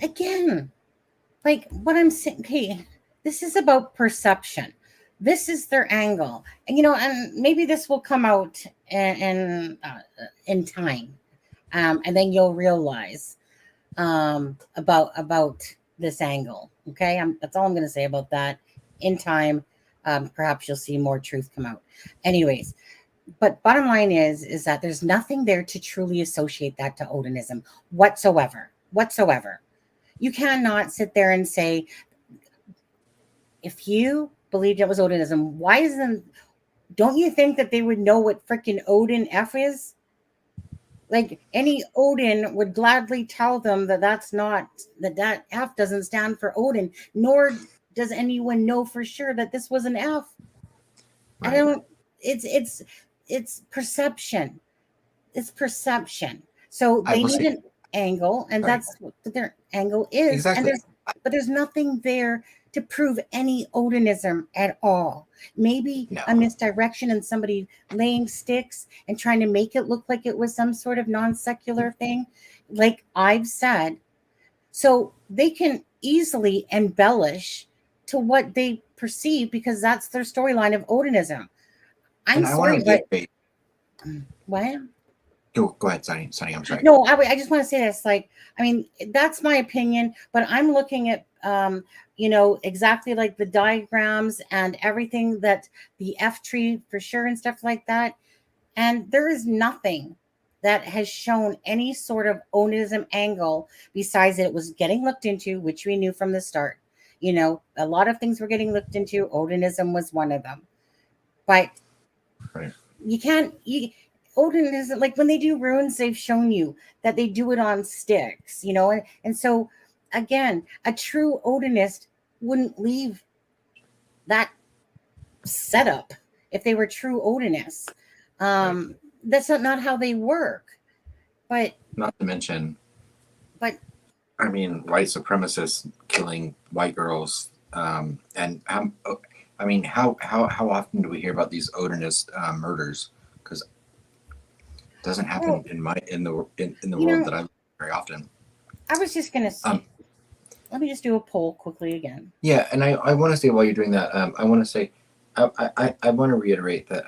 again, like what I'm saying, okay, this is about perception. This is their angle, and and maybe this will come out in time, and then you'll realize about this angle. Okay, that's all I'm going to say about that. In time, perhaps you'll see more truth come out. Anyways, but bottom line is that there's nothing there to truly associate that to Odinism whatsoever. You cannot sit there and say, if you believed it was Odinism, don't you think that they would know what freaking Odin F is? Like, any Odin would gladly tell them that that F doesn't stand for Odin, nor does anyone know for sure that this was an F. Right. It's perception. It's perception. So they need an angle, and that's what their angle is. Exactly. But there's nothing there to prove any Odinism at all. Maybe a misdirection and somebody laying sticks and trying to make it look like it was some sort of non-secular thing, like I've said. So they can easily embellish to what they perceive because that's their storyline of Odinism. I'm sorry, but what? Go ahead, Sonny. I'm sorry. No, I just want to say this. Like, I mean, that's my opinion, but I'm looking at, exactly like the diagrams and everything, that the F tree for sure and stuff like that. And there is nothing that has shown any sort of Odinism angle besides that it was getting looked into, which we knew from the start. A lot of things were getting looked into. Odinism was one of them. But Odin isn't like, when they do runes, they've shown you that they do it on sticks, and so again, a true Odinist wouldn't leave that setup if they were true Odinists. That's not how they work. But not to mention, white supremacists killing white girls, and how often do we hear about these Odinist murders? Because it doesn't happen in the world that I live very often. I was just gonna say, let me just do a poll quickly again. Yeah, and I want to say, while you're doing that, I want to say, I want to reiterate that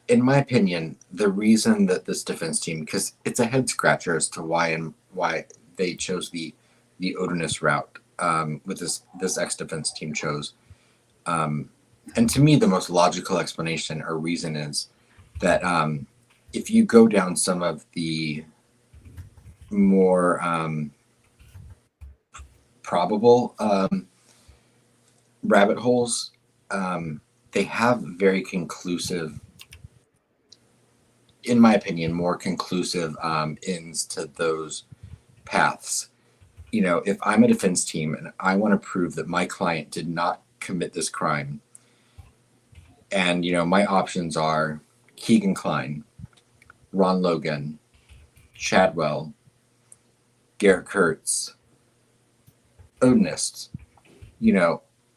in my opinion, the reason that this defense team, because it's a head scratcher as to why they chose the Odinist route, with this ex defense team chose. And to me, the most logical explanation or reason is that if you go down some of the more probable rabbit holes, they have very conclusive, in my opinion, more conclusive ends to those paths. If I'm a defense team and I want to prove that my client did not commit this crime, and my options are Keegan Kline, Ron Logan, Chadwell, Garrett Kurtz, Odinists,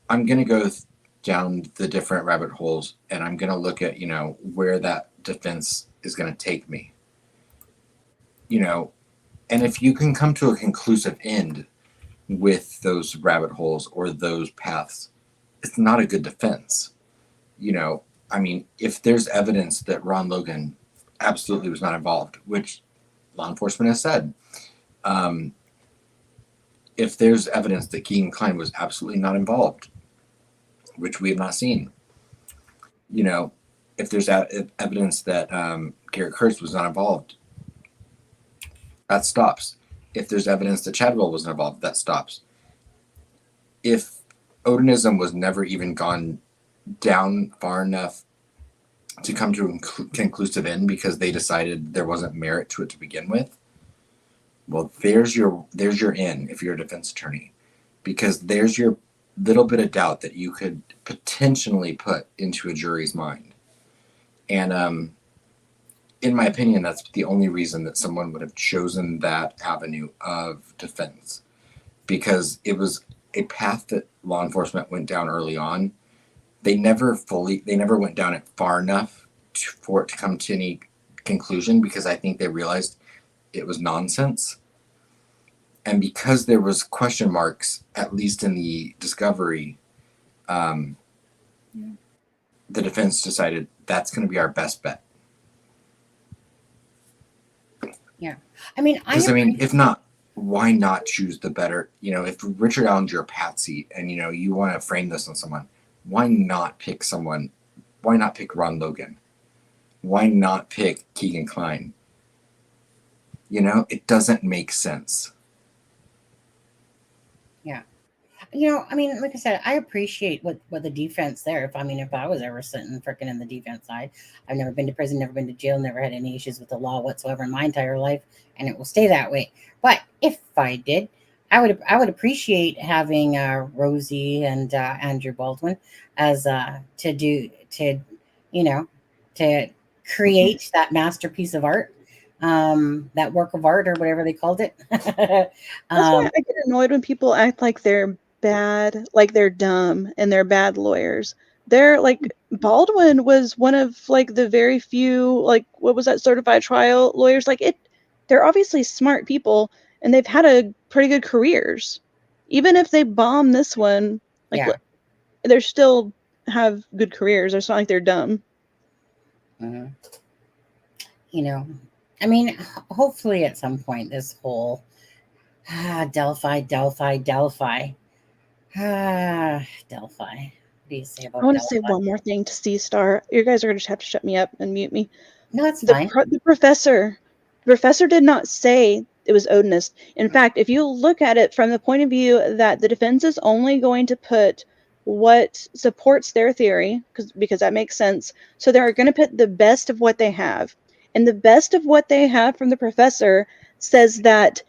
I'm going to go down the different rabbit holes, and I'm going to look at, where that defense is going to take me. And if you can come to a conclusive end with those rabbit holes or those paths, it's not a good defense. If there's evidence that Ron Logan absolutely was not involved, which law enforcement has said, if there's evidence that Keegan Kline was absolutely not involved, which we have not seen, if there's evidence that Garrett Kurtz was not involved, that stops. If there's evidence that Chadwell wasn't involved, that stops. If Odinism was never even gone down far enough to come to a conclusive end because they decided there wasn't merit to it to begin with, well, there's your in if you're a defense attorney, because there's your little bit of doubt that you could potentially put into a jury's mind. And in my opinion, that's the only reason that someone would have chosen that avenue of defense, because it was a path that law enforcement went down early on. They never went down it far enough for it to come to any conclusion, because I think they realized it was nonsense. And because there was question marks, at least in the discovery, the defense decided that's going to be our best bet. Yeah. Because if not, why not choose the better? If Richard Allen's your patsy and you want to frame this on someone, why not pick someone? Why not pick Ron Logan? Why not pick Keegan Kline? It doesn't make sense. Yeah. Like I said, I appreciate what the defense there. If I was ever sitting freaking in the defense side, I've never been to prison, never been to jail, never had any issues with the law whatsoever in my entire life, and it will stay that way. But if I did, I would appreciate having Rosie and Andrew Baldwin as to create that masterpiece of art, that work of art or whatever they called it. That's why I get annoyed when people act like they're bad, like they're dumb and they're bad lawyers. They're like, Baldwin was one of like the very few, like, what was that, certified trial lawyers? They're obviously smart people and they've had a pretty good careers. Even if they bomb this one, they still have good careers. It's not like they're dumb. Mm-hmm. Hopefully at some point this whole Delphi. Delphi. What do you say about I want to Delphi? say one more thing to C-Star. You guys are going to just have to shut me up and mute me. No, that's fine. The professor did not say it was Odinist. In fact, if you look at it from the point of view that the defense is only going to put what supports their theory, because that makes sense, so they're going to put the best of what they have. And the best of what they have from the professor says that,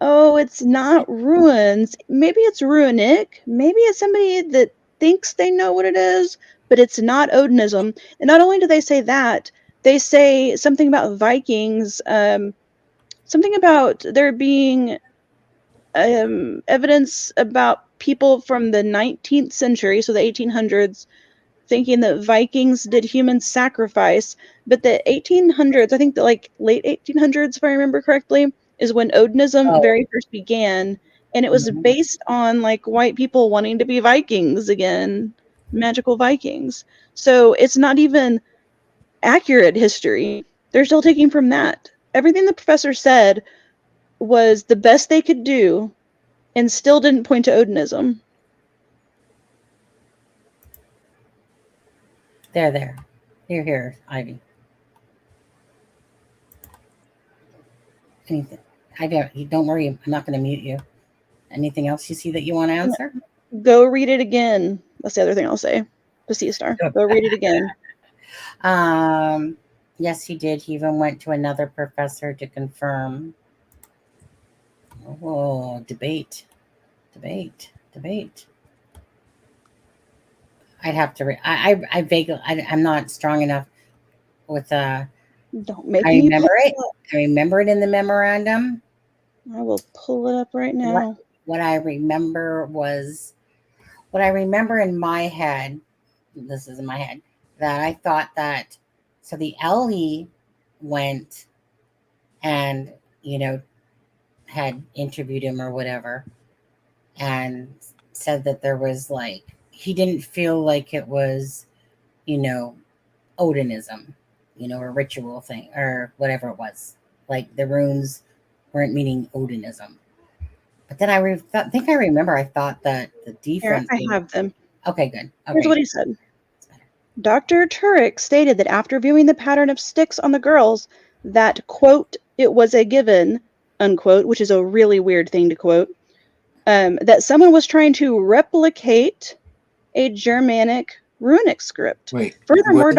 oh, it's not ruins. Maybe it's runic. Maybe it's somebody that thinks they know what it is, but it's not Odinism. And not only do they say that, they say something about Vikings, something about there being evidence about people from the 19th century, so the 1800s, thinking that Vikings did human sacrifice. But the 1800s, I think the late 1800s, if I remember correctly, is when Odinism very first began. And it was based on white people wanting to be Vikings again, magical Vikings. So it's not even accurate history. They're still taking from that. Everything the professor said was the best they could do and still didn't point to Odinism. There. Here, Ivy. Anything? Ivy, don't worry. I'm not going to mute you. Anything else you see that you want to answer? Go read it again. That's the other thing I'll say. The C star. Go read it again. Yes, he did. He even went to another professor to confirm. Oh, debate. I'd have to. I vaguely. I'm not strong enough with. Don't make I me remember pull it. I remember it in the memorandum. I will pull it up right now. What I remember in my head. This is in my head that I thought that. So the Ellie went and had interviewed him or whatever, and said that there was he didn't feel like it was, Odinism, a ritual thing or whatever it was. Like the runes weren't meaning Odinism. But then I think I remember I thought that the defense. Here, I have them. Okay, good. Okay. Here's what he said. Dr. Turek stated that after viewing the pattern of sticks on the girls, that, quote, it was a given, unquote, which is a really weird thing to quote, that someone was trying to replicate a Germanic runic script. Wait, Furthermore,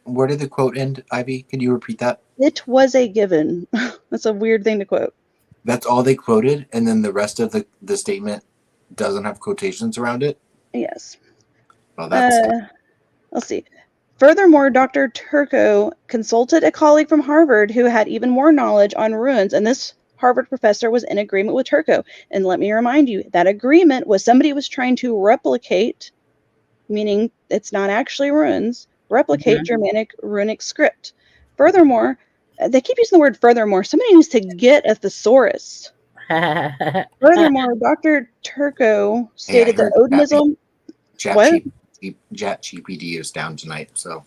where did the quote end, Ivy? Could you repeat that? It was a given. That's a weird thing to quote. That's all they quoted, and then the rest of the statement doesn't have quotations around it? Yes. Well, that's... Let's see. Furthermore, Dr. Turco consulted a colleague from Harvard who had even more knowledge on runes, and this Harvard professor was in agreement with Turco. And let me remind you, that agreement was somebody was trying to replicate, meaning it's not actually runes, replicate Germanic runic script. Furthermore, they keep using the word furthermore. Somebody needs to get a thesaurus. Furthermore, Dr. Turco stated that Odinism... ChatGPT is down tonight, so...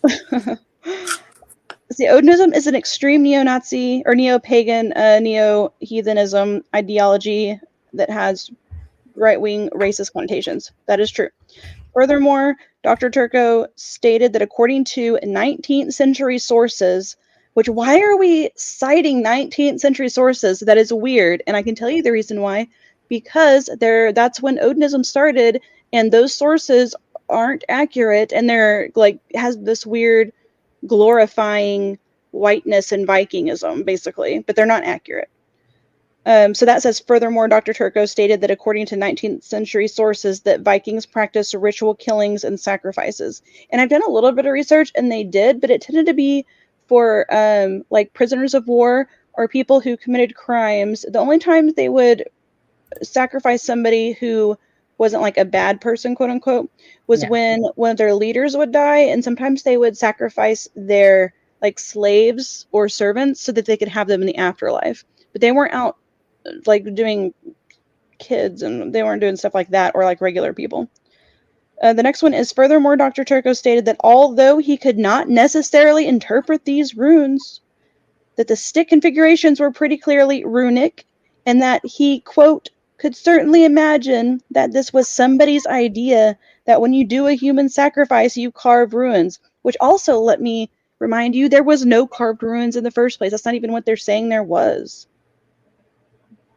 See, Odinism is an extreme neo-Nazi or neo-pagan, neo-heathenism ideology that has right-wing racist connotations. That is true. Furthermore, Dr. Turco stated that according to 19th century sources, which why are we citing 19th century sources? That is weird, and I can tell you the reason why. Because that's when Odinism started, and those sources aren't accurate, and they're has this weird glorifying whiteness and Vikingism, basically, but they're not accurate. So that says, furthermore, Dr. Turco stated that according to 19th century sources that Vikings practiced ritual killings and sacrifices. And I've done a little bit of research, and they did, but it tended to be for prisoners of war or people who committed crimes. The only times they would sacrifice somebody who wasn't a bad person, quote unquote, was when one of their leaders would die, and sometimes they would sacrifice their slaves or servants so that they could have them in the afterlife. But they weren't out doing kids, and they weren't doing stuff like that or regular people. The next one is, furthermore, Dr. Turco stated that although he could not necessarily interpret these runes, that the stick configurations were pretty clearly runic, and that he, quote, could certainly imagine that this was somebody's idea, that when you do a human sacrifice, you carve runes. Which also, let me remind you, there was no carved runes in the first place. That's not even what they're saying there was.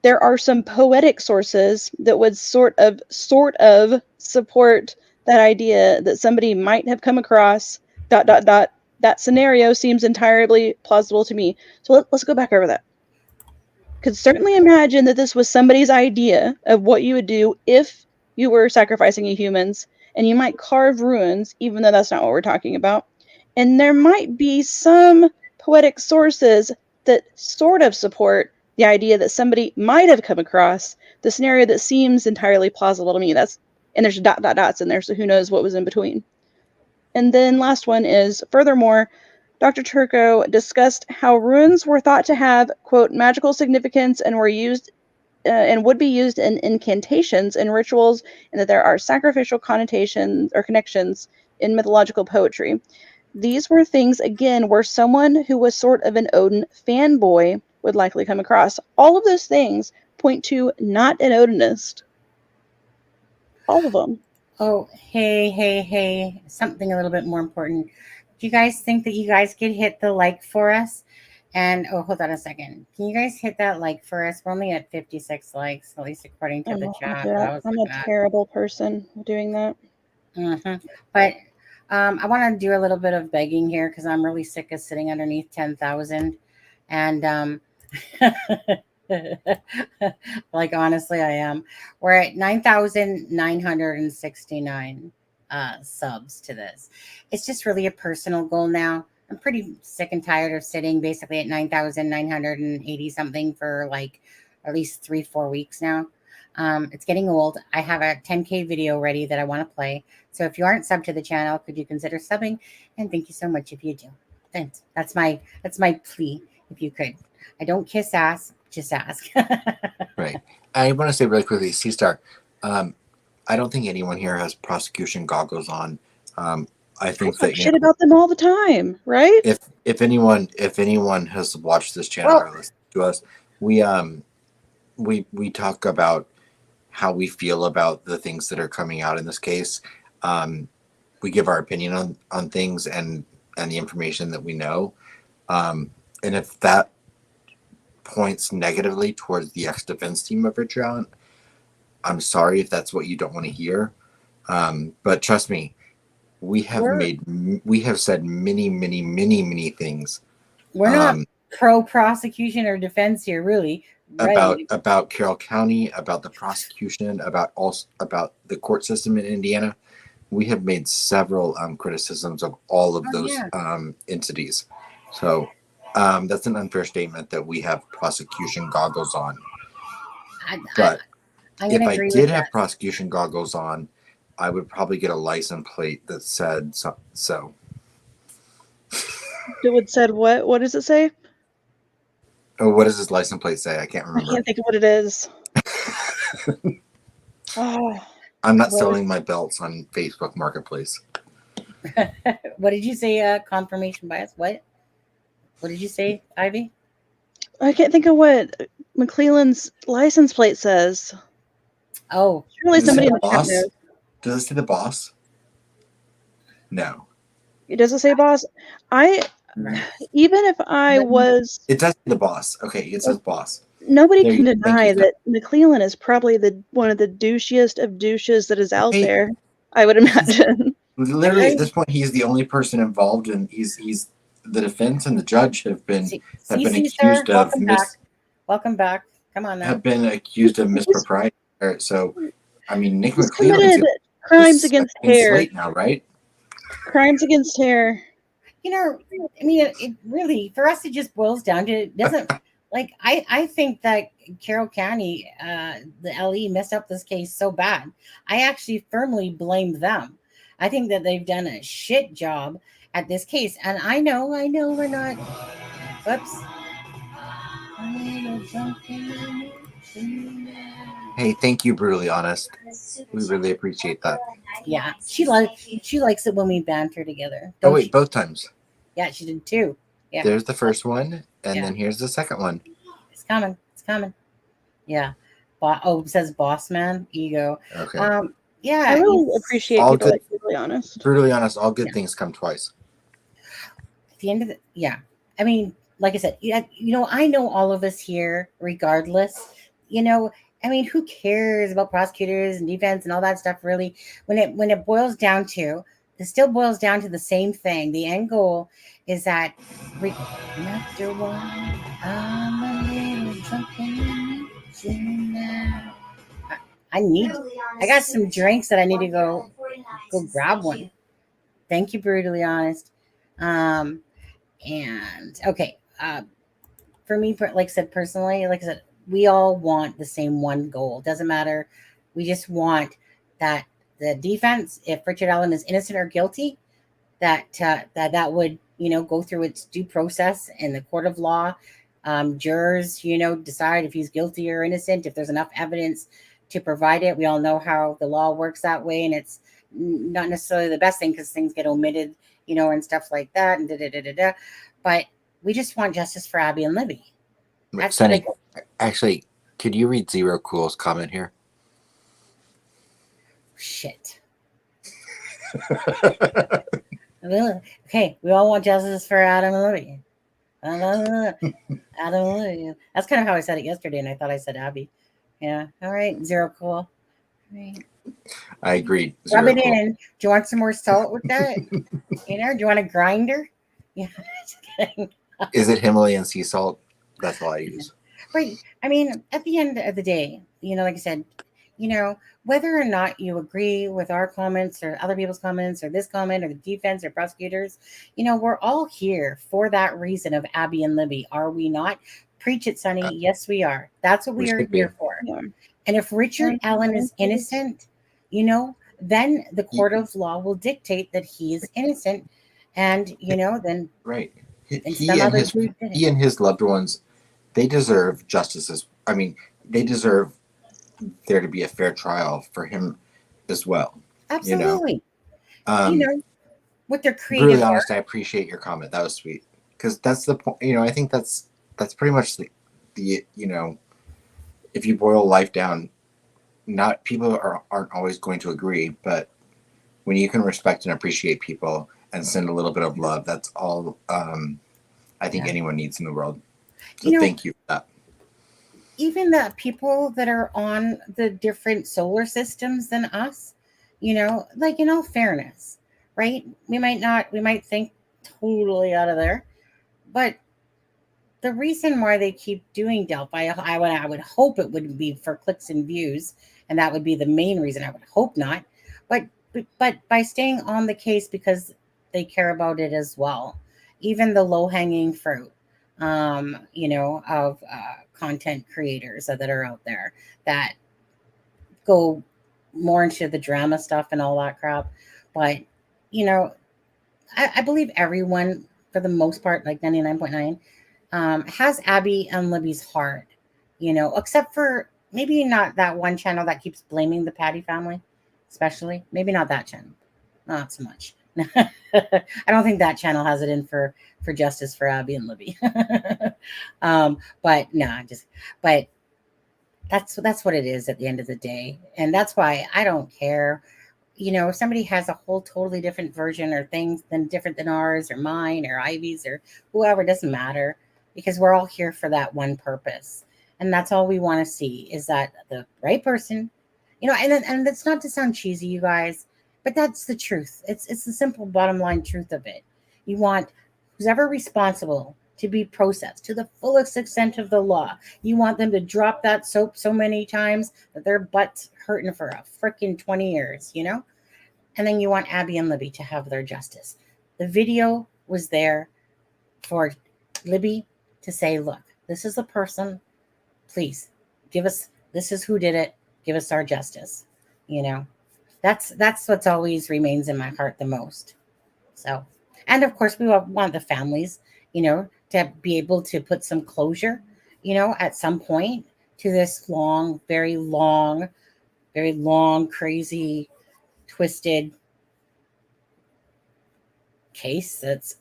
There are some poetic sources that would sort of support that idea that somebody might have come across ... That scenario seems entirely plausible to me. So let's go back over that. Could certainly imagine that this was somebody's idea of what you would do if you were sacrificing humans, and you might carve runes, even though that's not what we're talking about. And there might be some poetic sources that sort of support the idea that somebody might have come across the scenario that seems entirely plausible to me. And there's dots in there, so who knows what was in between. And then last one is, furthermore, Dr. Turco discussed how runes were thought to have, quote, magical significance and were used and would be used in incantations and rituals, and that there are sacrificial connotations or connections in mythological poetry. These were things, again, where someone who was sort of an Odin fanboy would likely come across. All of those things point to not an Odinist. All of them. Oh, hey. Something a little bit more important. Do you guys think that you guys could hit the like for us? And hold on a second. Can you guys hit that like for us? We're only at 56 likes, at least according to I'm the not gonna chat do that I that. was I'm a looking at. terrible person doing that. But I want to do a little bit of begging here because I'm really sick of sitting underneath 10,000. And like, honestly, I am. We're at 9,969 subs to this. It's just really a personal goal now. I'm pretty sick and tired of sitting basically at 9,980 something for like at least 3-4 weeks now. It's getting old. I have a 10K video ready that I want to play. So if you aren't subbed to the channel, could you consider subbing? And thank you so much if you do. Thanks. That's my plea. If you could. I don't kiss ass, just ask. Right. I want to say really quickly, C-Star, I don't think anyone here has prosecution goggles on. I think I that talk shit about them all the time, right? if anyone has watched this channel or listened to us, we talk about how we feel about the things that are coming out in this case. We give our opinion on things and the information that we know. And if that points negatively towards the ex-defense team of Richard Allen, I'm sorry if that's what you don't want to hear. But trust me, we have said many things. We're not pro prosecution or defense here, really. Right. About Carroll County, about the prosecution, about the court system in Indiana. We have made several criticisms of all of those entities. So that's an unfair statement that we have prosecution goggles on. But if I did have prosecution goggles on, I would probably get a license plate that said so. It would said what? What does it say? Oh, what does this license plate say? I can't remember. I can't think of what it is. I'm not selling my belts on Facebook Marketplace. What did you say? Confirmation bias? What did you say, Ivy? I can't think of what McClellan's license plate says. Oh, surely somebody in the boss? chat knows. Does it say the boss? No. It doesn't say boss. Even if I was, it does say the boss. Okay, it says boss. Nobody can deny that McClellan is probably one of the douchiest of douches that is out there. I would imagine. Literally, at this point, he's the only person involved, and he's the defense and the judge have been accused of welcome back. Come on now. Have been accused of mispropriety. So, I mean, Nick McClellan committed crimes against hair now, right? Crimes against hair. You know, I mean, it really, for us, it just boils down to, it doesn't, like, I think that Carroll County, the LE messed up this case so bad. I actually firmly blame them. I think that they've done a shit job at this case. And I know we're not, whoops. Hey, thank you, Brutally Honest. We really appreciate that. Yeah, she likes it when we banter together. Oh wait, both times. Yeah, she did too. Yeah. There's the first one, and then here's the second one. It's coming. Yeah. It says boss man, ego. Okay. Yeah. I really appreciate people like Brutally Honest. Brutally Honest, all good things come twice. At the end of I mean, like I said, I know all of us here, regardless, I mean, who cares about prosecutors and defense and all that stuff, really? When it boils down to, it still boils down to the same thing. The end goal is that after one, I'm a little drunken now. I got some drinks that I need to go grab one. Thank you, Brutally Honest. And okay, for me, like I said, personally, like I said, we all want the same one goal. Doesn't matter. We just want that the defense, if Richard Allen is innocent or guilty, that would, go through its due process in the court of law. Jurors, decide if he's guilty or innocent, if there's enough evidence to provide it. We all know how the law works that way, and it's not necessarily the best thing because things get omitted, and stuff like that, and da. But we just want justice for Abby and Libby. That's Sunny, actually, could you read Zero Cool's comment here? Shit. Okay, we all want justice for Adam and Libby. Adam and Libby. That's kind of how I said it yesterday, and I thought I said Abby. Yeah. All right. Zero Cool. All right. I agree. Rub Zero it Cool. in. Do you want some more salt with that? Do you want a grinder? Yeah. Just kidding. Is it Himalayan sea salt? That's all I use. Right. I mean, at the end of the day, like I said, whether or not you agree with our comments or other people's comments or this comment or the defense or prosecutors, we're all here for that reason of Abby and Libby. Are we not? Preach it, Sonny. Yes, we are. That's what we are here for. Yeah. And if Richard Allen is innocent, then the court of law will dictate that he is innocent. And, then. Right. And He and his loved ones, they deserve justice. I mean, they deserve there to be a fair trial for him as well. Absolutely. With their creative really art. honest, I appreciate your comment. That was sweet. Because that's the point. I think that's pretty much the if you boil life down, not people aren't always going to agree, but when you can respect and appreciate people and send a little bit of love, that's all I think anyone needs in the world. So thank you for that. Even the people that are on the different solar systems than us, like in all fairness, right? We might think totally out of there, but the reason why they keep doing Delphi, I would hope it would be for clicks and views, and that would be the main reason. I would hope not, but by staying on the case because they care about it as well. Even the low-hanging fruit, of content creators that are out there that go more into the drama stuff and all that crap. But, I believe everyone, for the most part, like 99.9, has Abby and Libby's heart, except for maybe not that one channel that keeps blaming the Patty family, especially. Maybe not that channel. Not so much. I don't think that channel has it in for justice for Abby and Libby. But that's what it is at the end of the day. And that's why I don't care. If somebody has a whole totally different version or things different than ours or mine or Ivy's or whoever, doesn't matter, because we're all here for that one purpose. And that's all we want to see, is that the right person, and that's not to sound cheesy, you guys, but that's the truth. It's the simple bottom line truth of it. You want who's ever responsible to be processed to the fullest extent of the law. You want them to drop that soap so many times that their butt's hurting for a freaking 20 years, And then you want Abby and Libby to have their justice. The video was there for Libby to say, look, this is the person. Please give us, this is who did it. Give us our justice. That's what's always remains in my heart the most. So, and of course we want the families, to be able to put some closure, at some point to this very long, crazy, twisted case that's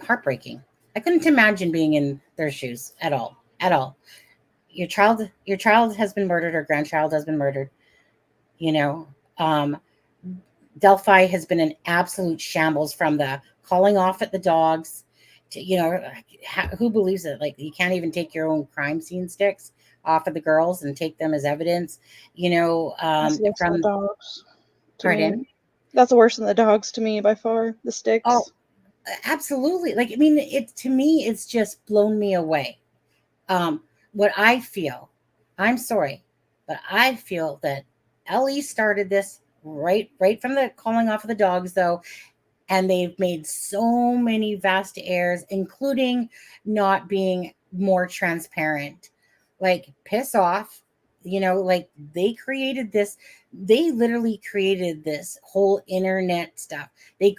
heartbreaking. I couldn't imagine being in their shoes at all. Your child has been murdered, or grandchild has been murdered. Delphi has been an absolute shambles, from the calling off at the dogs to, who believes it? Like, you can't even take your own crime scene sticks off of the girls and take them as evidence, That's worse than the dogs. Pardon? That's worse than the dogs to me by far. The sticks. Oh, absolutely. Like, I mean, to me, it's just blown me away. What I feel, I'm sorry, but I feel that Ellie started this right from the calling off of the dogs, though. And they've made so many vast errors, including not being more transparent. Like, piss off, like they literally created this whole internet stuff. They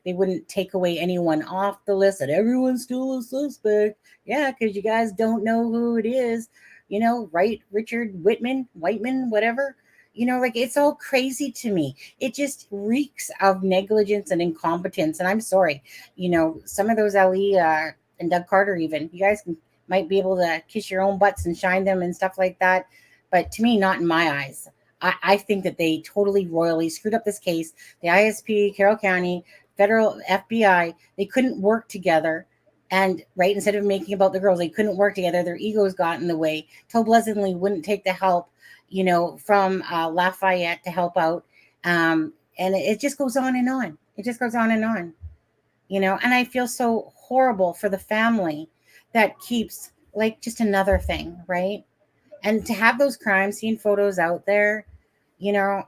wouldn't take away anyone off the list, that everyone's still a suspect. Yeah, because you guys don't know who it is, right? Richard Whiteman, whatever. Like it's all crazy to me. It just reeks of negligence and incompetence. And I'm sorry, some of those LE and Doug Carter, even you guys might be able to kiss your own butts and shine them and stuff like that. But to me, not in my eyes. I think that they totally royally screwed up this case. The ISP, Carroll County, federal FBI, they couldn't work together. And right, instead of making about the girls, they couldn't work together. Their egos got in the way. Tobe Leslie wouldn't take the help, from Lafayette to help out. And it just goes on and on. It just goes on and on, and I feel so horrible for the family that keeps like just another thing, right? And to have those crime scene photos out there, my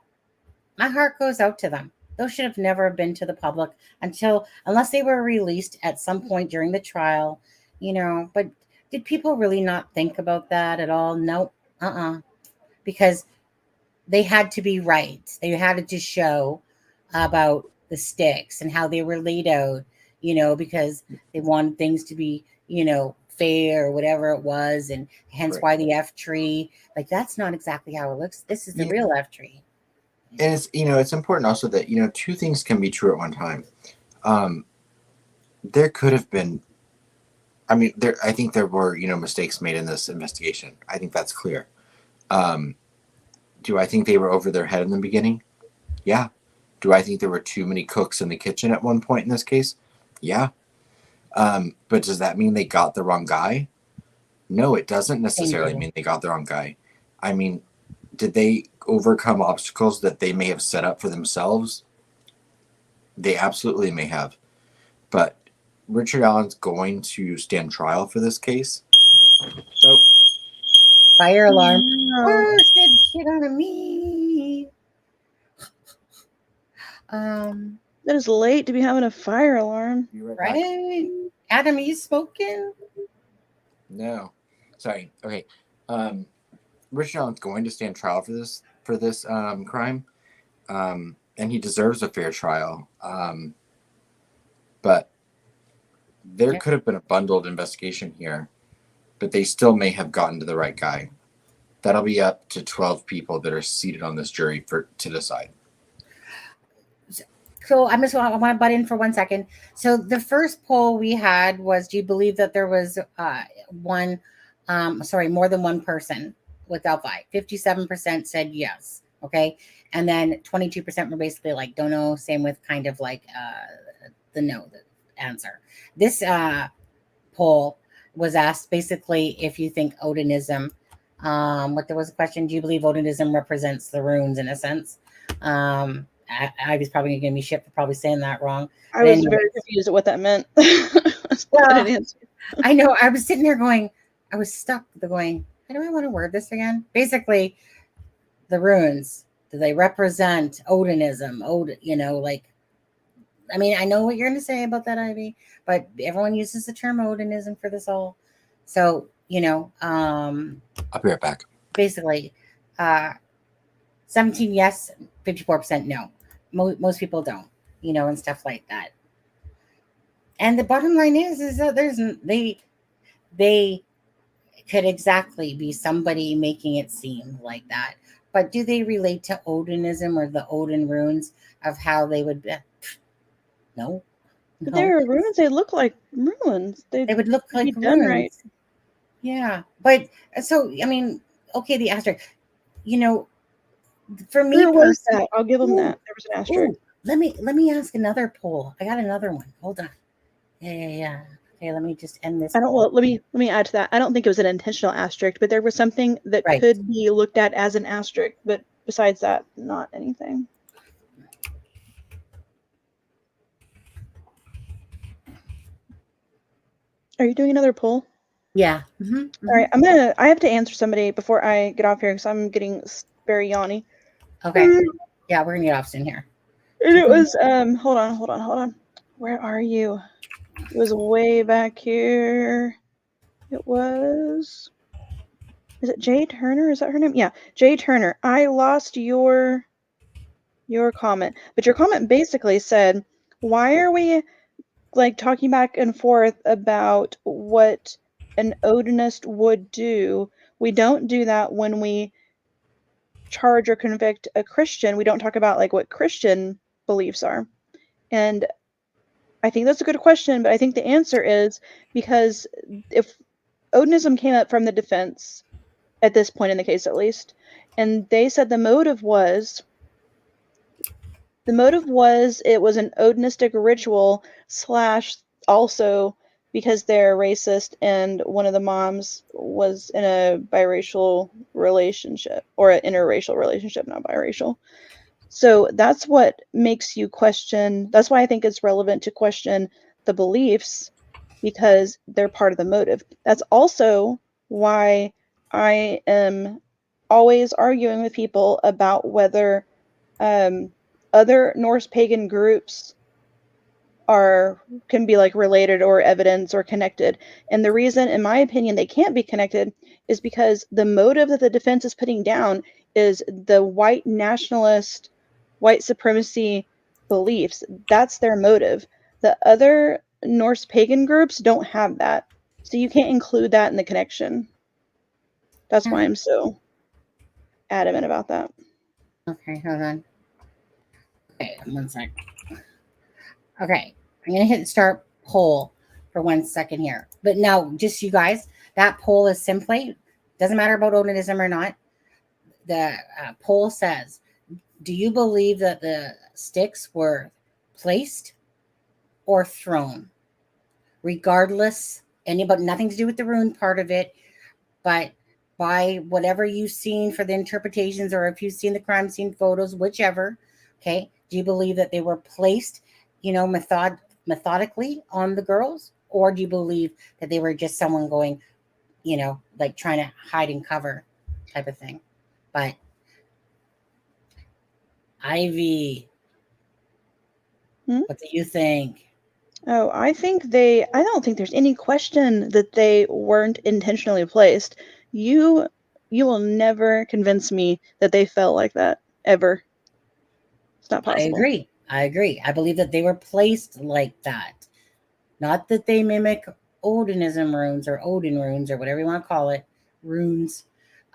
heart goes out to them. Those should have never been to the public unless they were released at some point during the trial, But did people really not think about that at all? Nope. Because they had to be right. They had to show about the sticks and how they were laid out, because they wanted things to be, fair or whatever it was, and hence why the F tree. Like that's not exactly how it looks. This is the real F tree. And it's important also that two things can be true at one time. There could have been, I think there were mistakes made in this investigation. I think that's clear. Do I think they were over their head in the beginning? Yeah. Do I think there were too many cooks in the kitchen at one point in this case? Yeah. But does that mean they got the wrong guy? No, it doesn't necessarily mean they got the wrong guy. Did they overcome obstacles that they may have set up for themselves? They absolutely may have. But Richard Allen's going to stand trial for this case. So, fire alarm. Where's that shit out of me? That is late to be having a fire alarm. Right? Adam, are you smoking? No. Sorry. Okay. Richard Allen's going to stand trial for this crime. And he deserves a fair trial. But there could have been a bundled investigation here, but they still may have gotten to the right guy. That'll be up to 12 people that are seated on this jury to decide. So I want to butt in for 1 second. So the first poll we had was, do you believe that there was more than one person with Delphi? 57% said yes. Okay. And then 22% were basically like, don't know. Same with kind of like the answer. This poll was asked basically if you think Odinism, there was a question, do you believe Odinism represents the runes in a sense? I was probably going to give me shit for probably saying that wrong. I was very confused at what that meant. I know. I was sitting there going, I was stuck going, how do I want to word this again? Basically, the runes, do they represent Odinism? I know what you're going to say about that, Ivy, but everyone uses the term Odinism for this all. So, I'll be right back. Basically, 17 yes, 54% no. Most people don't, and stuff like that. And the bottom line is that they could exactly be somebody making it seem like that. But do they relate to Odinism or the Odin runes of how they would be? No. But they're runes. They look like runes. They would look like runes. Done right. Yeah. But so, okay, the asterisk, for me, where was that? I'll give them that. There was an asterisk. Let me ask another poll. I got another one. Hold on. Yeah. Okay, let me just end this. Let me add to that. I don't think it was an intentional asterisk, but there was something that could be looked at as an asterisk. But besides that, not anything. Are you doing another poll? Yeah. Mm-hmm. All right. I have to answer somebody before I get off here because I'm getting very yawny. Okay. Yeah, we're gonna get off soon here. And it was hold on. Where are you? It was way back here. It was. Is it Jay Turner? Is that her name? Yeah, Jay Turner. I lost your comment, but your comment basically said, "Why are we talking back and forth about what an Odinist would do? We don't do that when we charge or convict a Christian, we don't talk about like what Christian beliefs are. And I think that's a good question, but I think the answer is because if Odinism came up from the defense at this point in the case, at least, and they said the motive was it was an Odinistic ritual / also because they're racist and one of the moms was in a biracial relationship or an interracial relationship, not biracial. So that's what makes you question. That's why I think it's relevant to question the beliefs because they're part of the motive. That's also why I am always arguing with people about whether other Norse pagan groups can be like related or evidence or connected. And the reason, in my opinion, they can't be connected is because the motive that the defense is putting down is the white nationalist, white supremacy beliefs. That's their motive. The other Norse pagan groups don't have that. So you can't include that in the connection. That's why I'm so adamant about that. Okay, hold on. Okay, 1 sec. Okay, I'm gonna hit start poll for 1 second here. But now, just you guys, that poll is simply doesn't matter about Odinism or not. The poll says, "Do you believe that the sticks were placed or thrown?" Regardless, nothing to do with the rune part of it, but by whatever you've seen for the interpretations, or if you've seen the crime scene photos, whichever. Okay, do you believe that they were placed, methodically on the girls, or do you believe that they were just someone going, like trying to hide and cover type of thing? But Ivy, what do you think? Oh, I don't think there's any question that they weren't intentionally placed. You will never convince me that they fell like that, ever. It's not possible. I agree. I believe that they were placed like that. Not that they mimic Odinism runes or Odin runes or whatever you want to call it, runes,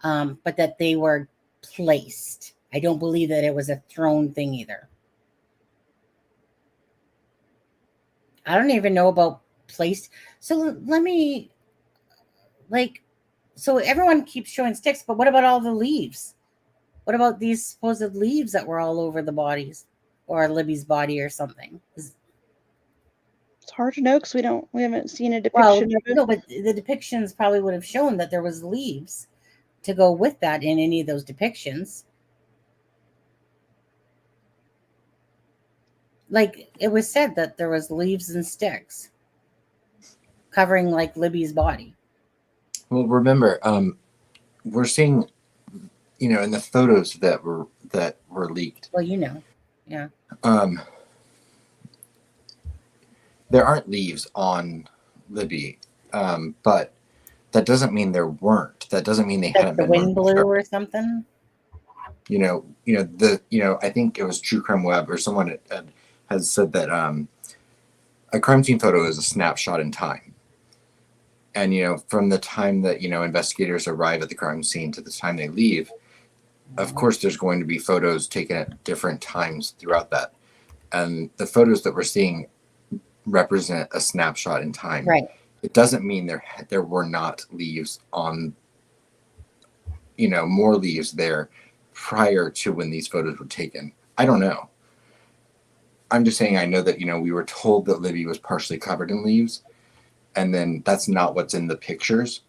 but that they were placed. I don't believe that it was a thrown thing either. I don't even know about placed. So let me, so everyone keeps showing sticks, but what about all the leaves? What about these supposed leaves that were all over the bodies or Libby's body or something? It's hard to know because we haven't seen a depiction of it. No, but the depictions probably would have shown that there was leaves to go with that in any of those depictions. Like it was said that there was leaves and sticks covering like Libby's body. Well, remember, we're seeing, in the photos that were leaked. Well, yeah. There aren't leaves on Libby, but that doesn't mean there weren't. That doesn't mean they hadn't the been. wind blew or something. I think it was True Crime Web or someone has said that a crime scene photo is a snapshot in time. And, from the time that, investigators arrive at the crime scene to the time they leave, of course, there's going to be photos taken at different times throughout that. And the photos that we're seeing represent a snapshot in time. Right. It doesn't mean there were not leaves on, more leaves there prior to when these photos were taken. I don't know. I'm just saying I know that, we were told that Libby was partially covered in leaves, and then that's not what's in the pictures.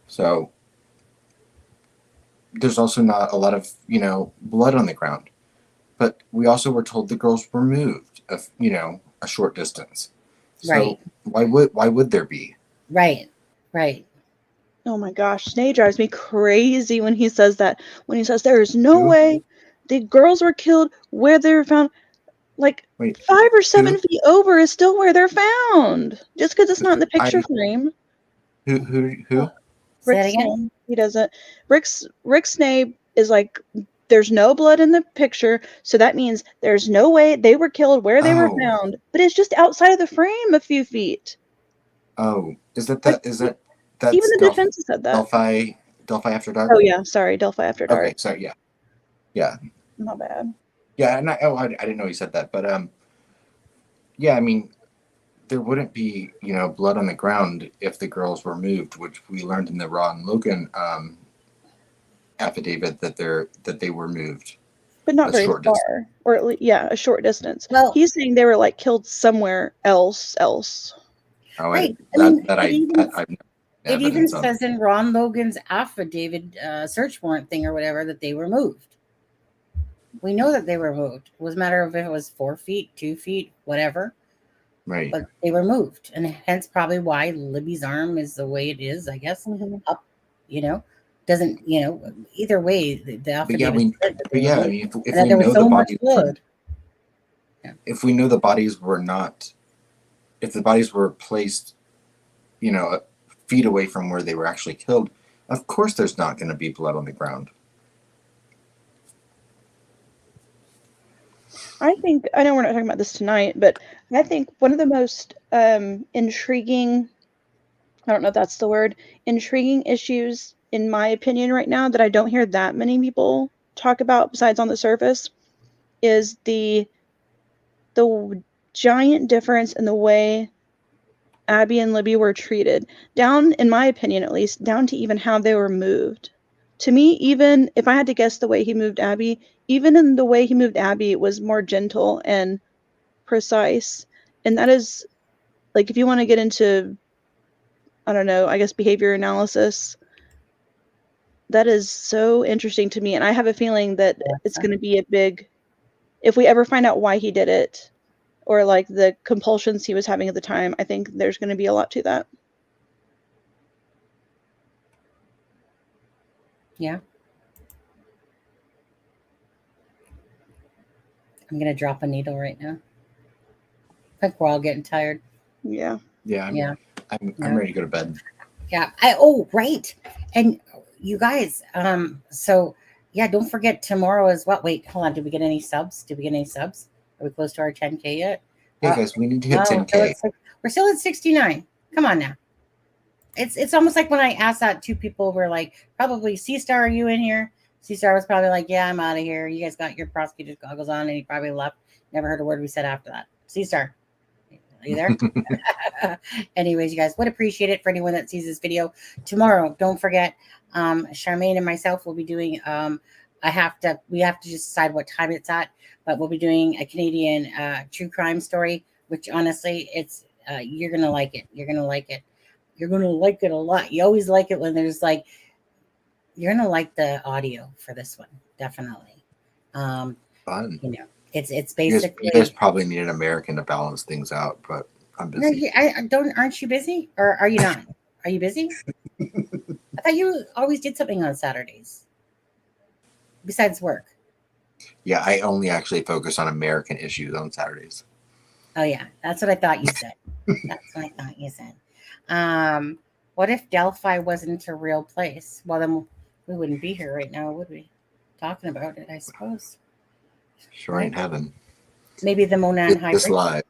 So there's also not a lot of, blood on the ground. But we also were told the girls were moved, a short distance. So right. Why would there be? Right. Oh my gosh, Snake drives me crazy when he says that. When he says there is no way the girls were killed where they were found. Like 5 or 7 feet over is still where they're found. Just because it's not in the picture frame. Who? Rick Snape. He doesn't. Rick Snape is like, there's no blood in the picture, so that means there's no way they were killed where they were found. But it's just outside of the frame a few feet. Oh, is that even the defense said that. Delphi After Dark? Oh yeah, sorry, Delphi After Dark. Okay, sorry, yeah. Yeah. Not bad. Yeah, and I didn't know you said that, but yeah, I mean, there wouldn't be, blood on the ground if the girls were moved, which we learned in the Ron Logan affidavit that they were moved But not a very short distance. far, or at least, yeah, a short distance. Well, He's saying they were like killed somewhere else. Oh, right. I mean, I've it even evidence of. says in Ron Logan's affidavit, search warrant thing or whatever, that they were moved. We know that they were moved. It was a matter of if it was 4 feet, 2 feet, whatever. Right. But they were moved, and hence probably why Libby's arm is the way it is. I guess up, doesn't either way the affidavit said that they were moved, I mean, if and that we there was know so the much bodies, blood. if we know the bodies were not, if the bodies were placed, feet away from where they were actually killed, of course there's not going to be blood on the ground. I think, I know we're not talking about this tonight, but I think one of the most intriguing, I don't know if that's the word, intriguing issues, in my opinion, right now that I don't hear that many people talk about besides on the surface is the giant difference in the way Abby and Libby were treated, down, in my opinion at least, down to even how they were moved. To me, even if I had to guess the way he moved Abby, even in the way he moved Abby, it was more gentle and precise. And that is, like, if you want to get into, I don't know, I guess behavior analysis, that is so interesting to me. And I have a feeling that it's going to be a big, if we ever find out why he did it, or like the compulsions he was having at the time, I think there's going to be a lot to that. Yeah. I'm going to drop a needle right now. I think we're all getting tired. Yeah. Yeah. I'm ready to go to bed. Yeah. Right. And you guys, so yeah, don't forget tomorrow as well. Wait, hold on. Did we get any subs? Are we close to our 10K yet? Hey guys, we need to hit 10K. We're still at 69. Come on now. It's almost like when I asked that, two people were like, probably C-Star, are you in here? C-Star was probably like, yeah, I'm out of here. You guys got your prosecutor's goggles on, and he probably left. Never heard a word we said after that. C-Star, are you there? Anyways, you guys would appreciate it for anyone that sees this video. Tomorrow, don't forget, Charmaine and myself will be doing, we have to just decide what time it's at, but we'll be doing a Canadian true crime story, which honestly, it's you're going to like it. You're going to like it. You're going to like it a lot. You always like it when there's like, you're going to like the audio for this one. Definitely. Fun. It's basically. You guys probably need an American to balance things out, but I'm busy. No, aren't you busy? Or are you not? Are you busy? I thought you always did something on Saturdays. Besides work. Yeah, I only actually focus on American issues on Saturdays. Oh yeah. That's what I thought you said. What if Delphi wasn't a real place? Well, then we wouldn't be here right now, would we? Talking about it, I suppose. Sure ain't heaven. Maybe the Monan Hike. This live.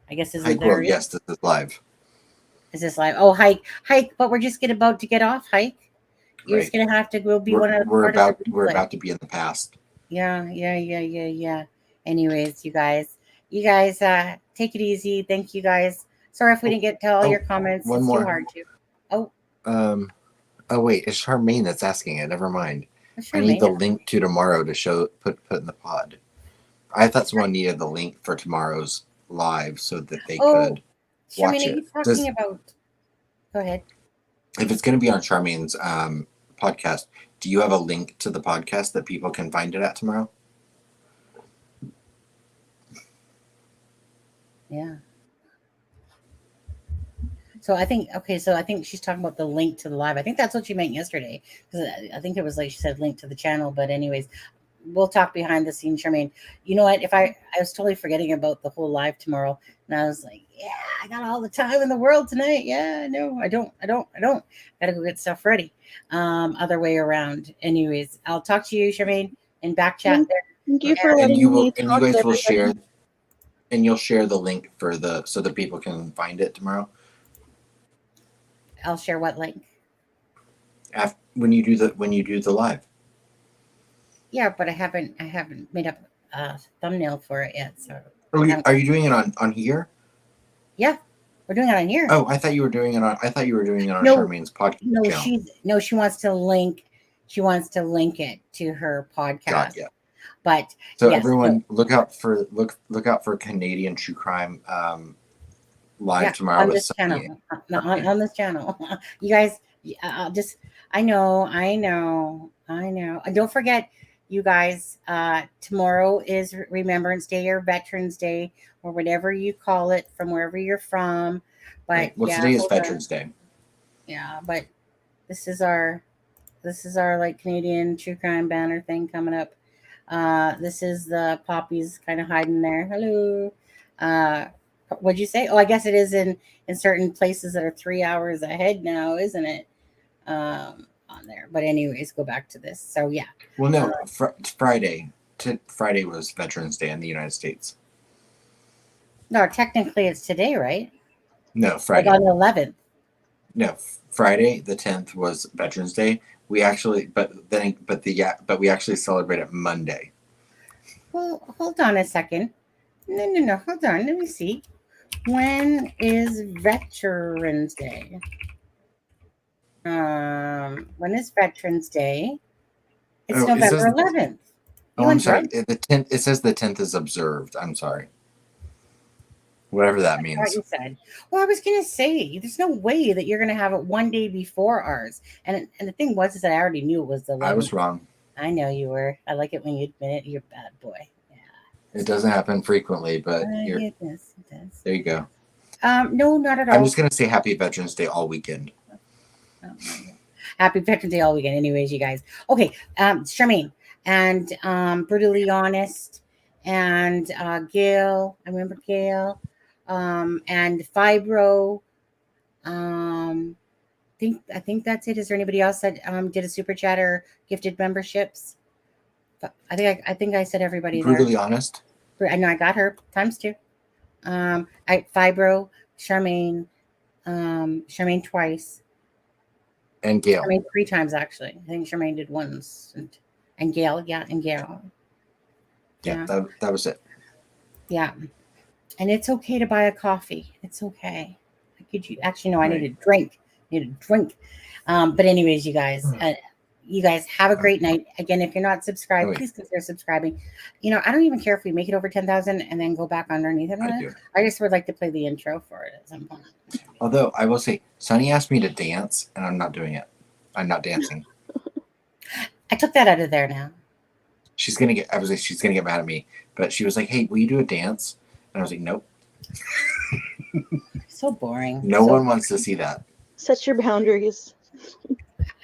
I guess Hike Road, yes, this is live. Is this live? Oh, hike, but we're just about to get off. Hike. You're just gonna have to go be one of the. We're about to be in the past. Yeah. Anyways, you guys, take it easy. Thank you guys. Sorry if we didn't get to all your comments. One it's more. Too hard to. Oh wait, it's Charmaine that's asking it. Never mind. I need the link to tomorrow to show put in the pod. I thought someone needed the link for tomorrow's live so that they could watch it. Talking about. Go ahead. If it's going to be on Charmaine's podcast, do you have a link to the podcast that people can find it at tomorrow? Yeah. So I think she's talking about the link to the live. I think that's what she meant yesterday, because I think it was like she said link to the channel. But anyways, we'll talk behind the scenes, Charmaine. You know what? If I was totally forgetting about the whole live tomorrow, and I was like, yeah, I got all the time in the world tonight. Yeah, no, I don't. Gotta go get stuff ready. Other way around. Anyways, I'll talk to you, Charmaine, in back chat there. Thank you for letting me talk. And you guys will share, and you'll share the link for so that people can find it tomorrow. I'll share what link? When you do the live. Yeah, but I haven't made up a thumbnail for it yet. So Are you doing it on here? yeah, we're doing it on here. Oh, I thought you were doing it on No, Charmaine's podcast channel. She wants to link. She wants to link it to her podcast. Got ya. But So yes, everyone, look out for Canadian true crime live tomorrow on with this Sunny. channel. On this channel, you guys. I'll just. I know. And don't forget, you guys. Tomorrow is Remembrance Day or Veterans Day or whatever you call it from wherever you're from. But Right. Well, today is Veterans Day. Yeah, but this is our like Canadian true crime banner thing coming up. This is the poppies kind of hiding there. Hello. What'd you say? Oh, I guess it is in certain places that are 3 hours ahead now, isn't it? On there. But anyways, go back to this. So yeah. Well, no, Friday. Friday was Veterans Day in the United States. No, technically it's today, right? No, Friday. Like on the 11th. No, Friday the 10th was Veterans Day. We actually, but we actually celebrate it Monday. Well, hold on a second. No. Hold on. Let me see. When is Veterans Day? When is Veterans Day? It's November 11th. Oh, I'm sorry. The 10th. It says the 10th is observed. I'm sorry. Whatever that means. What you said. Well, I was gonna say there's no way that you're gonna have it one day before ours. And the thing was is that I already knew it was the 11th. I was wrong. I know you were. I like it when you admit it. You're a bad boy. Yeah. It doesn't happen frequently, but It does. There you go. No, not at all. I'm just gonna say Happy Veterans Day all weekend. Happy Veterans Day all weekend. Anyways, you guys. Okay, Charmaine and Brutally Honest and Gail. I remember Gail. And Fibro. I think that's it. Is there anybody else that did a super chat or gifted memberships? I think I said everybody. Brutally Honest. I know I got her times 2. Fibro, Charmaine twice. And Gail. Charmaine 3 times actually. I think Charmaine did once. And Gail, and Gail. Yeah. That was it. Yeah. And it's okay to buy a coffee. It's okay. Actually, no, I Right. need a drink. But anyways, you guys have a great night. Again, if you're not subscribed, please consider subscribing. I don't even care if we make it over 10,000 and then go back underneath it. I just would like to play the intro for it at some point. Although I will say, Sunny asked me to dance, and I'm not doing it. I'm not dancing. I took that out of there now. She's gonna get mad at me. But she was like, "Hey, will you do a dance?" And I was like, "Nope." So boring. No one wants to see that. Set your boundaries.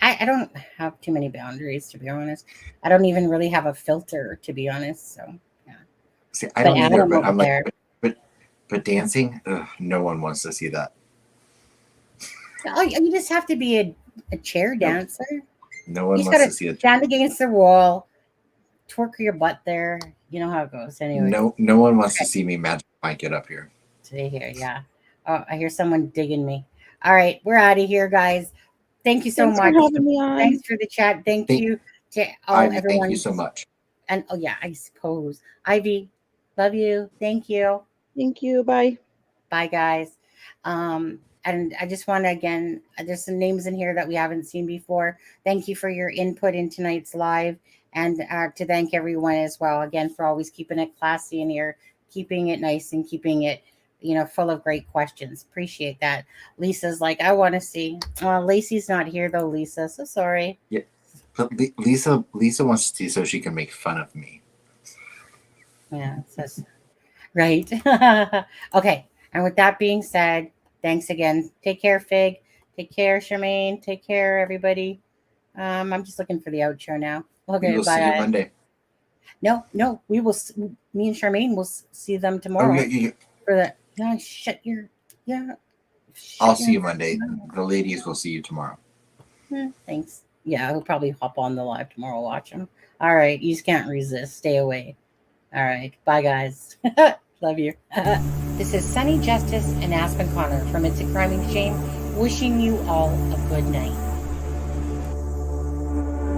I don't have too many boundaries, to be honest. I don't even really have a filter, to be honest. So yeah. See, I don't either, but I'm there. like, but dancing, no one wants to see that. Oh, you just have to be a chair dancer. No one wants to see it. Stand against the wall, twerk your butt there. You know how it goes. Anyway. No one wants to see me magic mic it up here. Today here, yeah. Oh, I hear someone digging me. All right, we're out of here, guys. Thank you so much. For having me on. Thanks for the chat. Thank you to everyone. Thank you so much. And I suppose Ivy, love you. Thank you. Thank you. Bye. Bye, guys. And I just want to, again, there's some names in here that we haven't seen before. Thank you for your input in tonight's live, and to thank everyone as well, again, for always keeping it classy in here, keeping it nice and keeping it, full of great questions. Appreciate that. Lisa's like, I want to see. Lacey's not here though, Lisa. So sorry. Yeah, but Lisa wants to see so she can make fun of me. Yeah, right. Okay. And with that being said, thanks again. Take care, Fig. Take care, Charmaine. Take care, everybody. I'm just looking for the outro now. Okay, we'll bye. See you Monday. No, we will. Me and Charmaine will see them tomorrow. Oh, yeah. For the shut your. I'll see you Monday. The ladies will see you tomorrow. Thanks. Yeah, we'll probably hop on the live tomorrow. Watch them. All right, you just can't resist. Stay away. All right, bye, guys. Love you. This is Sunny Justice and Aspen Connor from It's a Crime and Shame, wishing you all a good night.